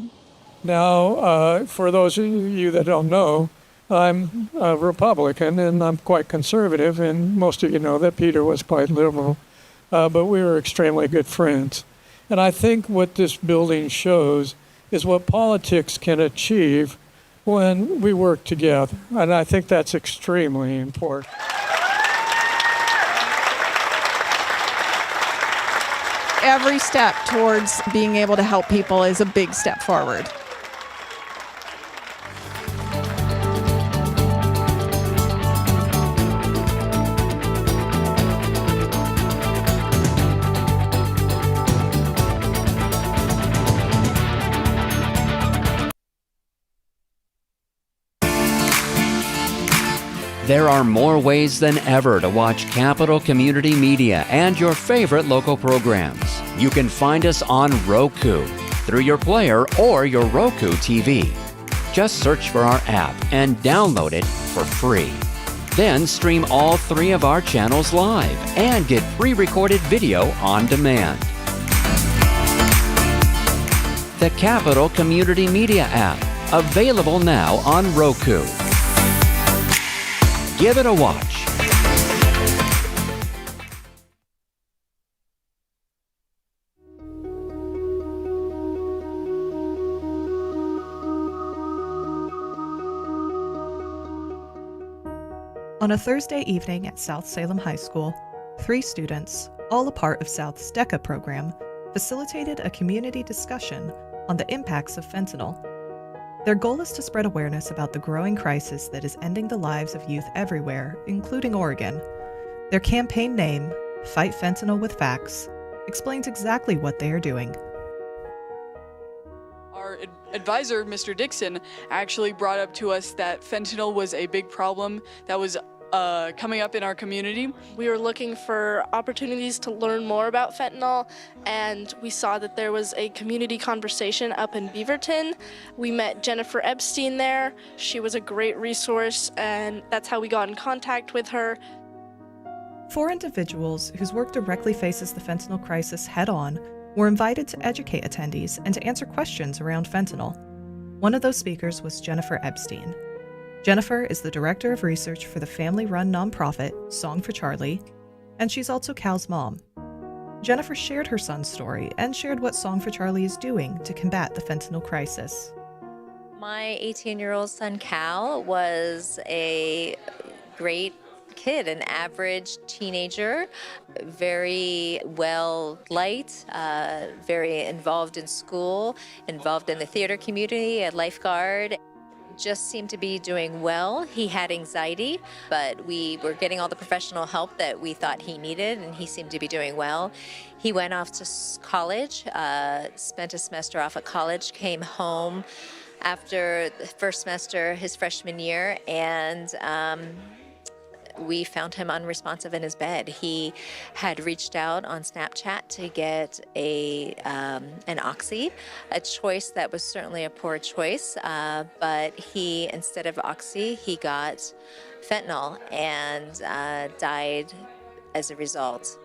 Now, for those of you that don't know, I'm a Republican and I'm quite conservative, and most of you know that Peter was quite liberal, but we were extremely good friends. And I think what this building shows is what politics can achieve when we work together, and I think that's extremely important. Every step towards being able to help people is a big step forward. There are more ways than ever to watch Capital Community Media and your favorite local programs. You can find us on Roku, through your player or your Roku TV. Just search for our app and download it for free. Then stream all 3 of our channels live and get pre-recorded video on demand. The Capital Community Media app, available now on Roku. Give it a watch. On a Thursday evening at South Salem High School, 3 students, all a part of South's DECA program, facilitated a community discussion on the impacts of fentanyl. Their goal is to spread awareness about the growing crisis that is ending the lives of youth everywhere, including Oregon. Their campaign name, Fight Fentanyl with Facts, explains exactly what they are doing. Our advisor, Mr. Dixon, actually brought up to us that fentanyl was a big problem that was coming up in our community. We were looking for opportunities to learn more about fentanyl, and we saw that there was a community conversation up in Beaverton. We met Jennifer Epstein there. She was a great resource, and that's how we got in contact with her. 4 individuals whose work directly faces the fentanyl crisis head-on were invited to educate attendees and to answer questions around fentanyl. One of those speakers was Jennifer Epstein. Jennifer is the Director of Research for the family-run nonprofit Song for Charlie, and she's also Cal's mom. Jennifer shared her son's story and shared what Song for Charlie is doing to combat the fentanyl crisis. My 18-year-old son Cal was a great kid, an average teenager, very well liked, very involved in school, involved in the theater community, a lifeguard. Just seemed to be doing well. He had anxiety, but we were getting all the professional help that we thought he needed, and he seemed to be doing well. He went off to college, spent a semester off at college, came home after the first semester his freshman year, and we found him unresponsive in his bed. He had reached out on Snapchat to get an Oxy, a choice that was certainly a poor choice, but he, instead of Oxy, he got fentanyl and died as a result.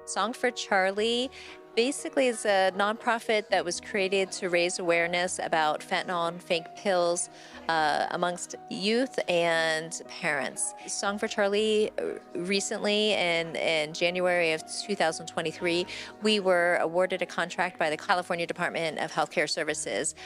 Song for Charlie basically is a nonprofit that was created to raise awareness about fentanyl and fake pills amongst youth and parents. Song for Charlie, recently in January of 2023, we were awarded a contract by the California Department of Healthcare Services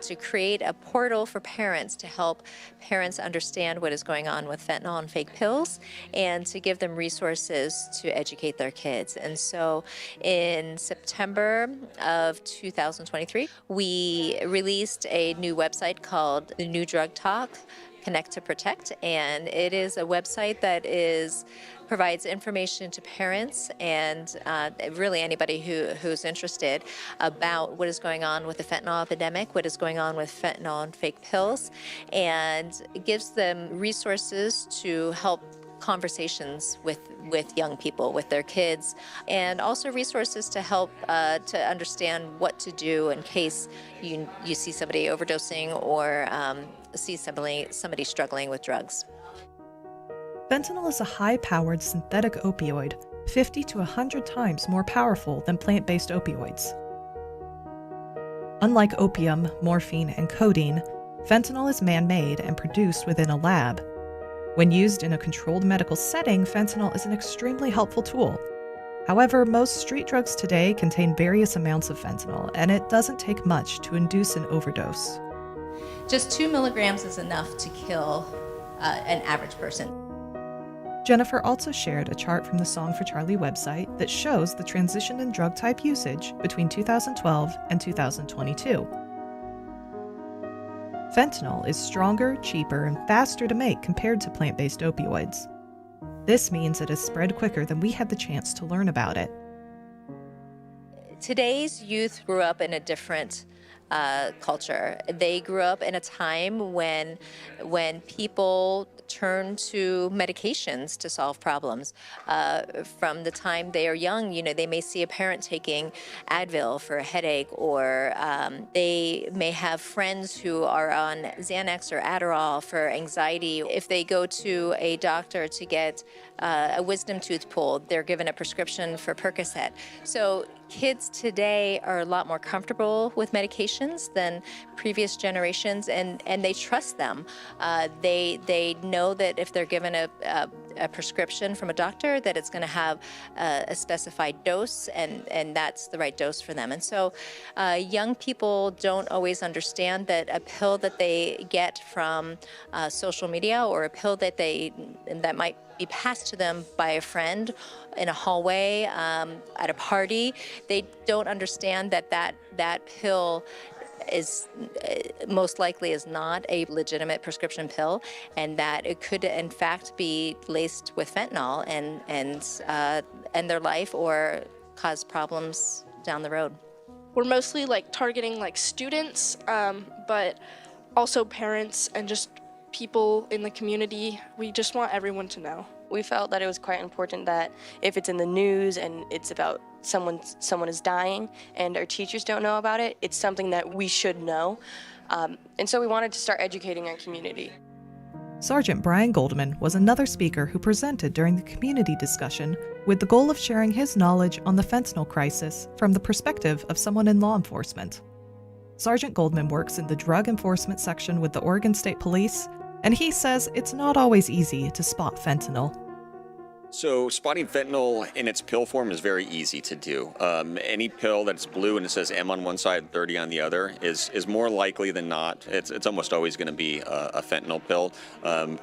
to create a portal for parents to help parents understand what is going on with fentanyl and fake pills, and to give them resources to educate their kids. And so in September September of 2023, we released a new website called The New Drug Talk, Connect to Protect, and it is a website that provides information to parents and really anybody who's interested about what is going on with the fentanyl epidemic, what is going on with fentanyl and fake pills, and it gives them resources to help conversations with young people, with their kids, and also resources to help to understand what to do in case you see somebody overdosing or see somebody struggling with drugs. Fentanyl is a high-powered synthetic opioid, 50 to 100 times more powerful than plant-based opioids. Unlike opium, morphine, and codeine, fentanyl is man-made and produced within a lab. When used in a controlled medical setting, fentanyl is an extremely helpful tool. However, most street drugs today contain various amounts of fentanyl, and it doesn't take much to induce an overdose. Just 2 milligrams is enough to kill an average person. Jennifer also shared a chart from the Song for Charlie website that shows the transition in drug type usage between 2012 and 2022. Fentanyl is stronger, cheaper, and faster to make compared to plant-based opioids. This means it has spread quicker than we had the chance to learn about it. Today's youth grew up in a different culture. They grew up in a time when people turned to medications to solve problems. From the time they are young, they may see a parent taking Advil for a headache, or they may have friends who are on Xanax or Adderall for anxiety. If they go to a doctor to get a wisdom tooth pulled, they're given a prescription for Percocet. So kids today are a lot more comfortable with medications than previous generations, and they trust them. They know that if they're given a prescription from a doctor, that it's going to have a specified dose, and that's the right dose for them. And so young people don't always understand that a pill that they get from social media, or a pill that might be passed to them by a friend in a hallway, at a party, they don't understand that pill is most likely is not a legitimate prescription pill, and that it could in fact be laced with fentanyl and end their life or cause problems down the road. We're mostly targeting students, but also parents and just people in the community. We just want everyone to know. We felt that it was quite important that if it's in the news and it's about someone is dying and our teachers don't know about it, it's something that we should know. And so we wanted to start educating our community. Sergeant Brian Goldman was another speaker who presented during the community discussion with the goal of sharing his knowledge on the fentanyl crisis from the perspective of someone in law enforcement. Sergeant Goldman works in the drug enforcement section with the Oregon State Police, and he says it's not always easy to spot fentanyl. So spotting fentanyl in its pill form is very easy to do. Any pill that's blue and it says M on one side, 30 on the other is more likely than not. It's almost always going to be a fentanyl pill.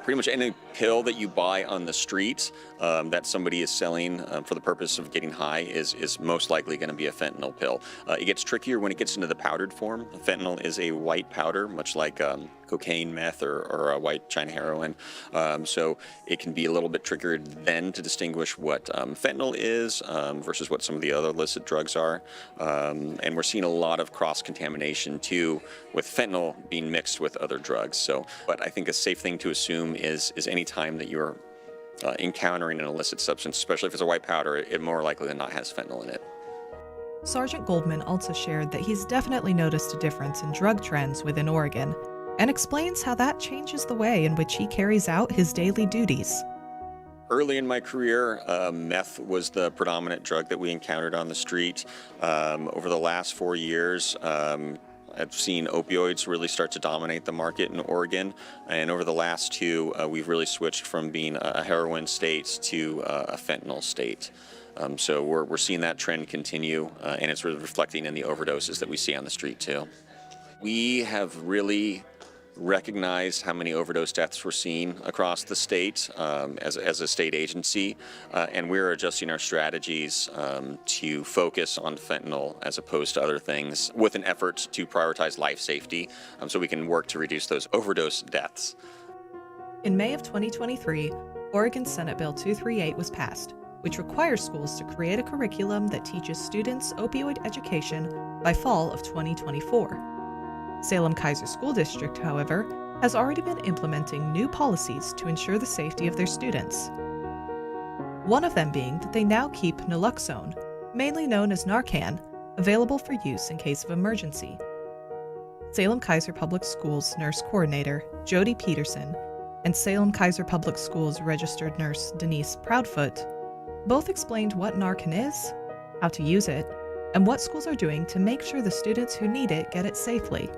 Pretty much any pill that you buy on the street that somebody is selling for the purpose of getting high is most likely going to be a fentanyl pill. It gets trickier when it gets into the powdered form. Fentanyl is a white powder, much like cocaine, meth, or a white China heroin. So it can be a little bit trickier then to distinguish what fentanyl is versus what some of the other illicit drugs are. And we're seeing a lot of cross-contamination too, with fentanyl being mixed with other drugs. But I think a safe thing to assume is any time that you're encountering an illicit substance, especially if it's a white powder, it more likely than not has fentanyl in it. Sergeant Goldman also shared that he's definitely noticed a difference in drug trends within Oregon, and explains how that changes the way in which he carries out his daily duties. Early in my career, meth was the predominant drug that we encountered on the street. Over the last 4 years, I've seen opioids really start to dominate the market in Oregon, and over the last 2, we've really switched from being a heroin state to a fentanyl state. So we're seeing that trend continue, and it's really reflecting in the overdoses that we see on the street too. We have really recognized how many overdose deaths were seen across the state as a state agency, and we're adjusting our strategies to focus on fentanyl as opposed to other things with an effort to prioritize life safety so we can work to reduce those overdose deaths. In May of 2023, Oregon Senate Bill 238 was passed, which requires schools to create a curriculum that teaches students opioid education by fall of 2024. Salem Keizer School District, however, has already been implementing new policies to ensure the safety of their students. One of them being that they now keep naloxone, mainly known as Narcan, available for use in case of emergency. Salem Keizer Public Schools nurse coordinator Jody Peterson and Salem Keizer Public Schools registered nurse Denise Proudfoot both explained what Narcan is, how to use it, and what schools are doing to make sure the students who need it get it safely.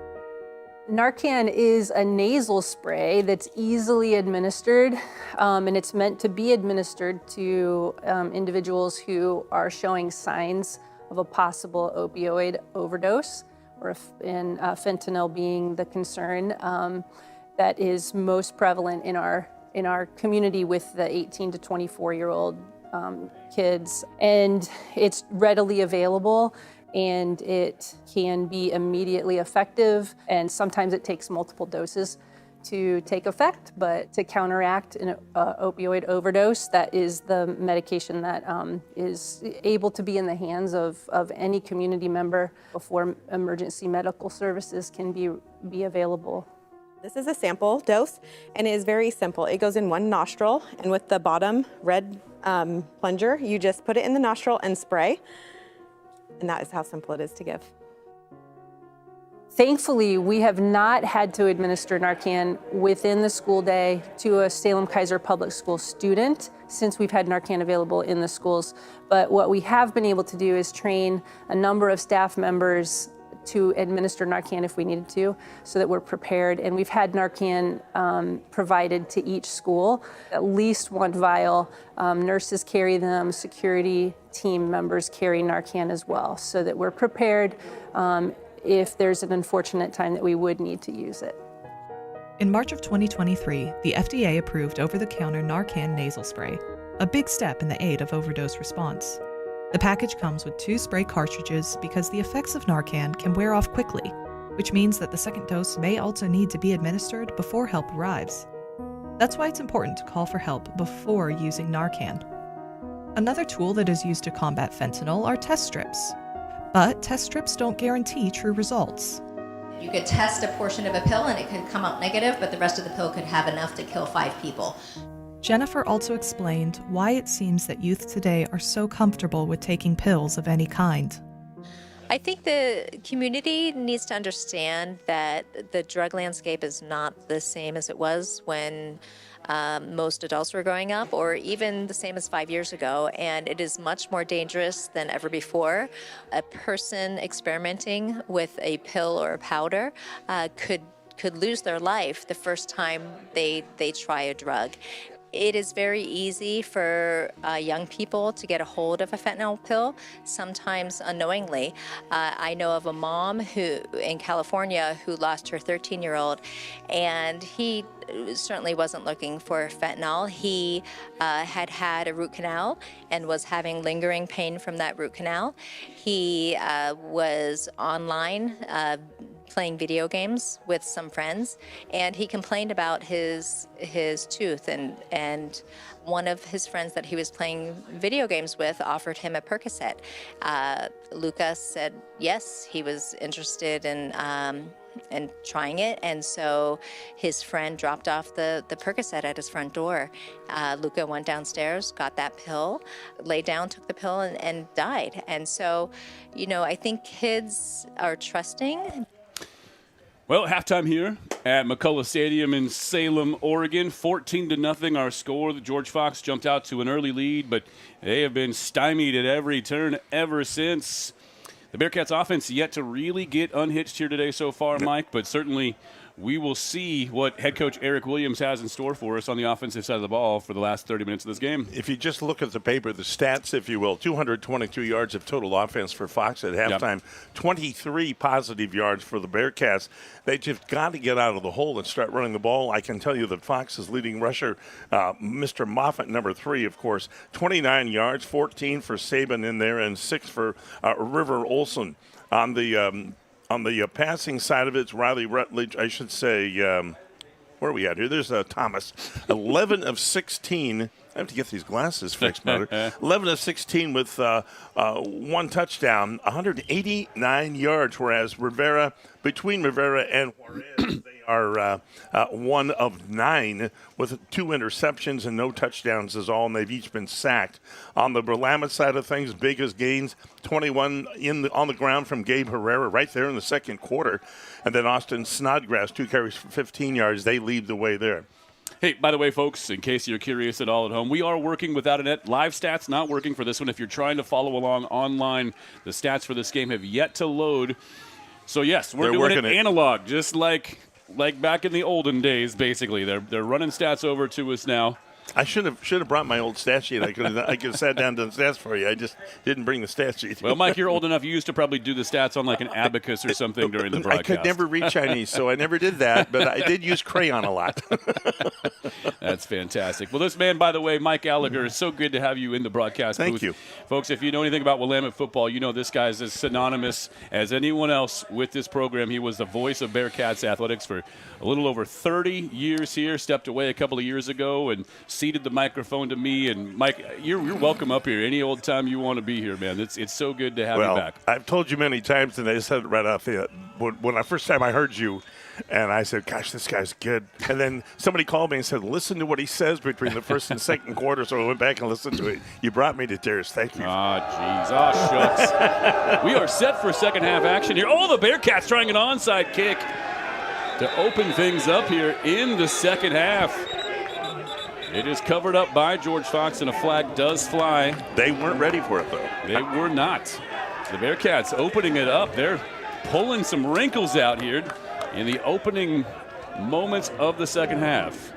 Narcan is a nasal spray that's easily administered, and it's meant to be administered to individuals who are showing signs of a possible opioid overdose, or fentanyl being the concern that is most prevalent in our community with the 18 to 24-year-old kids. And it's readily available, and it can be immediately effective, and sometimes it takes multiple doses to take effect, but to counteract an opioid overdose, that is the medication that is able to be in the hands of any community member before emergency medical services can be available. This is a sample dose, and it is very simple. It goes in one nostril, and with the bottom red plunger, you just put it in the nostril and spray, and that is how simple it is to give. Thankfully, we have not had to administer Narcan within the school day to a Salem Keizer Public School student since we've had Narcan available in the schools. But what we have been able to do is train a number of staff members to administer Narcan if we needed to, so that we're prepared. And we've had Narcan provided to each school, at least one vial. Nurses carry them, security team members carry Narcan as well, so that we're prepared if there's an unfortunate time that we would need to use it. In March of 2023, the FDA approved over-the-counter Narcan nasal spray, a big step in the aid of overdose response. The package comes with 2 spray cartridges because the effects of Narcan can wear off quickly, which means that the second dose may also need to be administered before help arrives. That's why it's important to call for help before using Narcan. Another tool that is used to combat fentanyl are test strips. But test strips don't guarantee true results. You could test a portion of a pill and it could come out negative, but the rest of the pill could have enough to kill 5 people. Jennifer also explained why it seems that youth today are so comfortable with taking pills of any kind. I think the community needs to understand that the drug landscape is not the same as it was when most adults were growing up, or even the same as 5 years ago, and it is much more dangerous than ever before. A person experimenting with a pill or a powder could lose their life the first time they try a drug. It is very easy for young people to get a hold of a fentanyl pill, sometimes unknowingly. I know of a mom in California who lost her 13-year-old, and he certainly wasn't looking for fentanyl. He had a root canal and was having lingering pain from that root canal. He was online playing video games with some friends, and he complained about his tooth, and one of his friends that he was playing video games with offered him a Percocet. Lucas said yes, he was interested in trying it, and so his friend dropped off the Percocet at his front door. Luca went downstairs, got that pill, laid down, took the pill, and died. And so, I think kids are trusting. Well, halftime here at McCulloch Stadium in Salem, Oregon. 14-0 our score. The George Fox jumped out to an early lead, but they have been stymied at every turn ever since. The Bearcats offense yet to really get unhitched here today so far, Mike, but certainly we will see what head coach Eric Williams has in store for us on the offensive side of the ball for the last 30 minutes of this game. If you just look at the paper, the stats, if you will, 222 yards of total offense for Fox at halftime, 23 positive yards for the Bearcats. They just got to get out of the hole and start running the ball. I can tell you that Fox's leading rusher, Mr. Moffitt, number 3, of course, 29 yards, 14 for Saban in there, and 6 for River Olson. On the passing side of it, it's Riley Rutledge, I should say. Where are we at here? There's Thomas. 11 of 16. I have to get these glasses fixed, Mother. 11 of 16 with 1 touchdown, 189 yards, whereas between Rivera and Juarez, they are 1 of 9 with 2 interceptions and no touchdowns is all, and they've each been sacked. On the Willamette side of things, biggest gains, 21 on the ground from Gabe Herrera right there in the second quarter. And then Austin Snodgrass, 2 carries for 15 yards. They lead the way there. Hey, by the way, folks, in case you're curious at all at home, we are working without a net. Live stats not working for this one. If you're trying to follow along online, the stats for this game have yet to load. So, yes, we're doing it analog, just like back in the olden days, basically. They're running stats over to us now. I should have brought my old stat sheet. I could have sat down and done stats for you. I just didn't bring the stat sheet. Well, Mike, you're old enough. You used to probably do the stats on like an abacus or something during the broadcast. I could never read Chinese, so I never did that. But I did use crayon a lot. That's fantastic. Well, this man, by the way, Mike Gallagher, is so good to have you in the broadcast booth. Thank you. Folks, if you know anything about Willamette football, you know this guy's as synonymous as anyone else with this program. He was the voice of Bearcats athletics for a little over 30 years here, stepped away a couple of years ago and ceded the microphone to me. And Mike, you're welcome up here any old time you want to be here, man. It's so good to have you back. I've told you many times, and I said it right off the when I first time I heard you, and I said, gosh, this guy's good. And then somebody called me and said, listen to what he says between the first and second quarter. So I went back and listened to it. You brought me to tears. Thank you. Jeez. Shucks. We are set for second half action here. Oh, the Bearcats trying an onside kick to open things up here in the second half. It is covered up by George Fox, and a flag does fly. They weren't ready for it, though. They were not. The Bearcats opening it up. They're pulling some wrinkles out here in the opening moments of the second half.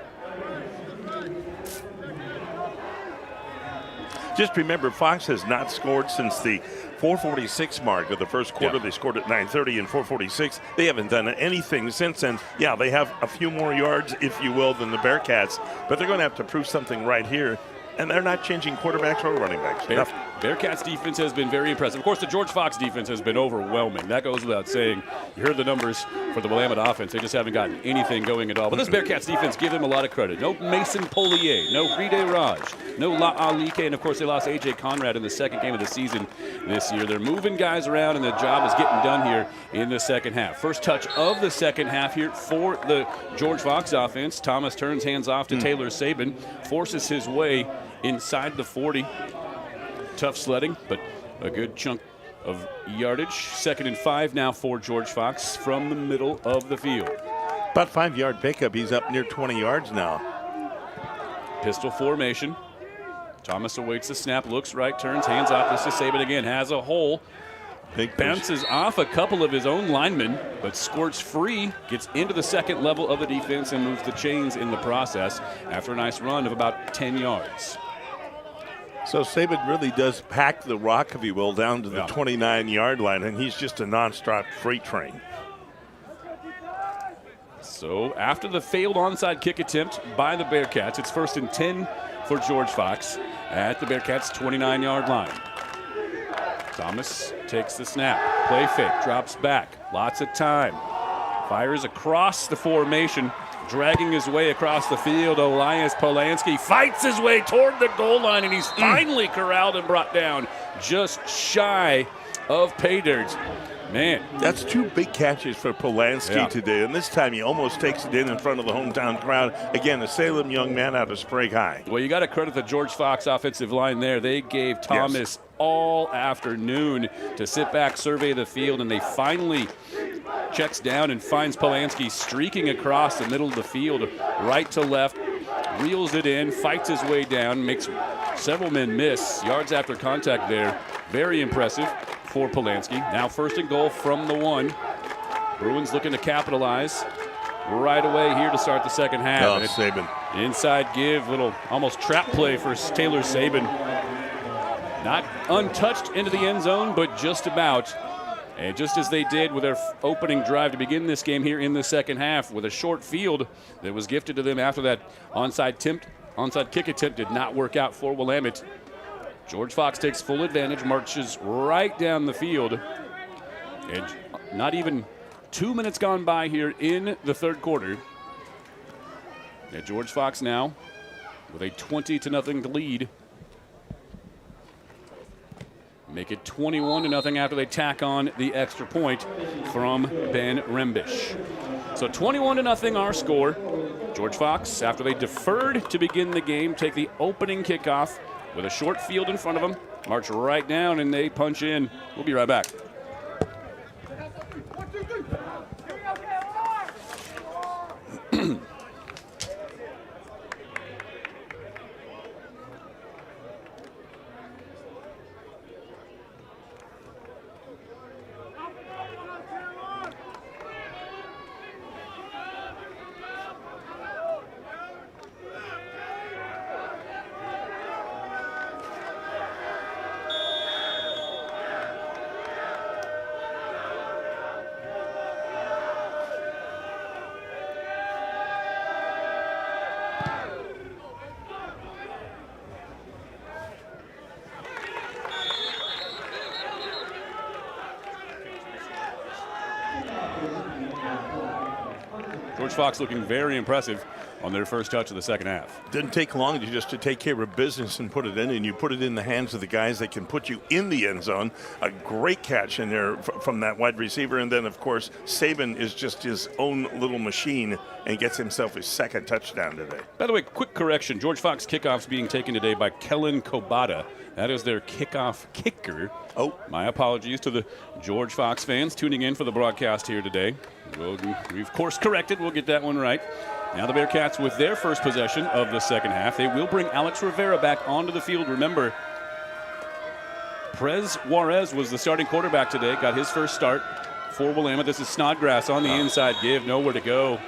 Just remember, Fox has not scored since the 4:46 mark of the first quarter. They scored at 9:30 and 4:46. They haven't done anything since then. Yeah, they have a few more yards, if you will, than the Bearcats, but they're going to have to prove something right here. And they're not changing quarterbacks or running backs. Bearcats defense has been very impressive. Of course, the George Fox defense has been overwhelming. That goes without saying. You heard the numbers for the Willamette offense. They just haven't gotten anything going at all. But this Bearcats defense, give them a lot of credit. No Mason Polier, no Ride Raj, no La Alike, and of course they lost A.J. Conrad in the second game of the season this year. They're moving guys around, and the job is getting done here in the second half. First touch of the second half here for the George Fox offense. Thomas turns hands off to Taylor Saban, forces his way inside the 40. Tough sledding, but a good chunk of yardage. 2nd and 5 now for George Fox from the middle of the field. About 5-yard pickup. He's up near 20 yards now. Pistol formation. Thomas awaits the snap, looks right, turns hands off. This is Saban again, has a hole. Bounces off a couple of his own linemen, but squirts free, gets into the second level of the defense and moves the chains in the process after a nice run of about 10 yards. So Saban really does pack the rock, if you will, down to the 29-yard line, and he's just a nonstop freight train. So after the failed onside kick attempt by the Bearcats, it's 1st and 10 for George Fox at the Bearcats' 29-yard line. Thomas takes the snap, play fake, drops back, lots of time, fires across the formation, dragging his way across the field. Elias Polanski fights his way toward the goal line, and he's finally corralled and brought down just shy of pay dirt. Man, that's 2 big catches for Polanski today, and this time he almost takes it in front of the hometown crowd. Again, a Salem young man out of Sprague High. Well, you got to credit the George Fox offensive line there. They gave Thomas all afternoon to sit back, survey the field, and they finally checks down and finds Polanski streaking across the middle of the field, right to left, reels it in, fights his way down, makes several men miss. Yards after contact there. Very impressive for Polanski. Now 1st and goal from the 1. Bruins looking to capitalize. right away here to start the second half. Oh, Saban. Inside give, little almost trap play for Taylor Saban. Not untouched into the end zone, but just about. And just as they did with their opening drive to begin this game here in the second half, with a short field that was gifted to them after that onside kick attempt did not work out for Willamette. George Fox takes full advantage, marches right down the field. And not even 2 minutes gone by here in the third quarter. And George Fox now with a 20-0 lead. Make it 21-0 after they tack on the extra point from Ben Rembish. So 21-0 our score. George Fox, after they deferred to begin the game, take the opening kickoff with a short field in front of them, march right down, and they punch in. We'll be right back. George Fox looking very impressive on their first touch of the second half. Didn't take long to take care of business and put it in, and you put it in the hands of the guys that can put you in the end zone. A great catch in there from that wide receiver, and then, of course, Saban is just his own little machine and gets himself his second touchdown today. By the way, quick correction. George Fox kickoff's being taken today by Kellen Kobata. That is their kickoff kicker. Oh. My apologies to the George Fox fans tuning in for the broadcast here today. We've course corrected. We'll get that one right. Now the Bearcats with their first possession of the second half. They will bring Alex Rivera back onto the field. Remember, Prez Juarez was the starting quarterback today. Got his first start for Willamette. This is Snodgrass on the inside give. Nowhere to go.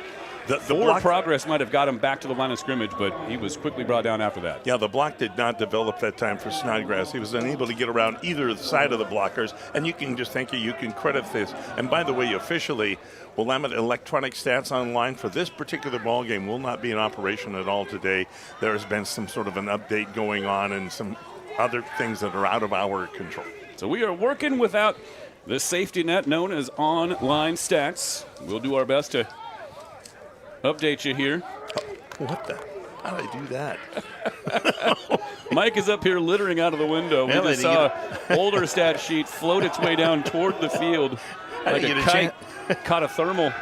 The forward progress might have got him back to the line of scrimmage, but he was quickly brought down after that. Yeah, the block did not develop that time for Snodgrass. He was unable to get around either side of the blockers, and you can just you can credit this. And by the way, officially, Willamette Electronic Stats Online for this particular ball game will not be in operation at all today. There has been some sort of an update going on and some other things that are out of our control. So we are working without the safety net known as online stats. We'll do our best to update you here. Oh, what the? How did I do that? Mike is up here littering out of the window. We just saw an older stat sheet float its way down toward the field like a kite caught a thermal.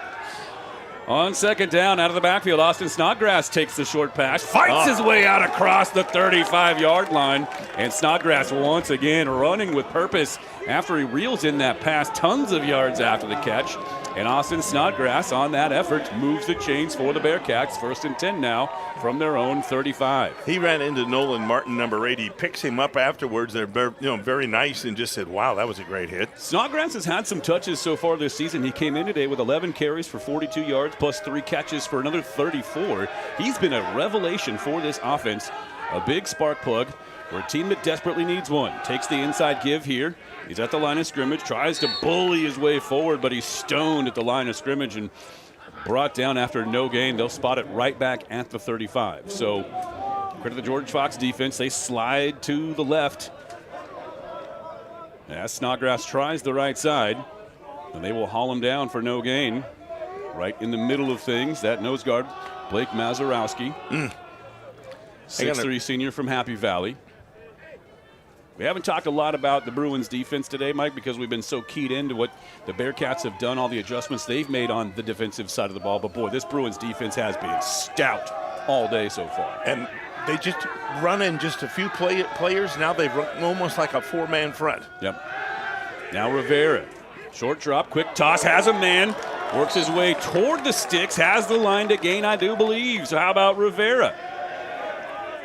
On second down, out of the backfield, Austin Snodgrass takes the short pass, fights his way out across the 35-yard line, and Snodgrass once again running with purpose after he reels in that pass tons of yards after the catch. And Austin Snodgrass on that effort moves the chains for the Bearcats. 1st and 10 now from their own 35. He ran into Nolan Martin, number 8. He picks him up afterwards. They're very nice and just said, wow, that was a great hit. Snodgrass has had some touches so far this season. He came in today with 11 carries for 42 yards plus 3 catches for another 34. He's been a revelation for this offense. A big spark plug for a team that desperately needs one. Takes the inside give here. He's at the line of scrimmage, tries to bully his way forward, but he's stoned at the line of scrimmage and brought down after no gain. They'll spot it right back at the 35. So credit the George Fox defense. They slide to the left. As Snodgrass tries the right side, and they will haul him down for no gain. Right in the middle of things, that nose guard, Blake Mazurowski. 6'3" senior from Happy Valley. We haven't talked a lot about the Bruins defense today, Mike, because we've been so keyed into what the Bearcats have done, all the adjustments they've made on the defensive side of the ball. But, boy, this Bruins defense has been stout all day so far. And they just run in just a few players. Now they've run almost like a four-man front. Yep. Now Rivera. Short drop, quick toss, has a man. Works his way toward the sticks, has the line to gain, I do believe. So how about Rivera?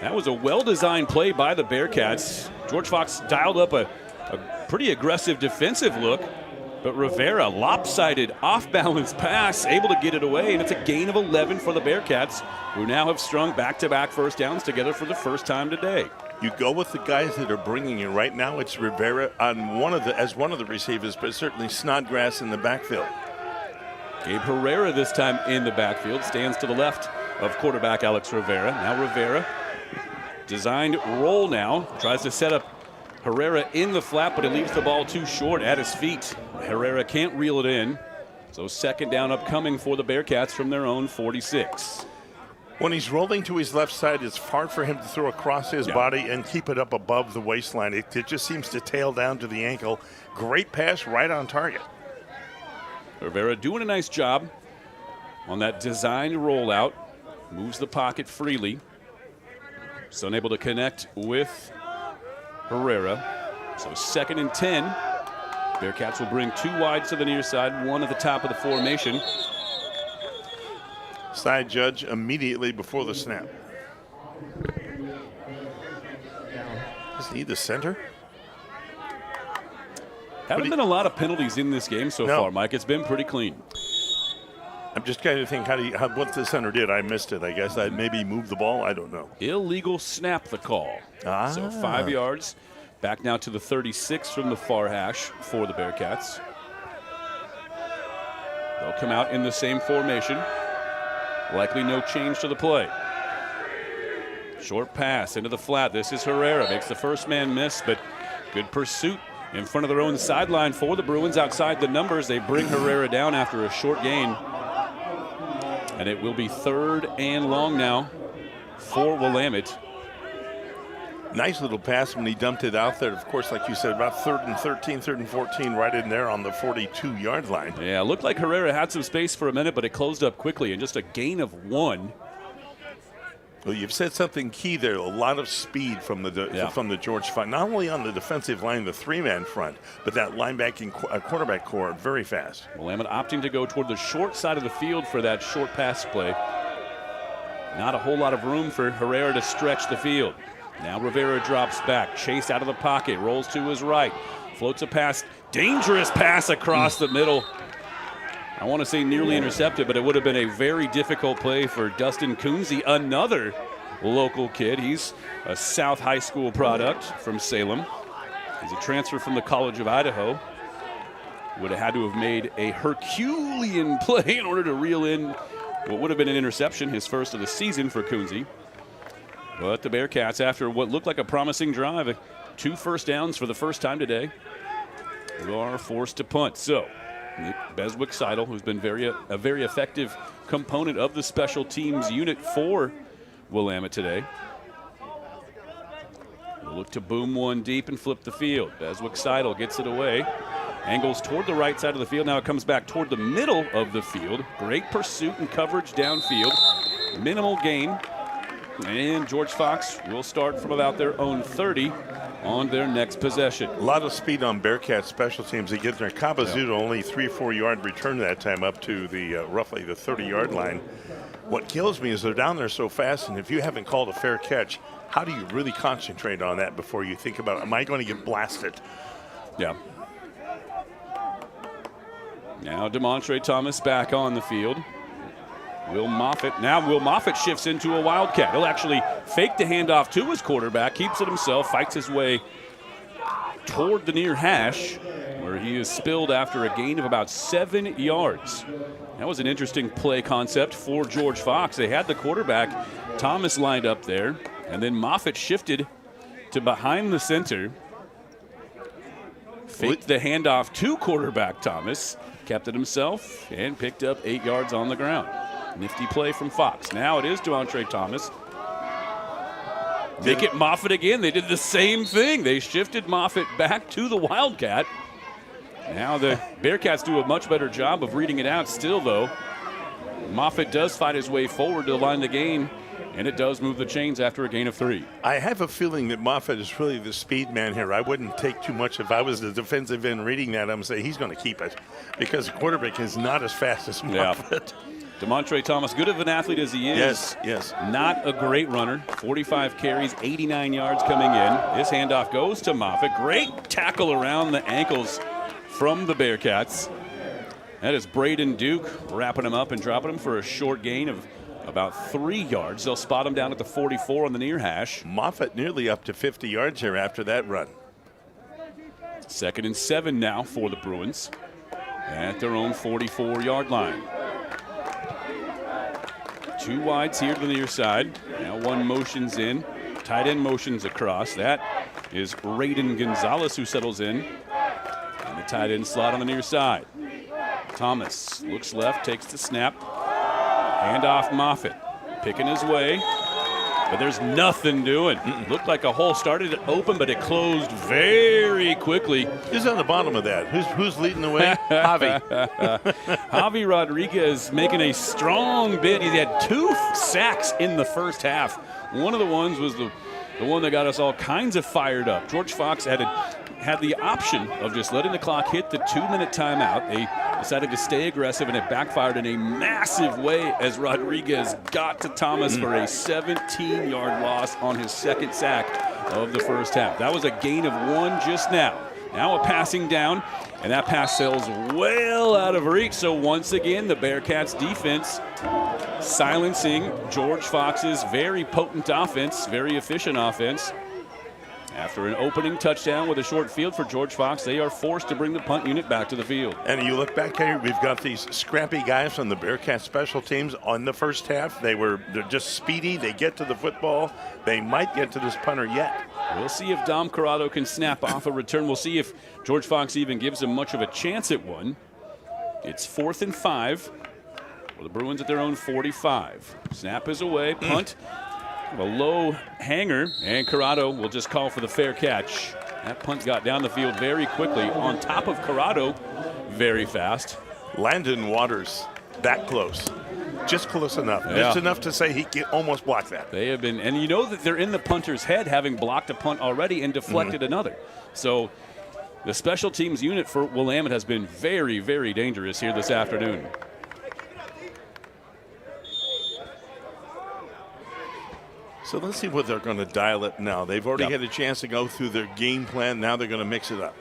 That was a well-designed play by the Bearcats. George Fox dialed up a pretty aggressive defensive look, But Rivera, lopsided, off-balance pass, able to get it away, and it's a gain of 11 for the Bearcats, who now have strung back-to-back first downs together for the first time today. You go with the guys that are bringing you right now. It's Rivera on one of the receivers, but certainly Snodgrass in the backfield. Gabe Herrera this time in the backfield, stands to the left of quarterback Alex Rivera. Now Rivera, designed roll now, tries to set up Herrera in the flat, but he leaves the ball too short at his feet. Herrera can't reel it in, so second down upcoming for the Bearcats from their own 46. When he's rolling to his left side, it's hard for him to throw across his body and keep it up above the waistline. It just seems to tail down to the ankle. Great pass right on target. Rivera doing a nice job on that designed rollout. Moves the pocket freely. So unable to connect with Herrera. So 2nd and 10. Bearcats will bring 2 wide to the near side, 1 at the top of the formation. Side judge immediately before the snap. Is he the center? Haven't been a lot of penalties in this game so far, Mike. It's been pretty clean. I'm just trying to think what the center did. I missed it. I guess I maybe moved the ball. I don't know. Illegal snap the call. So 5 yards. Back now to the 36 from the far hash for the Bearcats. They'll come out in the same formation. Likely no change to the play. Short pass into the flat. This is Herrera. Makes the first man miss, but good pursuit in front of their own sideline for the Bruins outside the numbers. They bring Herrera down after a short gain. And it will be 3rd and long now for Willamette. Nice little pass when he dumped it out there. Of course, like you said, about 3rd and 13, 3rd and 14, right in there on the 42-yard line. Yeah, it looked like Herrera had some space for a minute, but it closed up quickly, and just a gain of 1. Well, you've said something key there. A lot of speed from the George Fox. Not only on the defensive line, the 3-man front, but that linebacking quarterback core very fast. Willamette opting to go toward the short side of the field for that short pass play. Not a whole lot of room for Herrera to stretch the field. Now Rivera drops back, chased out of the pocket, rolls to his right, floats a pass, dangerous pass across the middle. I want to say nearly intercepted, but it would have been a very difficult play for Dustin Kunze, another local kid. He's a South High School product from Salem. He's a transfer from the College of Idaho. Would have had to have made a Herculean play in order to reel in what would have been an interception, his first of the season for Kunze. But the Bearcats, after what looked like a promising drive, 2 first downs for the first time today, are forced to punt. So Nick Beswick-Seidel, who's been a very effective component of the special teams unit for Willamette today, will look to boom one deep and flip the field. Beswick-Seidel gets it away. Angles toward the right side of the field. Now it comes back toward the middle of the field. Great pursuit and coverage downfield. Minimal gain. And George Fox will start from about their own 30 on their next possession. A lot of speed on Bearcat special teams. They get there. Kabazuto only 3 or 4 yard return that time up to the roughly the 30-yard line. What kills me is they're down there so fast, and if you haven't called a fair catch, how do you really concentrate on that before you think about, am I going to get blasted? Yeah. Now DeMontre Thomas back on the field. Will Moffitt shifts into a Wildcat. He'll actually fake the handoff to his quarterback, keeps it himself, fights his way toward the near hash, where he is spilled after a gain of about 7 yards. That was an interesting play concept for George Fox. They had the quarterback, Thomas, lined up there, and then Moffitt shifted to behind the center, faked the handoff to quarterback Thomas, kept it himself, and picked up 8 yards on the ground. Nifty play from Fox. Now it is DeMontre Thomas. Make it Moffitt again. They did the same thing. They shifted Moffitt back to the Wildcat. Now the Bearcats do a much better job of reading it out still, though. Moffitt does fight his way forward to the line of the gain, and it does move the chains after a gain of 3. I have a feeling that Moffitt is really the speed man here. I wouldn't take too much. If I was the defensive end reading that, I'm saying he's going to keep it because the quarterback is not as fast as Moffitt. Yeah. DeMontre Thomas, good of an athlete as he is. Yes. Not a great runner. 45 carries, 89 yards coming in. This handoff goes to Moffitt. Great tackle around the ankles from the Bearcats. That is Braden Duke wrapping him up and dropping him for a short gain of about 3 yards. They'll spot him down at the 44 on the near hash. Moffitt nearly up to 50 yards here after that run. 2nd and 7 now for the Bruins at their own 44-yard line. 2 wides here to the near side. Now one motions in. Tight end motions across. That is Raiden Gonzalez who settles in. And the tight end slot on the near side. Thomas looks left, takes the snap. Hand off Moffitt. Picking his way. But there's nothing doing. Looked like a hole started open, but it closed very quickly. Who's on the bottom of that? Who's leading the way? Javi. Javi Rodriguez making a strong bid. He had 2 sacks in the first half. One of the ones was the one that got us all kinds of fired up. George Fox had the option of just letting the clock hit the 2-minute timeout. They decided to stay aggressive, and it backfired in a massive way as Rodriguez got to Thomas for a 17-yard loss on his 2nd sack of the first half. That was a gain of 1 just now. Now a passing down, and that pass sails well out of reach. So once again, the Bearcats defense silencing George Fox's very potent offense, very efficient offense. After an opening touchdown with a short field for George Fox, they are forced to bring the punt unit back to the field. And you look back here, we've got these scrappy guys from the Bearcats special teams on the first half. They're just speedy. They get to the football. They might get to this punter yet. We'll see if Dom Corrado can snap off a return. We'll see if George Fox even gives him much of a chance at one. It's 4th and 5. Well, the Bruins at their own 45. Snap is away. Punt. A low hanger, and Corrado will just call for the fair catch. That punt got down the field very quickly. On top of Corrado, very fast. Landon Waters, that close. Just close enough. Yeah. Just enough to say he can almost block that. They have been, and you know that they're in the punter's head, having blocked a punt already and deflected another. So the special teams unit for Willamette has been very, very dangerous here this afternoon. So let's see what they're going to dial it now. They've already had a chance to go through their game plan. Now they're going to mix it up.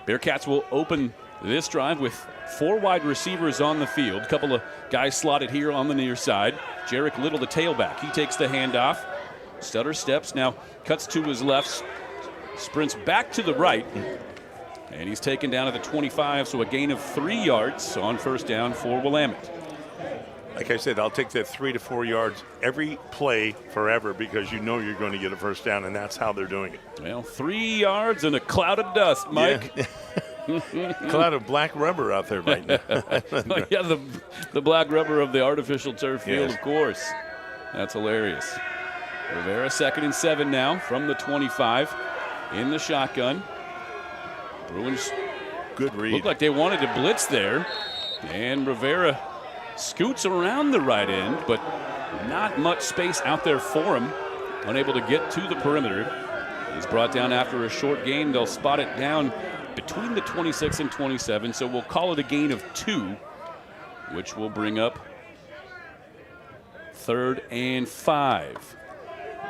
Bearcats will open this drive with 4 wide receivers on the field. A couple of guys slotted here on the near side. Jarek Little, the tailback. He takes the handoff. Stutter steps, now cuts to his left, sprints back to the right, and he's taken down at the 25, so a gain of 3 yards on first down for Willamette. Like I said, I'll take that 3 to 4 yards every play forever because you know you're going to get a first down, and that's how they're doing it. Well, 3 yards and a cloud of dust, Mike. Yeah. Cloud of black rubber out there right now. Yeah, the black rubber of the artificial turf field, Yes. of course. That's hilarious. Rivera 2nd and 7 now from the 25 in the shotgun. Bruins good read. Looked like they wanted to blitz there, and Rivera scoots around the right end, but not much space out there for him. Unable to get to the perimeter. He's brought down after a short gain. They'll spot it down between the 26 and 27, so we'll call it a gain of 2, which will bring up 3rd and 5.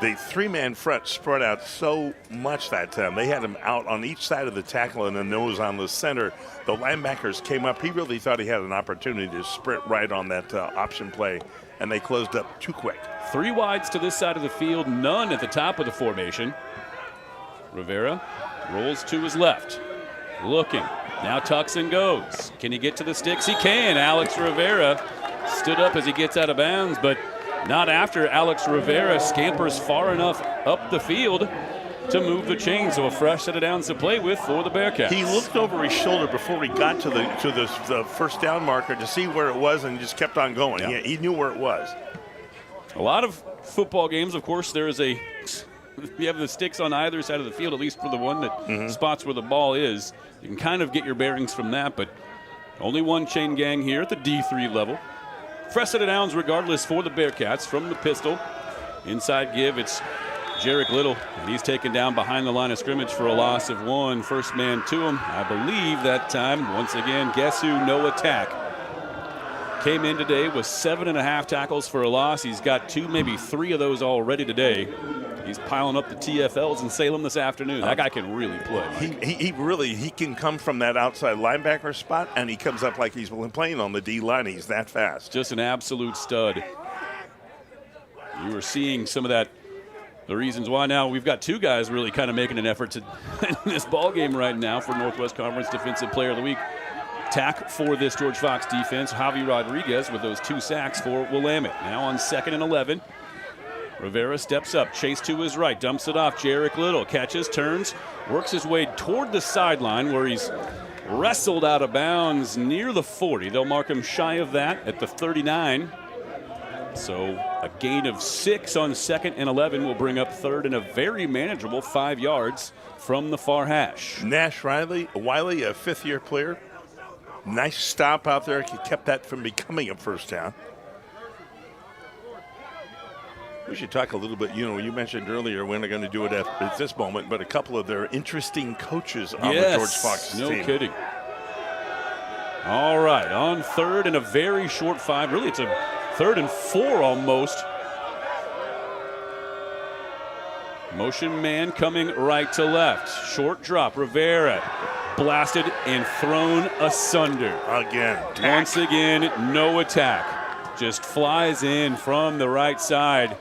The 3-man front spread out so much that time. They had him out on each side of the tackle and the nose on the center. The linebackers came up. He really thought he had an opportunity to sprint right on that option play, and they closed up too quick. 3 wides to this side of the field, none at the top of the formation. Rivera rolls to his left, looking. Now tucks and goes. Can he get to the sticks? He can. Alex Rivera stood up as he gets out of bounds, but not after Alex Rivera scampers far enough up the field to move the chain. So a fresh set of downs to play with for the Bearcats. He looked over his shoulder before he got to the first down marker to see where it was, and just kept on going. Yeah. He knew where it was. A lot of football games, of course, there is you have the sticks on either side of the field, at least for the one that spots where the ball is. You can kind of get your bearings from that, but only one chain gang here at the D3 level. Fresh set of downs regardless for the Bearcats from the pistol. Inside give, it's Jarek Little, and he's taken down behind the line of scrimmage for a loss of 1. First man to him, I believe that time. Once again, guess who? No attack. Came in today with 7.5 tackles for a loss. He's got 2, maybe 3 of those already today. He's piling up the TFLs in Salem this afternoon. That guy can really play. He can come from that outside linebacker spot, and he comes up like he's been playing on the D line. He's that fast. Just an absolute stud. You were seeing some of that. The reasons why now we've got two guys really kind of making an effort to in this ball game right now for Northwest Conference Defensive Player of the Week. Tack for this George Fox defense, Javi Rodriguez with those 2 sacks for Willamette. Now on 2nd and 11. Rivera steps up, chase to his right, dumps it off. Jarek Little catches, turns, works his way toward the sideline where he's wrestled out of bounds near the 40. They'll mark him shy of that at the 39. So a gain of 6 on 2nd and 11 will bring up 3rd and a very manageable 5 yards from the far hash. Nash Wiley, a 5th-year player. Nice stop out there. He kept that from becoming a first down. We should talk a little bit. You mentioned earlier we're not going to do it at this moment, but a couple of their interesting coaches on the George Fox team. No kidding. All right, on 3rd and a very short 5. Really, it's a 3rd and 4 almost. Motion man coming right to left. Short drop. Rivera blasted and thrown asunder. Again. Once again, no attack. Just flies in from the right side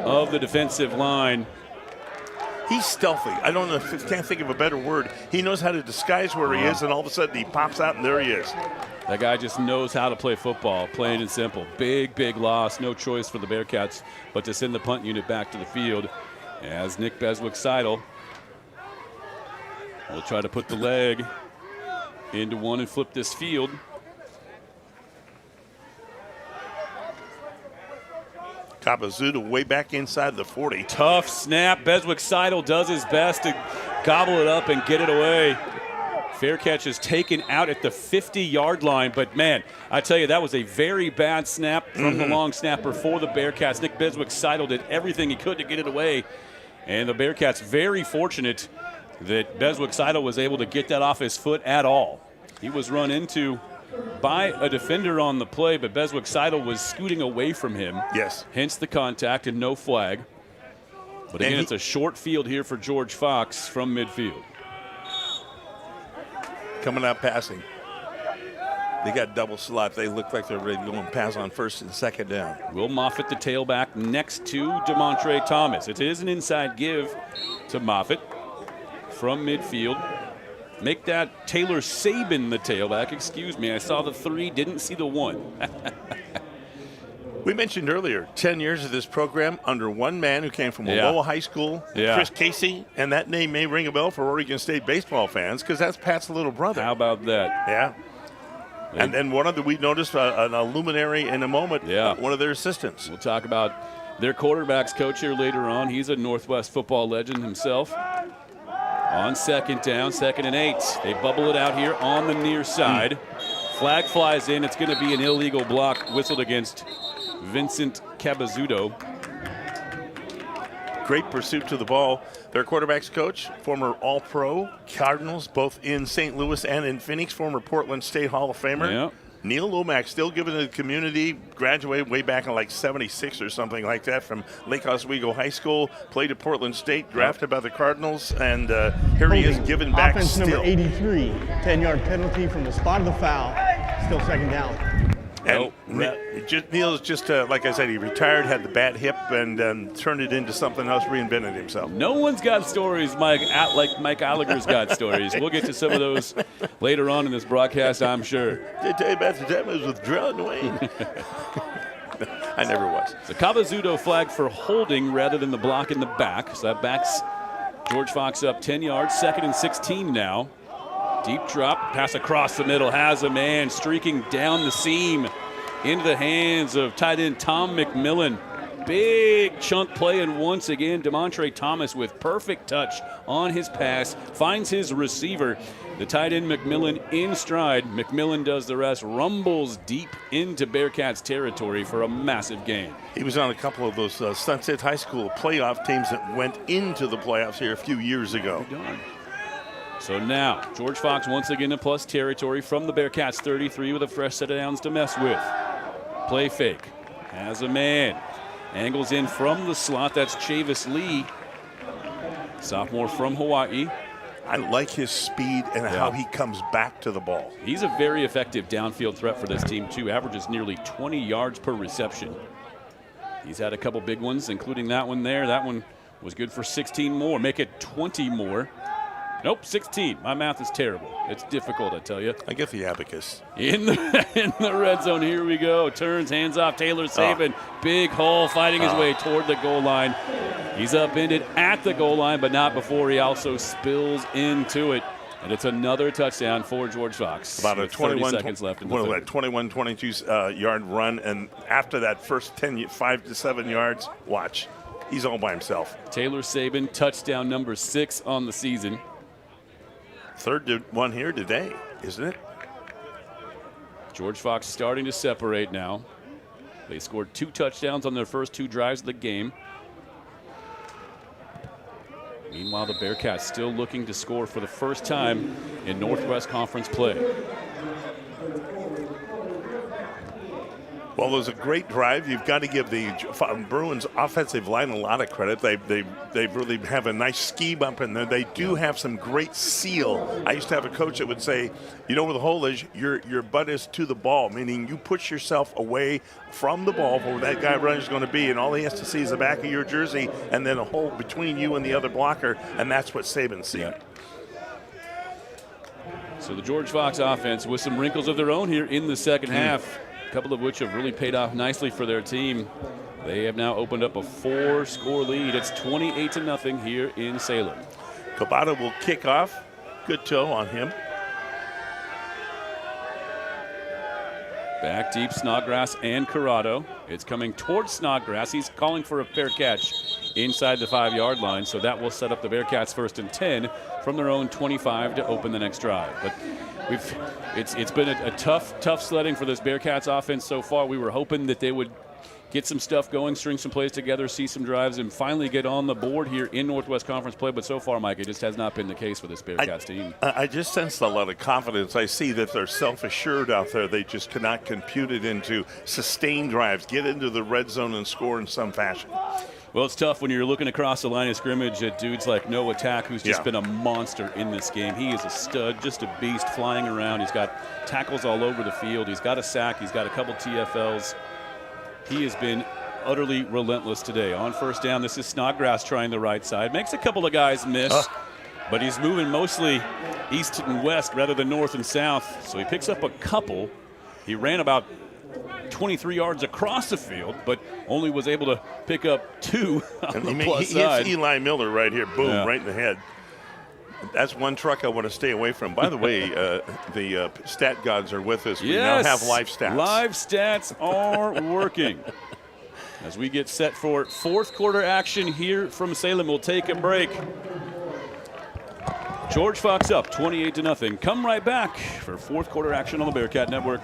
of the defensive line. He's stealthy. I don't know, can't think of a better word. He knows how to disguise where he is, and all of a sudden he pops out, and there he is. That guy just knows how to play football, plain and simple. Big loss. No choice for the Bearcats but to send the punt unit back to the field as Nick Beswick-Seidel will try to put the leg into one and flip this field. Kabazuda way back inside the 40. Tough snap. Beswick-Seidel does his best to gobble it up and get it away. Fair catch is taken out at the 50-yard line, but man, I tell you, that was a very bad snap from the long snapper for the Bearcats. Nick Beswick-Seidel did everything he could to get it away, and the Bearcats very fortunate that Beswick-Seidel was able to get that off his foot at all. He was run into by a defender on the play, but Beswick-Seidel was scooting away from him. Yes. Hence the contact and no flag. But again, it's a short field here for George Fox from midfield. Coming out passing. They got double slot. They look like they're ready to go and pass on 1st and 2nd down. Will Moffitt, the tailback, next to DeMontre Thomas. It is an inside give to Moffitt from midfield. Make that Taylor Sabin the tailback. Excuse me, I saw the 3, didn't see the 1. We mentioned earlier, 10 years of this program under one man who came from Wallowa High School, Chris Casey, and that name may ring a bell for Oregon State baseball fans because that's Pat's little brother. How about that? Yeah. And then we noticed a luminary in a moment, one of their assistants. We'll talk about their quarterbacks coach here later on. He's a Northwest football legend himself. On 2nd down, 2nd and 8. They bubble it out here on the near side. Flag flies in. It's going to be an illegal block whistled against Vincent Cabazudo. Great pursuit to the ball. Their quarterback's coach, former All-Pro, Cardinals, both in St. Louis and in Phoenix, former Portland State Hall of Famer. Yep. Neil Lomax, still giving to the community, graduated way back in like 76 or something like that from Lake Oswego High School, played at Portland State, drafted by the Cardinals, and here he is giving back offense still. Number 83, 10-yard penalty from the spot of the foul, still 2nd down. And Neil's just, like I said, he retired, had the bad hip, and turned it into something else, reinvented himself. No one's got stories, Mike, like Mike Gallagher's got stories. We'll get to some of those later on in this broadcast, I'm sure. Did I tell you about the time I was with John Wayne? I never was. The Cabazudo flag for holding rather than the block in the back. So that backs George Fox up 10 yards, 2nd and 16 now. Deep drop, pass across the middle, has a man streaking down the seam into the hands of tight end Tom McMillan. Big chunk play, and once again, DeMontre Thomas with perfect touch on his pass, finds his receiver. The tight end McMillan in stride. McMillan does the rest, rumbles deep into Bearcats territory for a massive gain. He was on a couple of those Sunset High School playoff teams that went into the playoffs here a few years ago. So now, George Fox once again in plus territory from the Bearcats 33 with a fresh set of downs to mess with. Play fake. Has a man. Angles in from the slot. That's Chavis Lee. sophomore from Hawaii. I like his speed and how he comes back to the ball. He's a very effective downfield threat for this team, too. Averages nearly 20 yards per reception. He's had a couple big ones, including that one there. That one was good for 16 more. Make it 20 more. Nope, 16. My math is terrible. It's difficult, I tell you. I get the abacus. In the red zone, here we go. Turns, hands off, Taylor Saban. Big hole, fighting his way toward the goal line. He's upended at the goal line, but not before he also spills into it. And it's another touchdown for George Fox. About a 30 seconds left in the third. 21, 22 yard run. And after that first 5 to 7 yards, watch. He's all by himself. Taylor Saban, touchdown number 6 on the season. Third one here today, isn't it? George Fox starting to separate now. They scored 2 touchdowns on their first 2 drives of the game. Meanwhile, the Bearcats still looking to score for the first time in Northwest Conference play. Well, it was a great drive. You've got to give the Bruins offensive line a lot of credit. They really have a nice scheme up in there. They do have some great seal. I used to have a coach that would say, you know where the hole is? Your butt is to the ball, meaning you push yourself away from the ball where that guy runner is going to be, and all he has to see is the back of your jersey and then a hole between you and the other blocker, and that's what Saban's seeing. Yeah. So the George Fox offense with some wrinkles of their own here in the second half. A couple of which have really paid off nicely for their team. They have now opened up a 4-score lead. It's 28-0 here in Salem. Cabada will kick off. Good toe on him. Back deep, Snodgrass and Corrado. It's coming towards Snodgrass. He's calling for a fair catch inside the 5-yard line, so that will set up the Bearcats 1st and 10 from their own 25 to open the next drive. But it's been a tough sledding for this Bearcats offense so far. We were hoping that they would get some stuff going, string some plays together, see some drives, and finally get on the board here in Northwest Conference play. But so far, Mike, it just has not been the case for this Bearcats team. I just sensed a lot of confidence. I see that they're self-assured out there. They just cannot compute it into sustained drives, get into the red zone and score in some fashion. Well, it's tough when you're looking across the line of scrimmage at dudes like Noah Tack, who's just been a monster in this game. He is a stud, just a beast flying around. He's got tackles all over the field. He's got a sack. He's got a couple TFLs. He has been utterly relentless today. On first down, this is Snodgrass trying the right side. Makes a couple of guys miss, but he's moving mostly east and west rather than north and south. So he picks up a couple. He ran about 23 yards across the field, but only was able to pick up 2 on the plus side. He hits Eli Miller right here, boom, right in the head. That's one truck I want to stay away from. By the way, the stat gods are with us. We now have live stats. Live stats are working. As we get set for 4th quarter action here from Salem, we'll take a break. George Fox up 28-0. Come right back for 4th quarter action on the Bearcat Network.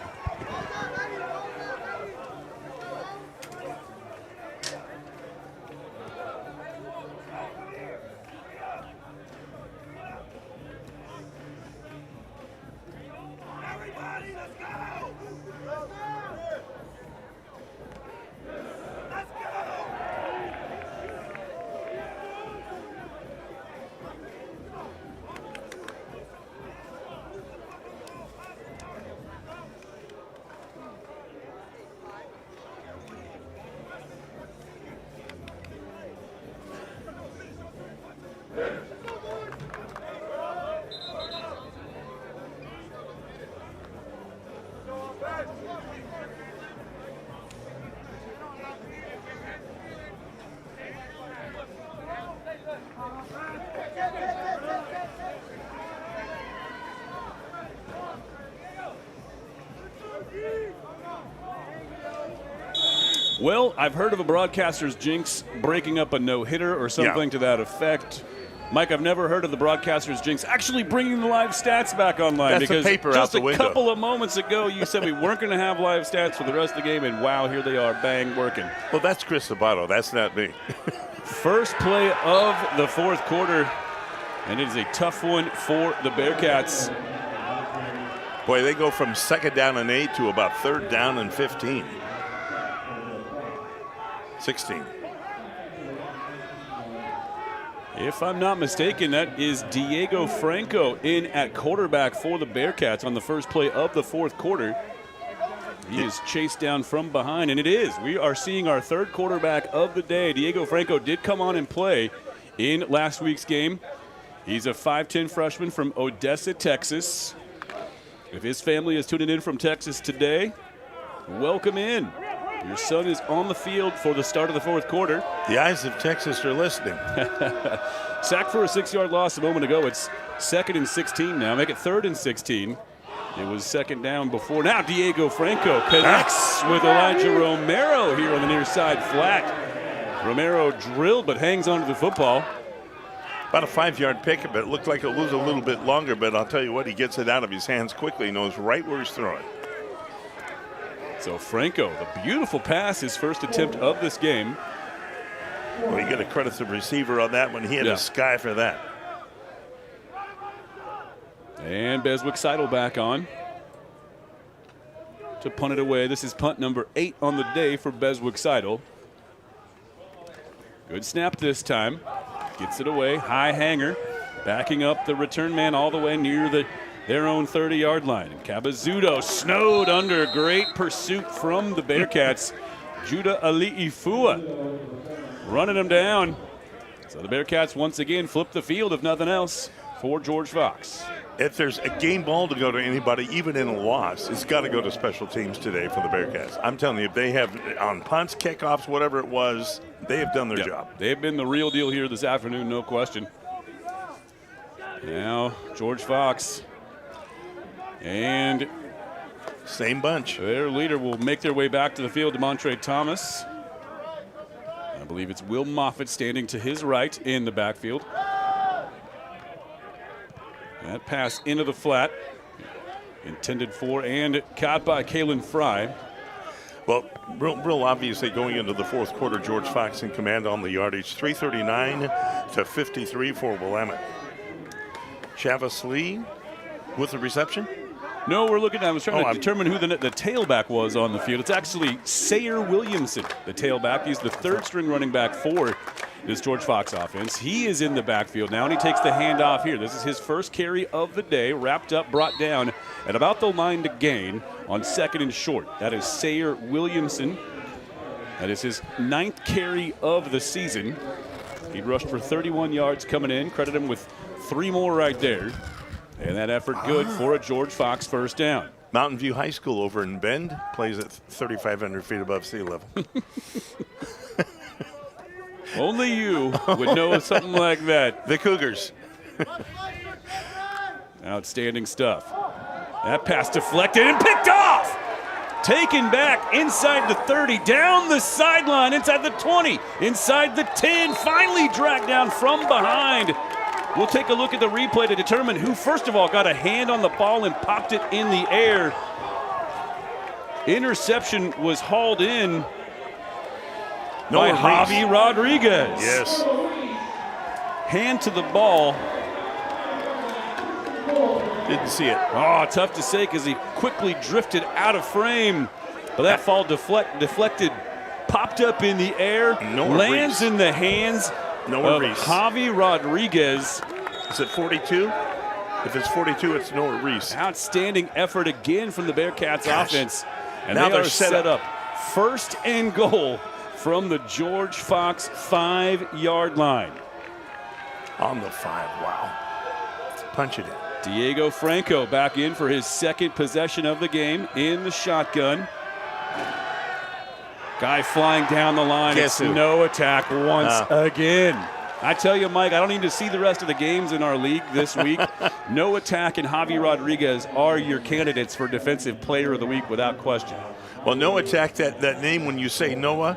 Well, I've heard of a broadcaster's jinx breaking up a no-hitter or something to that effect. Mike, I've never heard of the broadcaster's jinx actually bringing the live stats back online. That's because the paper just out the window. A couple of moments ago, you said we weren't going to have live stats for the rest of the game, and wow, here they are, bang, working. Well, that's Chris Sabato. That's not me. First play of the 4th quarter, and it is a tough one for the Bearcats. Boy, they go from 2nd down and 8 to about 3rd down and 15. 16. If I'm not mistaken, that is Diego Franco in at quarterback for the Bearcats on the first play of the fourth quarter. He is chased down from behind, and it is. We are seeing our third quarterback of the day. Diego Franco did come on and play in last week's game. He's a 5'10 freshman from Odessa, Texas. If his family is tuning in from Texas today, welcome in. Your son is on the field for the start of the fourth quarter. The eyes of Texas are listening. Sack for a 6-yard loss a moment ago. It's 2nd and 16 now. Make it 3rd and 16. It was second down before. Now Diego Franco connects with Elijah Romero here on the near side flat. Romero drilled but hangs onto the football. About a 5-yard pick, but it looked like it was a little bit longer, but I'll tell you what, he gets it out of his hands quickly. He knows right where he's throwing. So Franco, the beautiful pass, his first attempt of this game. Well, you got to credit the receiver on that one. He had a sky for that. And Beswick Seidel back on to punt it away. This is punt number 8 on the day for Beswick Seidel. Good snap this time. Gets it away. High hanger. Backing up the return man all the way near their own 30-yard line. And Kabazudo snowed under. Great pursuit from the Bearcats. Judah Ali'ifua running him down. So the Bearcats once again flip the field, if nothing else, for George Fox. If there's a game ball to go to anybody, even in a loss, it's got to go to special teams today for the Bearcats. I'm telling you, if they have on punts, kickoffs, whatever it was, they have done their job. They've been the real deal here this afternoon, no question. Now, George Fox and same bunch. Their leader will make their way back to the field, DeMontre Thomas. I believe it's Will Moffitt standing to his right in the backfield. That pass into the flat, intended for and caught by Kalen Fry. Well, real obviously going into the fourth quarter, George Fox in command on the yardage. 339 to 53 for Willamette. Chavis Lee with the reception. No, we're looking at, I was trying to determine who the tailback was on the field. It's actually Sayer Williamson, the tailback. He's the third string running back for this George Fox offense. He is in the backfield now, and he takes the handoff here. This is his first carry of the day, wrapped up, brought down at about the line to gain on 2nd and short. That is Sayer Williamson. That is his 9th carry of the season. He rushed for 31 yards coming in. Credit him with 3 more right there. And that effort good for a George Fox first down. Mountain View High School over in Bend plays at 3,500 feet above sea level. Only you would know something like that. The Cougars. Outstanding stuff. That pass deflected and picked off. Taken back inside the 30, down the sideline, inside the 20, inside the 10, finally dragged down from behind. We'll take a look at the replay to determine who, first of all, got a hand on the ball and popped it in the air. Interception was hauled in by Javi Rodriguez. Yes. Hand to the ball. Didn't see it. Oh, tough to say because he quickly drifted out of frame. But that fall deflected, popped up in the air, lands in the hands of Javi Rodriguez. Is it 42? If it's 42, it's Noah Reese. Outstanding effort again from the Bearcats offense. And now they're set up. 1st and goal from the George Fox 5-yard line. On the 5, wow. Punch it in. Diego Franco back in for his 2nd possession of the game in the shotgun. Guy flying down the line. It's no attack once again. I tell you, Mike, I don't need to see the rest of the games in our league this week. No attack and Javi Rodriguez are your candidates for Defensive Player of the Week without question. Well, no attack, that name, when you say Noah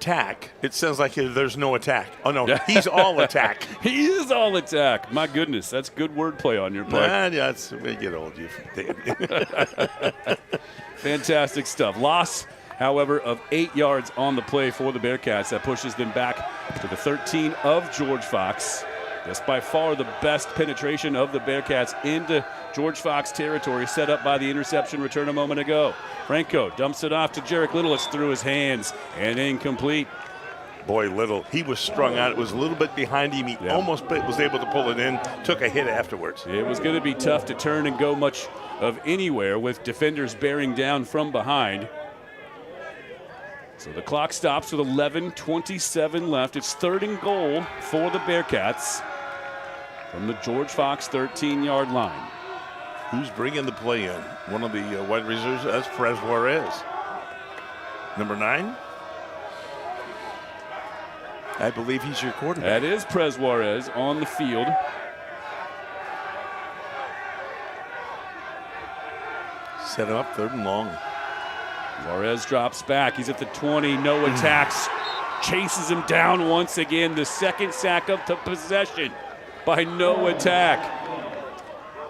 Tack, it sounds like there's no attack. Oh, no, he's all attack. He is all attack. My goodness, that's good wordplay on your part. Yeah, it's when you get old, you Fantastic stuff. Loss, however, of 8 yards on the play for the Bearcats. That pushes them back to the 13 of George Fox. That's by far the best penetration of the Bearcats into George Fox territory, set up by the interception return a moment ago. Franco dumps it off to Jarek Little. It's through his hands and incomplete. Boy, Little, he was strung out. It was a little bit behind him. He almost was able to pull it in, took a hit afterwards. It was going to be tough to turn and go much of anywhere with defenders bearing down from behind. So the clock stops with 11:27 left. It's 3rd and goal for the Bearcats from the George Fox 13-yard line. Who's bringing the play in? One of the wide reserves, that's Perez Juarez. Number 9. I believe he's your quarterback. That is Perez Juarez on the field. Set him up 3rd and long. Juarez drops back. He's at the 20. No attacks. Chases him down once again. The second sack of the possession by No Attack.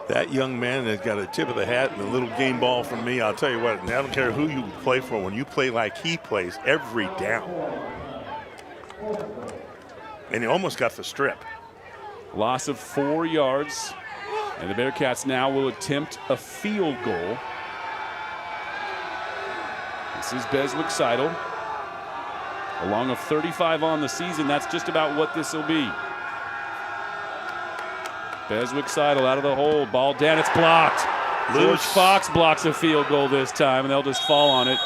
That young man has got a tip of the hat and a little game ball from me. I'll tell you what, and I don't care who you play for. When you play like he plays, every down. And he almost got the strip. Loss of 4 yards. And the Bearcats now will attempt a field goal. This is Beswick Seidel. Along of 35 on the season, that's just about what this will be. Beswick Seidel out of the hole. Ball down, it's blocked. George Fox blocks a field goal this time, and they'll just fall on it.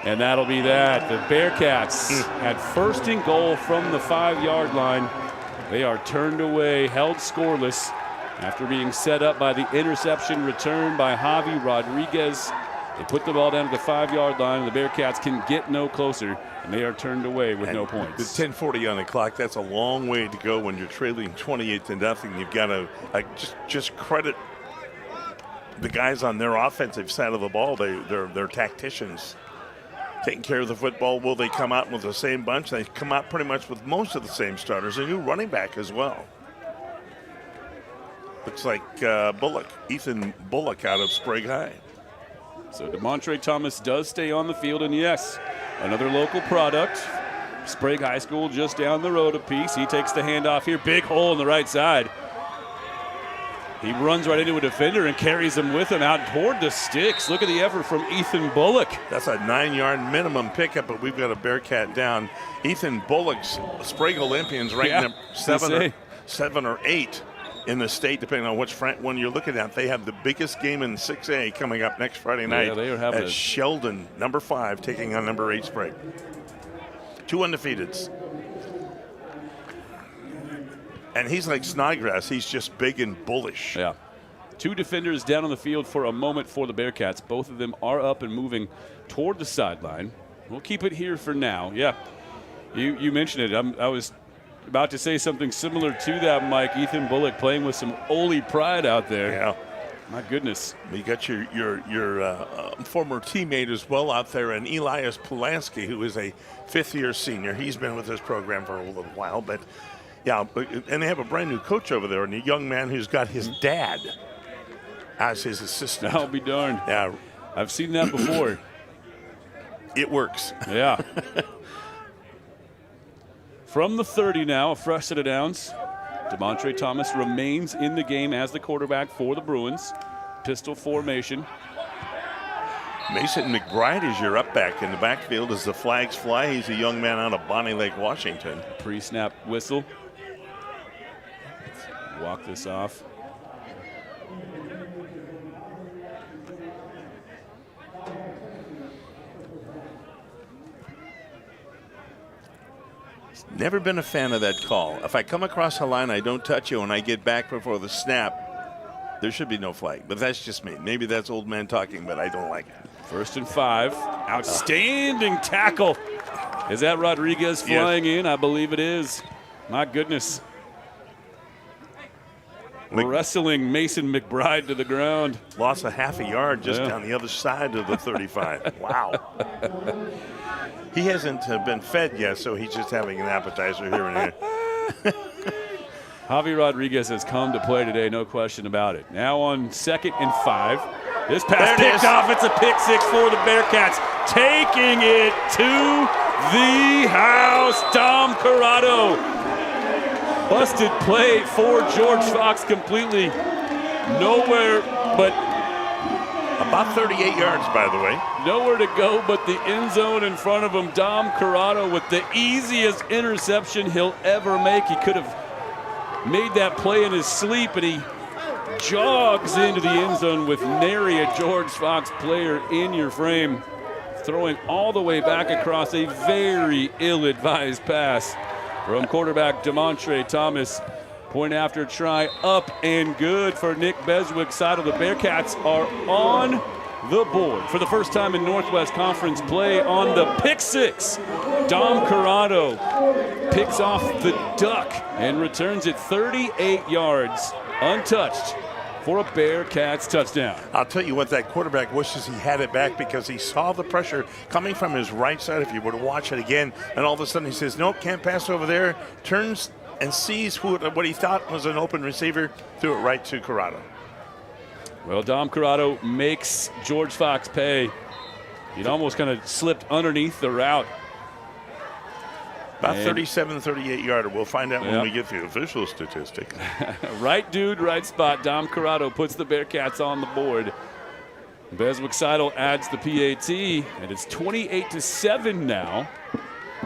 And that'll be that. The Bearcats had 1st and goal from the 5-yard line. They are turned away, held scoreless after being set up by the interception return by Javi Rodriguez. They put the ball down at the 5-yard line, and the Bearcats can get no closer, and they are turned away with no points. With 10:40 on the clock, that's a long way to go when you're trailing 28-0. You've got to just credit the guys on their offensive side of the ball. They're tacticians. Taking care of the football. Will they come out with the same bunch? They come out pretty much with most of the same starters. A new running back as well. Looks like Ethan Bullock out of Sprague High. So DeMontre Thomas does stay on the field, and yes, another local product. Sprague High School just down the road a piece. He takes the handoff here. Big hole on the right side. He runs right into a defender and carries him with him out toward the sticks. Look at the effort from Ethan Bullock. That's a 9-yard minimum pickup, but we've got a Bearcat down. Ethan Bullock's Sprague Olympians ranked number 7 or 8 in the state, depending on which one you're looking at. They have the biggest game in 6A coming up next Friday night. Yeah, they are having at Sheldon, number 5, taking on number 8 Sprague. 2 undefeateds. And he's like Snodgrass. He's just big and bullish. Yeah. 2 defenders down on the field for a moment for the Bearcats. Both of them are up and moving toward the sideline. We'll keep it here for now. Yeah, you mentioned it. I was about to say something similar to that, Mike. Ethan Bullock playing with some Ole pride out there. Yeah. My goodness. You got your former teammate as well out there, and Elias Pulaski, who is a 5th-year senior. He's been with this program for a little while, but yeah, and they have a brand new coach over there, and a young man who's got his dad as his assistant. I'll be darned. Yeah, I've seen that before. It works. Yeah. From the 30 now, a fresh set of downs. DeMontre Thomas remains in the game as the quarterback for the Bruins. Pistol formation. Mason McBride is your up back in the backfield as the flags fly. He's a young man out of Bonnie Lake, Washington. Pre-snap whistle. Walk this off. Never been a fan of that call. If I come across a line, I don't touch you, and I get back before the snap, there should be no flag. But that's just me. Maybe that's old man talking, but I don't like it. 1st and 5. Outstanding tackle. Is that Rodriguez flying in? I believe it is. My goodness. Wrestling Mason McBride to the ground. Lost a half a yard just down the other side of the 35. Wow. He hasn't been fed yet, so he's just having an appetizer here and there. Javi Rodriguez has come to play today, no question about it. Now on 2nd and 5. This pass picked off. It's a pick 6 for the Bearcats. Taking it to the house. Dom Corrado. Busted play for George Fox completely. Nowhere but About 38 yards, by the way. Nowhere to go but the end zone in front of him. Dom Corrado with the easiest interception he'll ever make. He could have made that play in his sleep, and he jogs into the end zone with nary a George Fox player in your frame, throwing all the way back across a very ill-advised pass from quarterback DeMontre Thomas. Point after try, up and good for Nick Beswick's side of the Bearcats are on the board for the first time in Northwest Conference play on the pick six. Dom Corrado picks off the duck and returns it 38 yards untouched for a Bearcats touchdown. I'll tell you what, that quarterback wishes he had it back because he saw the pressure coming from his right side. If you were to watch it again, and all of a sudden he says, nope, can't pass over there, turns and sees what he thought was an open receiver, threw it right to Corrado. Well, Dom Corrado makes George Fox pay. He'd almost kind of slipped underneath the route. About 37, 38 yarder. We'll find out when we get the official statistic. Right dude, right spot. Dom Corrado puts the Bearcats on the board. Beswick Seidel adds the PAT, and it's 28-7 now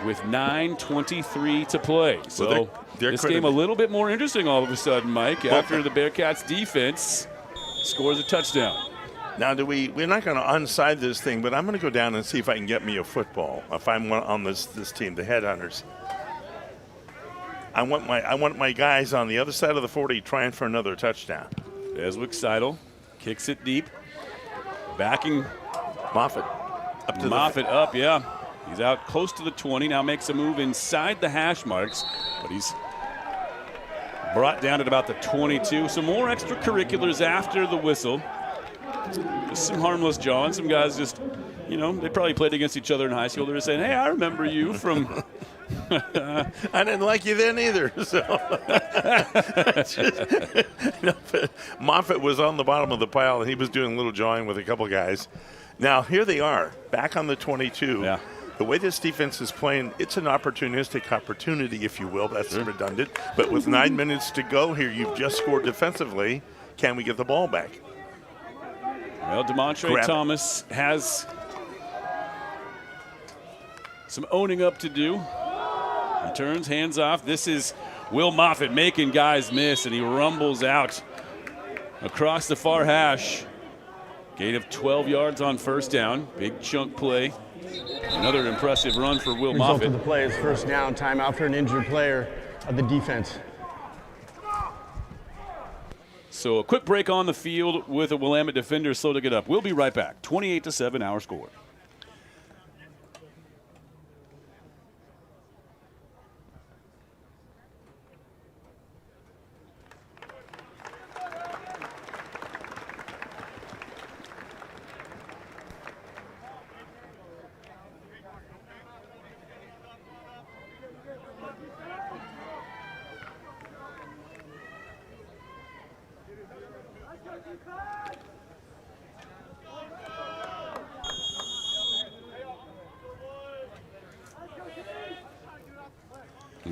with 9:23 to play. So this game a little bit more interesting all of a sudden, Mike, after the Bearcats defense scores a touchdown. Now, we're not going to onside this thing, but I'm going to go down and see if I can get me a football. If I'm on this team, the Headhunters. I want my guys on the other side of the 40 trying for another touchdown. Beswick Seidel kicks it deep, backing Moffitt up to Moffitt up, yeah. He's out close to the 20, now makes a move inside the hash marks, but he's brought down at about the 22. Some more extracurriculars after the whistle. Just some harmless jawing. Some guys just, they probably played against each other in high school. They're just saying, hey, I remember you from... I didn't like you then either. So Moffitt was on the bottom of the pile, and he was doing a little jawing with a couple guys. Now, here they are, back on the 22. Yeah. The way this defense is playing, it's an opportunistic opportunity, if you will. That's redundant. But with 9 minutes to go here, you've just scored defensively. Can we get the ball back? Well, DeMontre Thomas has some owning up to do. He turns, hands off. This is Will Moffitt making guys miss, and he rumbles out across the far hash. Gain of 12 yards on first down. Big chunk play. Another impressive run for Will Moffitt. Result of the play is first down, timeout for an injured player of the defense. So a quick break on the field with a Willamette defender slow to get up. We'll be right back. 28-7 our score.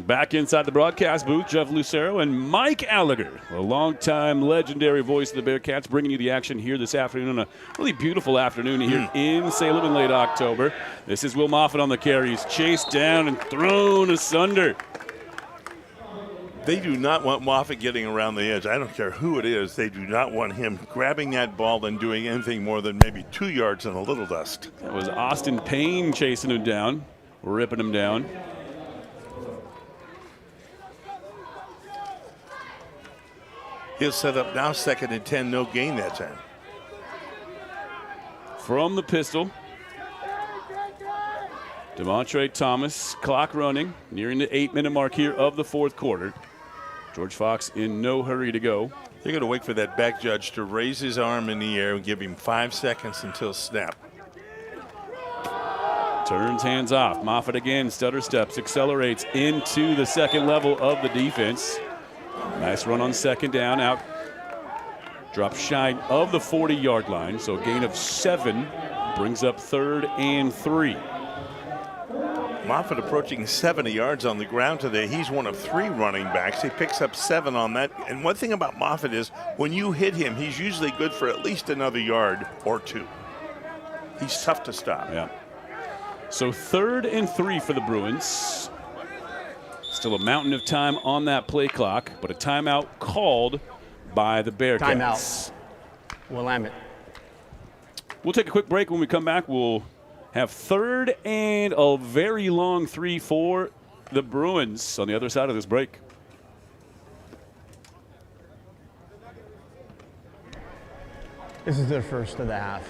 Back inside the broadcast booth, Jeff Lucero and Mike Gallagher, a longtime legendary voice of the Bearcats, bringing you the action here this afternoon on a really beautiful afternoon here in Salem in late October. This is Will Moffitt on the carry. He's chased down and thrown asunder. They do not want Moffitt getting around the edge. I don't care who it is. They do not want him grabbing that ball and doing anything more than maybe 2 yards in a little dust. That was Austin Payne chasing him down, ripping him down. He'll set up now 2nd and 10, no gain that time. From the pistol, DeMontre Thomas, clock running, nearing the 8-minute mark here of the fourth quarter. George Fox in no hurry to go. They're going to wait for that back judge to raise his arm in the air and give him 5 seconds until snap. Turns, hands off. Moffitt again, stutter steps, accelerates into the second level of the defense. Nice run on second down, out. Drop shy of the 40-yard line, so a gain of 7 brings up 3rd and 3. Moffitt approaching 70 yards on the ground today. He's one of 3 running backs. He picks up 7 on that. And one thing about Moffitt is when you hit him, he's usually good for at least another yard or 2. He's tough to stop. Yeah. So 3rd and 3 for the Bruins. Still a mountain of time on that play clock, but a timeout called by the Bearcats. Timeout. Willamette. We'll take a quick break. When we come back, we'll have 3rd and a very long 3 for the Bruins on the other side of this break. This is their first of the half.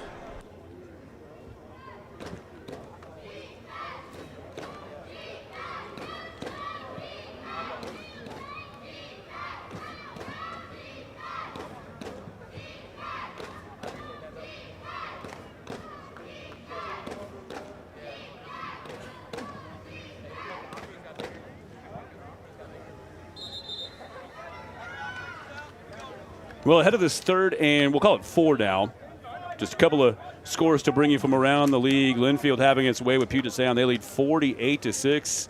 Well, ahead of this 3rd and we'll call it 4 now. Just a couple of scores to bring you from around the league. Linfield having its way with Puget Sound. They lead 48-6.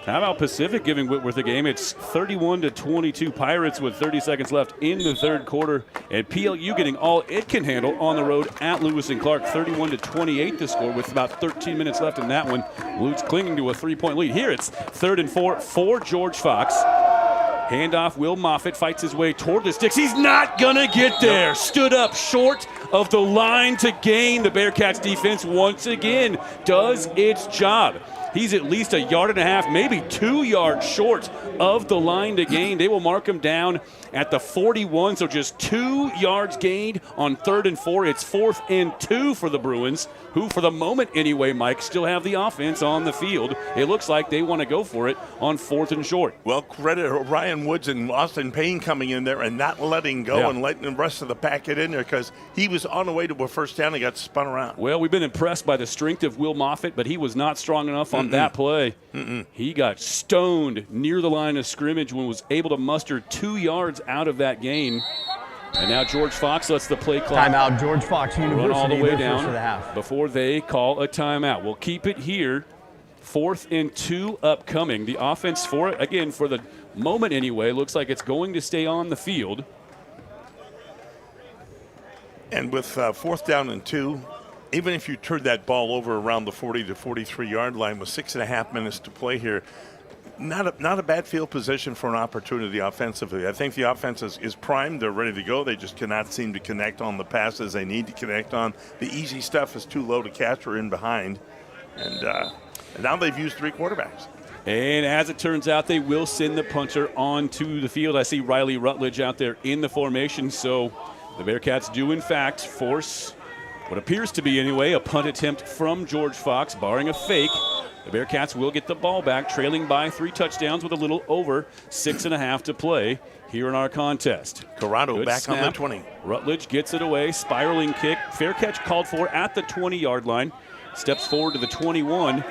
How about Pacific giving Whitworth a game? It's 31-22 Pirates with 30 seconds left in the 3rd quarter. And PLU getting all it can handle on the road at Lewis and Clark. 31-28 the score with about 13 minutes left in that one. Lutz clinging to a 3-point lead. Here it's 3rd and 4 for George Fox. Handoff, Will Moffitt fights his way toward the sticks. He's not going to get there. Stood up short of the line to gain. The Bearcats defense once again does its job. He's at least 1.5 yards, maybe 2 yards short of the line to gain. They will mark him down at the 41, so just 2 yards gained on 3rd and 4. It's 4th and 2 for the Bruins, who for the moment anyway, Mike, still have the offense on the field. It looks like they want to go for it on 4th and short. Well, credit Ryan Woods and Austin Payne coming in there and not letting go and letting the rest of the pack get in there because he was on the way to a first down and got spun around. Well, we've been impressed by the strength of Will Moffitt, but he was not strong enough on that play. He got stoned near the line of scrimmage when was able to muster 2 yards out of that gain. And now George Fox lets the play clock Timeout, George Fox University. run all the way first down of the half. before they call a timeout. We'll keep it here. 4th and 2 upcoming. The offense for it, again, for the moment anyway, looks like it's going to stay on the field. And with 4th down and 2, even if you turn that ball over around the 40 to 43 yard line with 6.5 minutes to play here, not a bad field position for an opportunity offensively. I think the offense is primed. They're ready to go. They just cannot seem to connect on the passes they need to connect on. The easy stuff is too low to catch or in behind. And now they've used 3 quarterbacks. And as it turns out, they will send the punter onto the field. I see Riley Rutledge out there in the formation. So the Bearcats do, in fact, force what appears to be, anyway, a punt attempt from George Fox, barring a fake. The Bearcats will get the ball back, trailing by 3 touchdowns with a little over 6.5 to play here in our contest. Corrado Good back snap. on the 20. Rutledge gets it away, spiraling kick. Fair catch called for at the 20-yard line. Steps forward to the 21,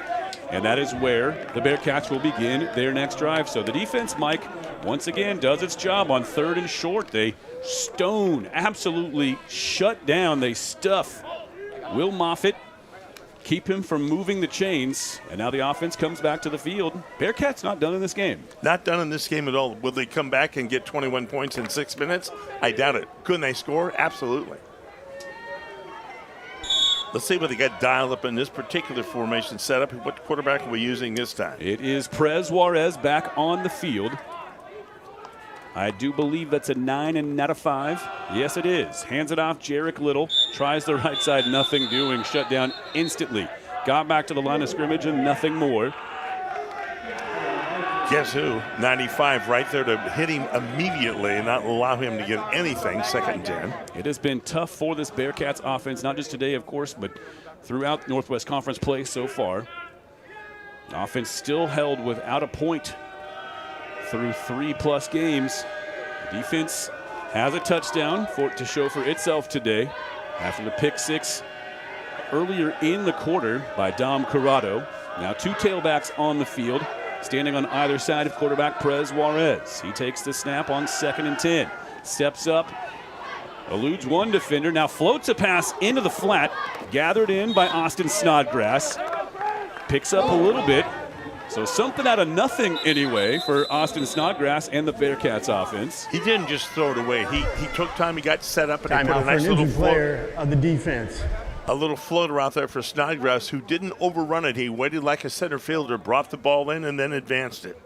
and that is where the Bearcats will begin their next drive. So the defense, Mike, once again does its job on 3rd and short. They stone, absolutely shut down. They stuff Will Moffitt, keep him from moving the chains, and now the offense comes back to the field. Bearcats not done in this game. Not done in this game at all. Will they come back and get 21 points in 6 minutes? I doubt it. Couldn't they score? Absolutely. Let's see what they got dialed up in this particular formation setup. What quarterback are we using this time? It is Prez Juarez back on the field. I do believe that's a 9 and not a 5. Yes, it is. Hands it off. Jarek Little tries the right side. Nothing doing. Shut down instantly. Got back to the line of scrimmage and nothing more. Guess who? 95 right there to hit him immediately and not allow him to get anything. 2nd and 10. It has been tough for this Bearcats offense, not just today, of course, but throughout Northwest Conference play so far. The offense still held without a point through 3+ games. The defense has a touchdown to show for itself today after the pick 6 earlier in the quarter by Dom Corrado. Now 2 tailbacks on the field, standing on either side of quarterback Prez Juarez. He takes the snap on 2nd and 10. Steps up, eludes one defender, now floats a pass into the flat, gathered in by Austin Snodgrass. picks up a little bit. So something out of nothing anyway for Austin Snodgrass and the Bearcats offense. He didn't just throw it away. He took time, he got set up, and he put Timeout a nice for little injured player of the defense. A little floater out there for Snodgrass, who didn't overrun it. He waited like a center fielder, brought the ball in, and then advanced it.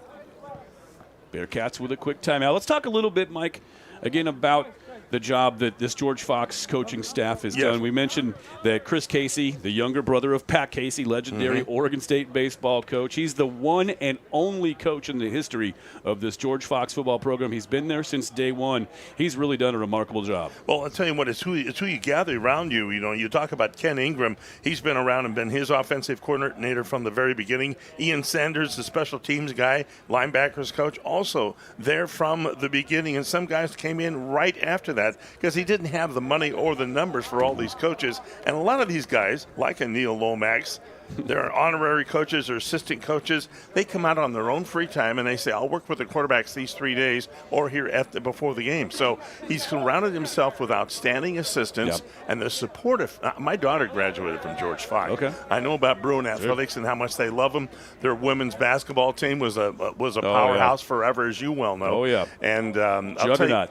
Bearcats with a quick timeout. Let's talk a little bit, Mike, again about the job that this George Fox coaching staff has done. We mentioned that Chris Casey, the younger brother of Pat Casey, legendary Oregon State baseball coach, he's the one and only coach in the history of this George Fox football program. He's been there since day one. He's really done a remarkable job. Well, I'll tell you what, it's who you gather around you. You know, you talk about Ken Ingram. He's been around and been his offensive coordinator from the very beginning. Ian Sanders, the special teams guy, linebackers coach, also there from the beginning. And some guys came in right after that because he didn't have the money or the numbers for all these coaches. And a lot of these guys, like a Neil Lomax, they're honorary coaches or assistant coaches. They come out on their own free time and they say, I'll work with the quarterbacks these 3 days or here before the game. So he's surrounded himself with outstanding assistants and the support of my daughter graduated from George Fox. Okay. I know about Bruin Athletics and how much they love them. Their women's basketball team was a powerhouse forever, as you well know. Oh, yeah. And Juggernaut. I'll tell you,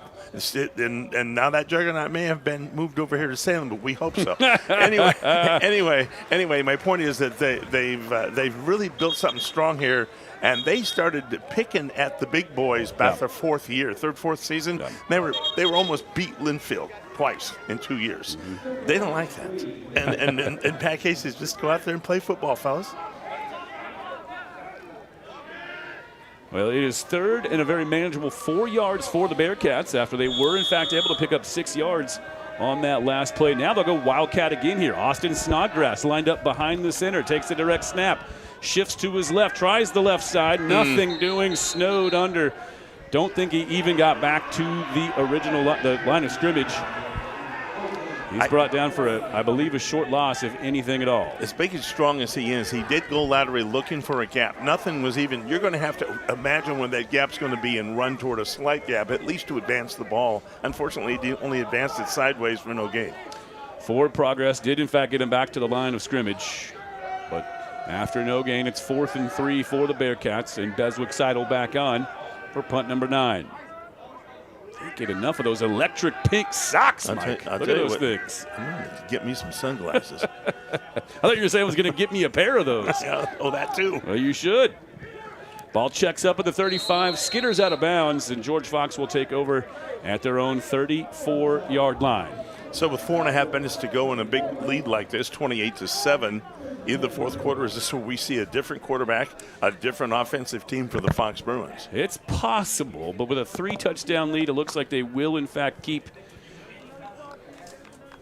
and now that juggernaut may have been moved over here to Salem, but we hope so. anyway, my point is that they've really built something strong here, and they started picking at the big boys about their fourth season. They were almost beat Linfield twice in 2 years. They don't like that. And Pat Casey says, just go out there and play football, fellas. Well, it is third and a very manageable 4 yards for the Bearcats after they were, in fact, able to pick up 6 yards on that last play. Now they'll go Wildcat again here. Austin Snodgrass lined up behind the center, takes a direct snap, shifts to his left, tries the left side, nothing doing, snowed under. Don't think he even got back to the original the line of scrimmage. He's brought down for, I believe, a short loss, if anything at all. As big and strong as he is, he did go laterally looking for a gap. Nothing was even, you're going to have to imagine when that gap's going to be and run toward a slight gap, at least to advance the ball. Unfortunately, he only advanced it sideways for no gain. Forward progress did, in fact, get him back to the line of scrimmage. But after no gain, it's 4th and 3 for the Bearcats, and Beswick Seidel back on for punt number 9. Can't get enough of those electric pink socks, Mike. Look at those things. I'm going to get me some sunglasses. I thought you were saying I was going to get me a pair of those. Oh, that too. Well, you should. Ball checks up at the 35, skitters out of bounds, and George Fox will take over at their own 34-yard line. So with 4.5 minutes to go and a big lead like this, 28-7, in the fourth quarter, is this where we see a different quarterback, a different offensive team for the Fox Bruins? It's possible, but with a 3-touchdown lead, it looks like they will, in fact, keep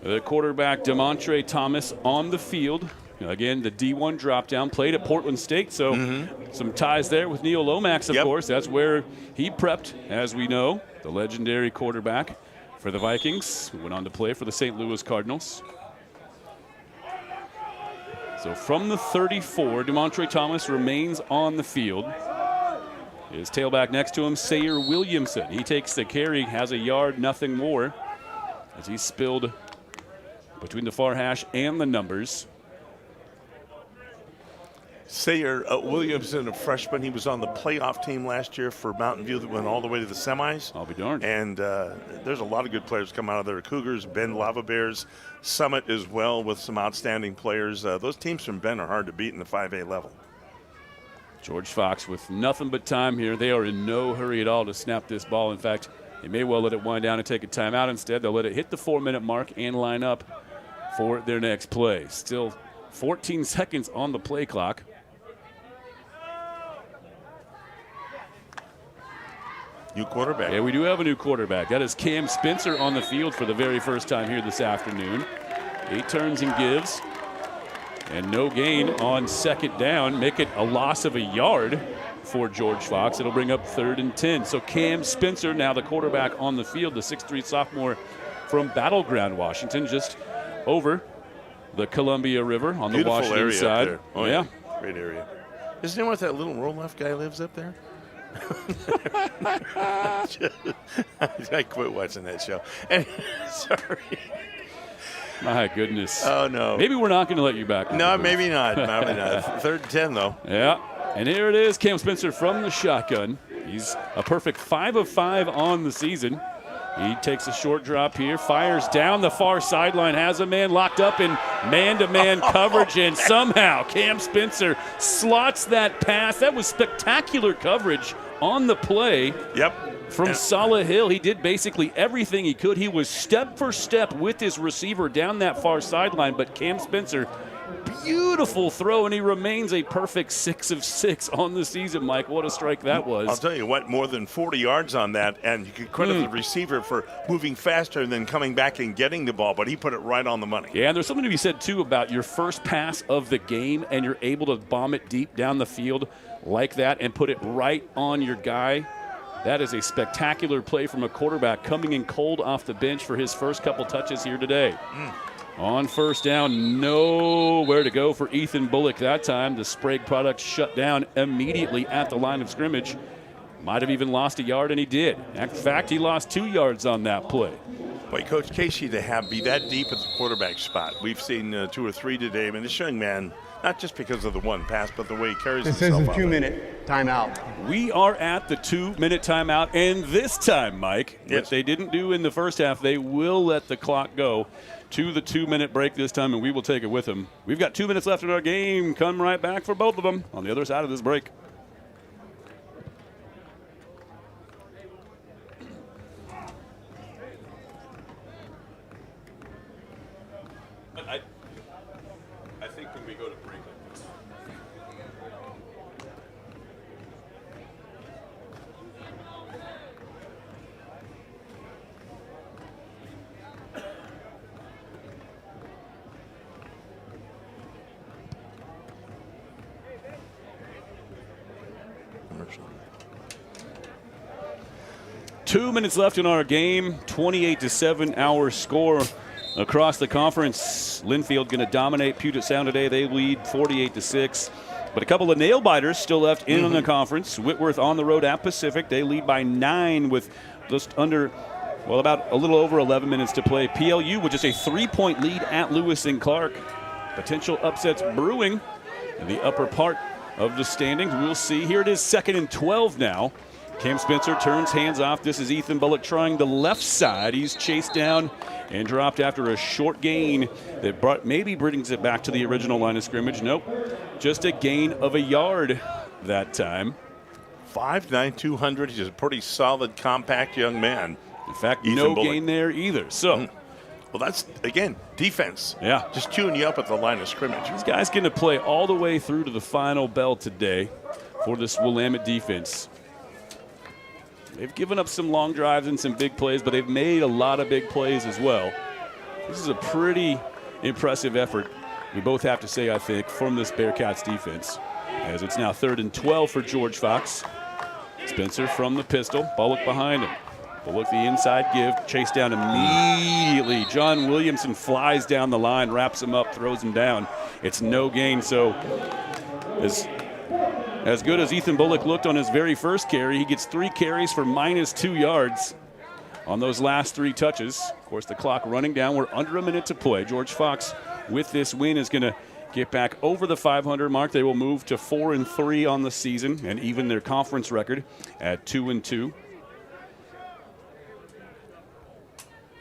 the quarterback, DeMontre Thomas, on the field. Again, the D1 drop-down, played at Portland State, so some ties there with Neil Lomax, of course. That's where he prepped, as we know, the legendary quarterback for the Vikings, who went on to play for the St. Louis Cardinals. So from the 34, DeMontre Thomas remains on the field. His tailback next to him, Sayer Williamson. He takes the carry, has a yard, nothing more, as he spilled between the far hash and the numbers. Sayer Williamson, a freshman, he was on the playoff team last year for Mountain View that went all the way to the semis. I'll be darned. And there's a lot of good players come out of there. Cougars, Bend Lava Bears, Summit as well with some outstanding players. Those teams from Bend are hard to beat in the 5A level. George Fox with nothing but time here. They are in no hurry at all to snap this ball. In fact, they may well let it wind down and take a timeout. Instead, they'll let it hit the 4-minute mark and line up for their next play. Still 14 seconds on the play clock. New quarterback. Yeah, we do have a new quarterback. That is Cam Spencer on the field for the very first time here this afternoon. 8 turns and gives. And no gain on second down. Make it a loss of a yard for George Fox. It'll bring up 3rd and 10. So Cam Spencer, now the quarterback on the field, the 6'3" sophomore from Battleground, Washington, just over the Columbia River on the Washington area side. Up there. Oh, yeah. Great area. Isn't there what that little Roloff guy lives up there? I quit watching that show. And, sorry. My goodness. Oh, no. Maybe we're not going to let you back. No, maybe not. Maybe not. 3rd and 10, though. Yeah. And here it is, Cam Spencer from the shotgun. He's a perfect 5 of 5 on the season. He takes a short drop here, fires down the far sideline, has a man locked up in man-to-man coverage, and somehow Cam Spencer slots that pass. That was spectacular coverage on the play. Yep. From Salah Hill. He did basically everything he could. He was step for step with his receiver down that far sideline, but Cam Spencer, beautiful throw, and he remains a perfect 6 of 6 on the season, Mike. What a strike that was. I'll tell you what, more than 40 yards on that, and you could credit the receiver for moving faster and then coming back and getting the ball, but he put it right on the money. Yeah, and there's something to be said, too, about your first pass of the game, and you're able to bomb it deep down the field like that and put it right on your guy. That is a spectacular play from a quarterback coming in cold off the bench for his first couple touches here today. On first down, nowhere to go for Ethan Bullock that time. The Sprague product shut down immediately at the line of scrimmage. Might have even lost a yard, and he did. In fact, he lost 2 yards on that play. Boy, Coach Casey to be that deep at the quarterback spot. We've seen 2 or 3 today. I mean, this young man, not just because of the one pass, but the way he carries This himself. is a 2-minute timeout. We are at the 2-minute timeout, and this time, Mike, what they didn't do in the first half, they will let the clock go to the 2-minute break this time, and we will take it with them. We've got 2 minutes left in our game. Come right back for both of them on the other side of this break. I think when we go to break like this. Commercial. 2 minutes left in our game. 28-7 our score across the conference. Linfield going to dominate Puget Sound today. They lead 48-6. But a couple of nail biters still left in the conference. Whitworth on the road at Pacific. They lead by 9 with just about a little over 11 minutes to play. PLU with just a 3-point lead at Lewis and Clark. Potential upsets brewing in the upper part of the standings. We'll see. Here it is, 2nd and 12 now. Cam Spencer turns hands off. This is Ethan Bullock trying the left side. He's chased down and dropped after a short gain that maybe brings it back to the original line of scrimmage. Nope, just a gain of a yard that time. 5'9", 200. He's a pretty solid, compact young man. In fact, Ethan no Bullock. gain there either. So, well, that's, again, defense. Yeah. Just queuing you up at the line of scrimmage. This guy's going to play all the way through to the final bell today for this Willamette defense. They've given up some long drives and some big plays, but they've made a lot of big plays as well. This is a pretty impressive effort, we both have to say, I think, from this Bearcats defense. As it's now 3rd and 12 for George Fox. Spencer from the pistol, Bullock behind him. Bullock the inside give, chased down immediately. John Williamson flies down the line, wraps him up, throws him down. It's no gain, so as good as Ethan Bullock looked on his very first carry, he gets 3 carries for -2 yards on those last 3 touches. Of course, the clock running down. We're under a minute to play. George Fox, with this win, is going to get back over the 500 mark. They will move to 4-3 on the season and even their conference record at 2-2.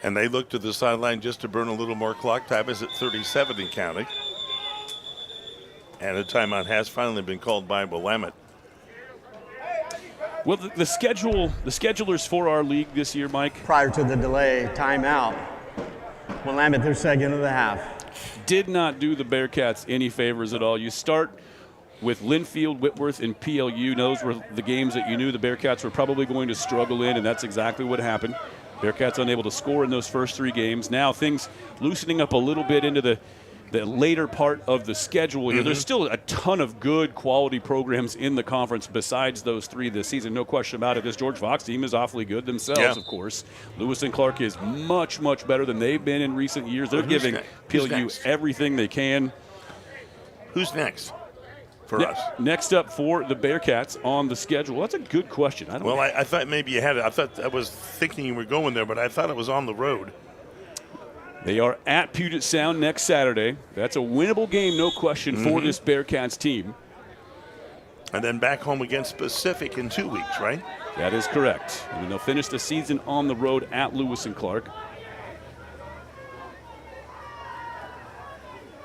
And they look to the sideline just to burn a little more clock time. Is at 37 and counting. And a timeout has finally been called by Willamette. Well, the schedulers for our league this year, Mike. Prior to the delay, timeout. Willamette, their 2nd of the half. Did not do the Bearcats any favors at all. You start with Linfield, Whitworth, and PLU. Those were the games that you knew the Bearcats were probably going to struggle in, and that's exactly what happened. Bearcats unable to score in those first 3 games. Now things loosening up a little bit into the later part of the schedule here. There's still a ton of good quality programs in the conference besides those 3 this season. No question about it. This George Fox team is awfully good themselves, of course. Lewis and Clark is much, much better than they've been in recent years. They're giving PLU everything they can. Who's next for us? Next up for the Bearcats on the schedule. That's a good question. I thought maybe you had it. I was thinking you were going there, but I thought it was on the road. They are at Puget Sound next Saturday. That's a winnable game, no question, for this Bearcats team. And then back home against Pacific in 2 weeks, right? That is correct. And then they'll finish the season on the road at Lewis and Clark.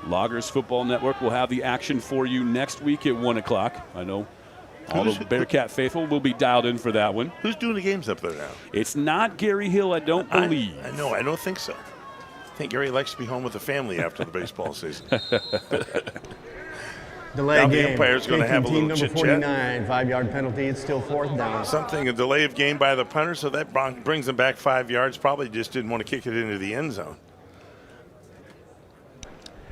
Loggers Football Network will have the action for you next week at 1 o'clock. I know all the Bearcat faithful will be dialed in for that one. Who's doing the games up there now? It's not Gary Hill, I don't believe. I know, I don't think so. I think Gary likes to be home with the family after the baseball season. Delay now game. The umpire's going to have a Team little number chit-chat. 49, 5-yard penalty. It's still 4th down. A delay of game by the punter, so that brings them back 5 yards. Probably just didn't want to kick it into the end zone.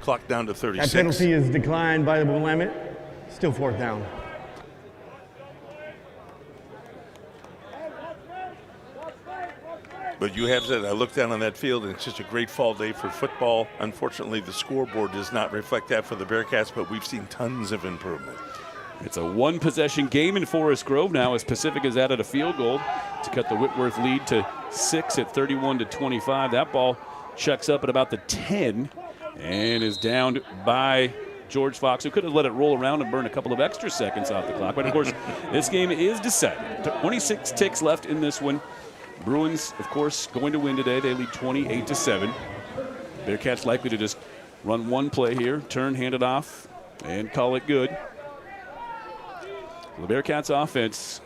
Clock down to 36. That penalty is declined by the Willamette. Still 4th down. But you have said, I look down on that field, and it's just a great fall day for football. Unfortunately, the scoreboard does not reflect that for the Bearcats, but we've seen tons of improvement. It's a one-possession game in Forest Grove now as Pacific has added a field goal to cut the Whitworth lead to 6 at 31-25. That ball checks up at about the 10 and is downed by George Fox, who could have let it roll around and burn a couple of extra seconds off the clock. But, of course, this game is decided. 26 ticks left in this one. Bruins, of course, going to win today. They lead 28-7. Bearcats likely to just run one play here, turn, hand it off, and call it good. The Bearcats offense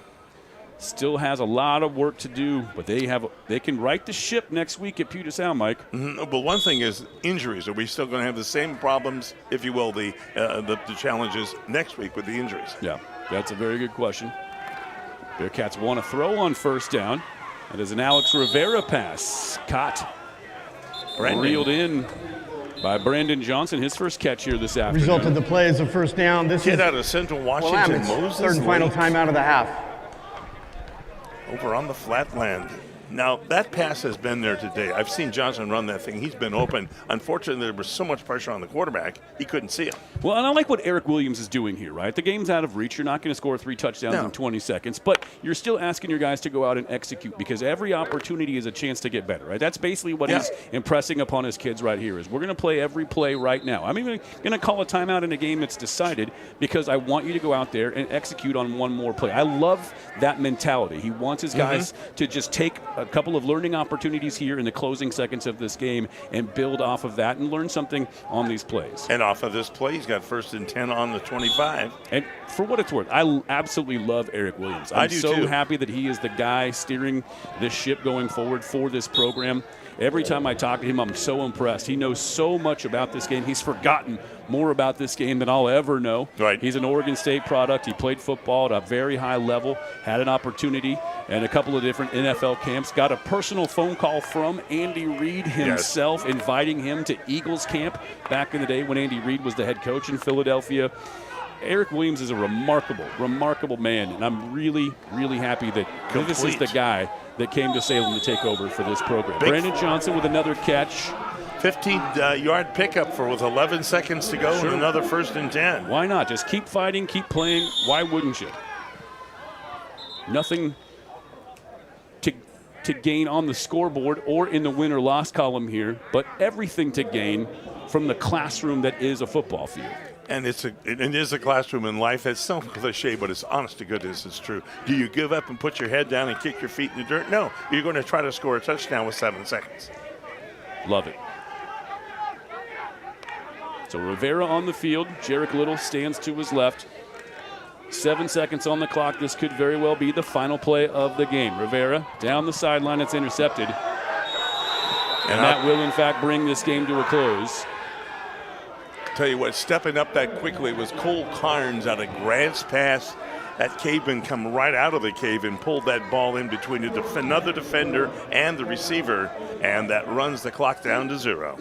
still has a lot of work to do, but they can right the ship next week at Puget Sound, Mike. But one thing is injuries. Are we still going to have the same problems, if you will, the challenges next week with the injuries? Yeah, that's a very good question. Bearcats want to throw on first down. That is an Alex Rivera pass. Caught. Reeled in by Brandon Johnson, his first catch here this afternoon. Result of the play is a first down. This Kid is out of Central Washington, Moses. Third and final Lake. time out of the half. Over on the flatland. Now, that pass has been there today. I've seen Johnson run that thing. He's been open. Unfortunately, there was so much pressure on the quarterback, he couldn't see him. Well, and I like what Eric Williams is doing here, right? The game's out of reach. You're not going to score 3 touchdowns in 20 seconds, but you're still asking your guys to go out and execute because every opportunity is a chance to get better, right? That's basically what he's impressing upon his kids right here is we're going to play every play right now. I'm even going to call a timeout in a game that's decided because I want you to go out there and execute on one more play. I love that mentality. He wants his guys to just take a couple of learning opportunities here in the closing seconds of this game and build off of that and learn something on these plays. And off of this play, he's got 1st and 10 on the 25. And for what it's worth, I absolutely love Eric Williams. I'm so happy that he is the guy steering this ship going forward for this program. Every time I talk to him, I'm so impressed. He knows so much about this game. He's forgotten more about this game than I'll ever know. Right. He's an Oregon State product. He played football at a very high level, had an opportunity and a couple of different NFL camps. Got a personal phone call from Andy Reid himself, inviting him to Eagles camp back in the day when Andy Reid was the head coach in Philadelphia. Eric Williams is a remarkable man, and I'm really, really happy that this is the guy that came to Salem to take over for this program. Brandon Johnson with another catch. 15-yard pickup with 11 seconds to go and another 1st and 10. Why not? Just keep fighting, keep playing. Why wouldn't you? Nothing to gain on the scoreboard or in the win or loss column here, but everything to gain from the classroom that is a football field. And it is a classroom in life. It's so cliche, but it's honest to goodness, it's true. Do you give up and put your head down and kick your feet in the dirt? No. You're going to try to score a touchdown with 7 seconds. Love it. So Rivera on the field. Jarek Little stands to his left. 7 seconds on the clock. This could very well be the final play of the game. Rivera down the sideline. It's intercepted. And that will, in fact, bring this game to a close. Tell you what, stepping up that quickly was Cole Carnes out of Grant's pass. That caveman come right out of the cave and pulled that ball in between another defender and the receiver, and that runs the clock down to 0.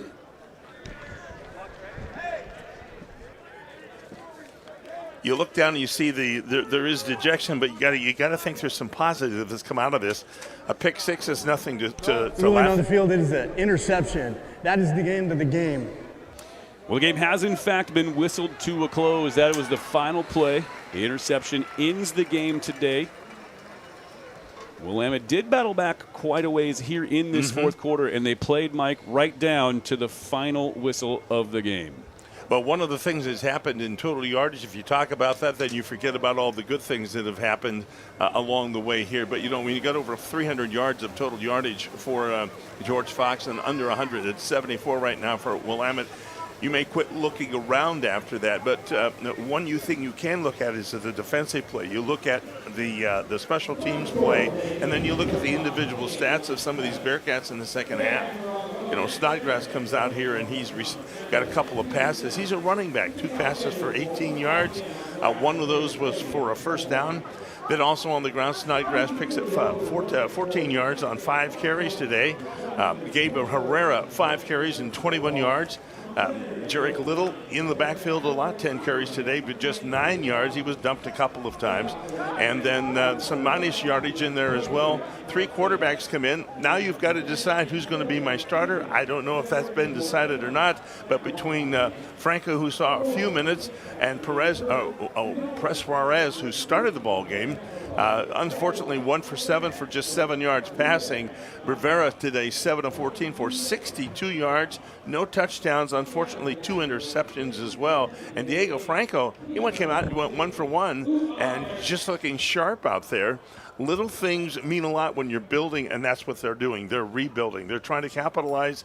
You look down and you see there is dejection, but you got to think there's some positive that's come out of this. A pick 6 is nothing to laugh on the field, it is an interception. That is the end of the game. Well, the game has, in fact, been whistled to a close. That was the final play. The interception ends the game today. Willamette did battle back quite a ways here in this fourth quarter, and they played, Mike, right down to the final whistle of the game. But one of the things that's happened in total yardage, if you talk about that, then you forget about all the good things that have happened along the way here. But, when you got over 300 yards of total yardage for George Fox and under 100, it's 74 right now for Willamette. You may quit looking around after that, but one thing you can look at is the defensive play. You look at the special teams play, and then you look at the individual stats of some of these Bearcats in the second half. Snodgrass comes out here, and he's got a couple of passes. He's a running back, 2 passes for 18 yards. One of those was for a first down. Then also on the ground, Snodgrass picks up 14 yards on 5 carries today. Gabe Herrera, 5 carries and 21 yards. Jarek Little in the backfield a lot, 10 carries today, but just 9 yards. He was dumped a couple of times. And then some minus yardage in there as well. 3 quarterbacks come in. Now you've got to decide who's going to be my starter. I don't know if that's been decided or not, but between Franco, who saw a few minutes, and Pres Suarez, who started the ball game, unfortunately 1 for 7 for just 7 yards passing. Rivera today 7 of 14 for 62 yards, no touchdowns, unfortunately 2 interceptions as well. And Diego Franco, he came out and went 1 for 1 and just looking sharp out there. Little things mean a lot when you're building, and that's what they're doing. They're rebuilding. They're trying to capitalize.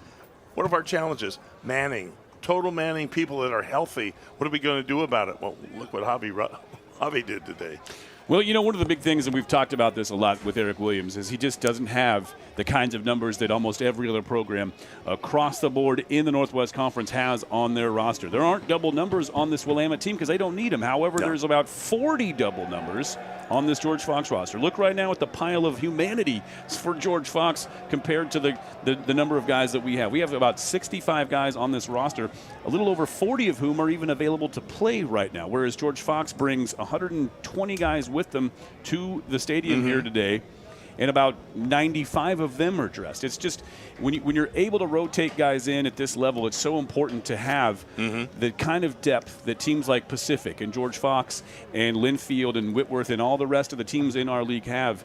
One of our challenges, manning, total manning, people that are healthy. What are we going to do about it? Well, look what Javi did today. Well, one of the big things, and we've talked about this a lot with Eric Williams, is he just doesn't have the kinds of numbers that almost every other program across the board in the Northwest Conference has on their roster. There aren't double numbers on this Willamette team because they don't need them. However, there's about 40 double numbers on this George Fox roster. Look right now at the pile of humanity for George Fox compared to the number of guys that we have. We have about 65 guys on this roster, a little over 40 of whom are even available to play right now, whereas George Fox brings 120 guys with them to the stadium here today, and about 95 of them are dressed. It's just when you're able to rotate guys in at this level, it's so important to have the kind of depth that teams like Pacific and George Fox and Linfield and Whitworth and all the rest of the teams in our league have.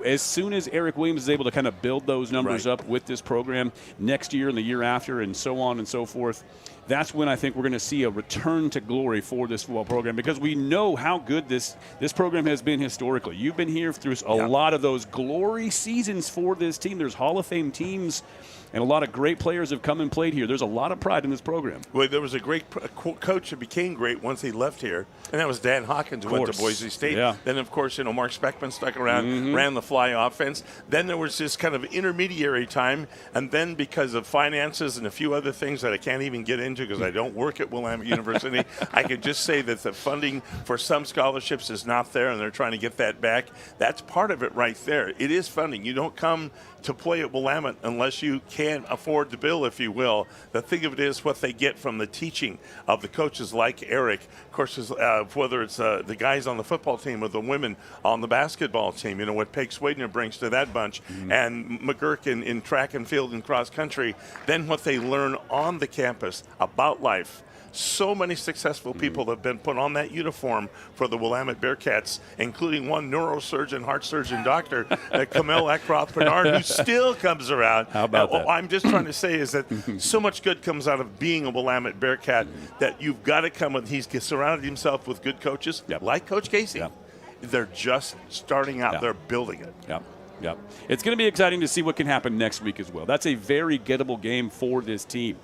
As soon as Eric Williams is able to kind of build those numbers up with this program next year and the year after and so on and so forth, that's when I think we're going to see a return to glory for this football program, because we know how good this program has been historically. You've been here through a lot of those glory seasons for this team. There's Hall of Fame teams, and a lot of great players have come and played here. There's a lot of pride in this program. Well, there was a great coach that became great once he left here, and that was Dan Hawkins, who went to Boise State. Yeah. Then, of course, Mark Speckman stuck around, ran the fly offense. Then there was this kind of intermediary time, and then because of finances and a few other things that I can't even get into because I don't work at Willamette University, I could just say that the funding for some scholarships is not there, and they're trying to get that back. That's part of it right there. It is funding. You don't come to play at Willamette unless you can afford the bill, if you will. The thing of it is what they get from the teaching of the coaches like Eric. Of course, whether it's the guys on the football team or the women on the basketball team, what Peg Swadner brings to that bunch, and McGurk in track and field and cross country, then what they learn on the campus about life. So many successful people have been put on that uniform for the Willamette Bearcats, including one neurosurgeon, heart surgeon doctor, Camille Ackroth-Bernard, who still comes around. How about that? What I'm just trying to say is that so much good comes out of being a Willamette Bearcat that you've got to come with. He's surrounded himself with good coaches, like Coach Casey. They're just starting out. They're building it. Yep. It's going to be exciting to see what can happen next week as well. That's a very gettable game for this team.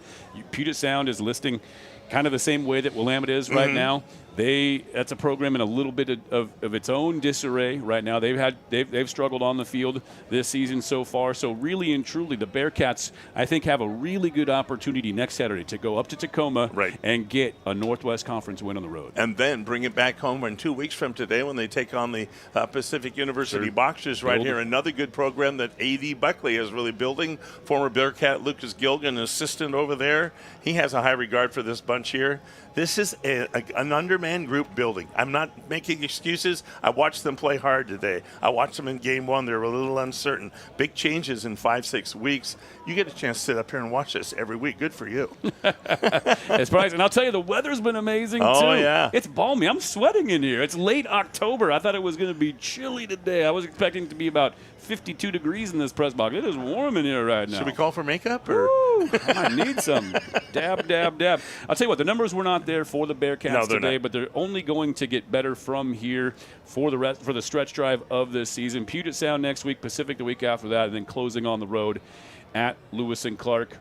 Puget Sound is listing kind of the same way that Willamette is right now. That's a program in a little bit of its own disarray right now. They've struggled on the field this season so far. So really and truly, the Bearcats, I think, have a really good opportunity next Saturday to go up to Tacoma and get a Northwest Conference win on the road. And then bring it back home in 2 weeks from today when they take on the Pacific University Boxers right here. Another good program that A.D. Buckley is really building. Former Bearcat Lucas Gilgan, assistant over there. He has a high regard for this bunch here. This is an undermanned group building. I'm not making excuses. I watched them play hard today. I watched them in game one. They were a little uncertain. Big changes in 5-6 weeks. You get a chance to sit up here and watch this every week. Good for you. It's price. And I'll tell you, the weather's been amazing, too. Oh, yeah. It's balmy. I'm sweating in here. It's late October. I thought it was going to be chilly today. I was expecting it to be about 52 degrees in this press box. It is warm in here right now. Should we call for makeup? Or? I need some. Dab, dab, dab. I'll tell you what, the numbers were not there for the Bearcats today, not. but they're only going to get better from here for the stretch drive of this season. Puget Sound next week, Pacific the week after that, and then closing on the road at Lewis and Clark.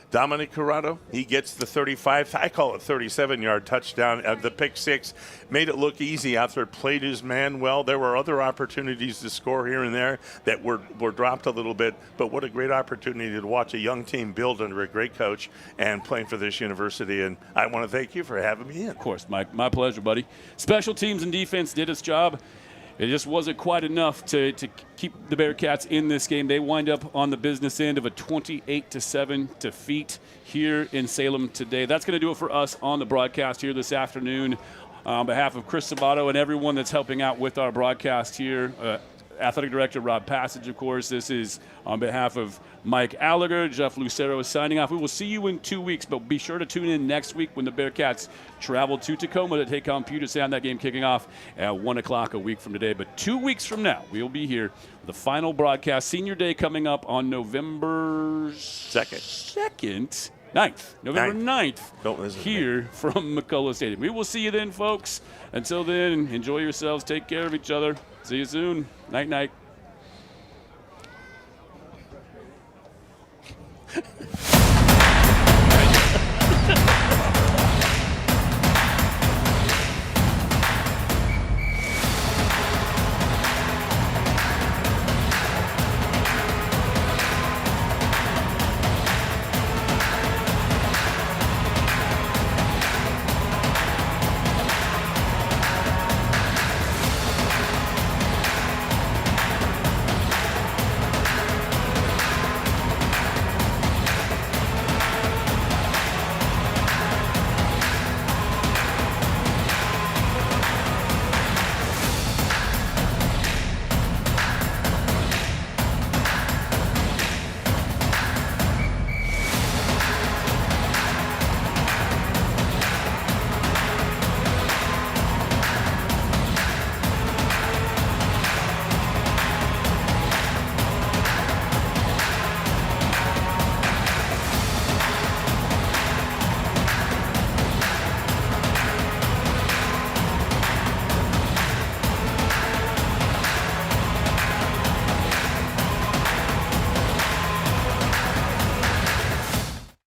Dominic Corrado, he gets the 35, I call it 37-yard touchdown. The pick six made it look easy after it played his man well. There were other opportunities to score here and there that were dropped a little bit, but what a great opportunity to watch a young team build under a great coach and playing for this university. And I want to thank you for having me in. Of course, Mike. My pleasure, buddy. Special teams and defense did its job. It just wasn't quite enough to keep the Bearcats in this game. They wind up on the business end of a 28-7 defeat here in Salem today. That's going to do it for us on the broadcast here this afternoon. On behalf of Chris Sabato and everyone that's helping out with our broadcast here, Athletic Director Rob Passage, of course. This is on behalf of Mike Allagher. Jeff Lucero is signing off. We will see you in 2 weeks, but be sure to tune in next week when the Bearcats travel to Tacoma to take on Puget Sound. That game kicking off at 1 o'clock a week from today. But 2 weeks from now, we'll be here for the final broadcast. Senior Day coming up on November 2nd. 9th, here from McCulloch Stadium. We will see you then, folks. Until then, enjoy yourselves. Take care of each other. See you soon. Night, night.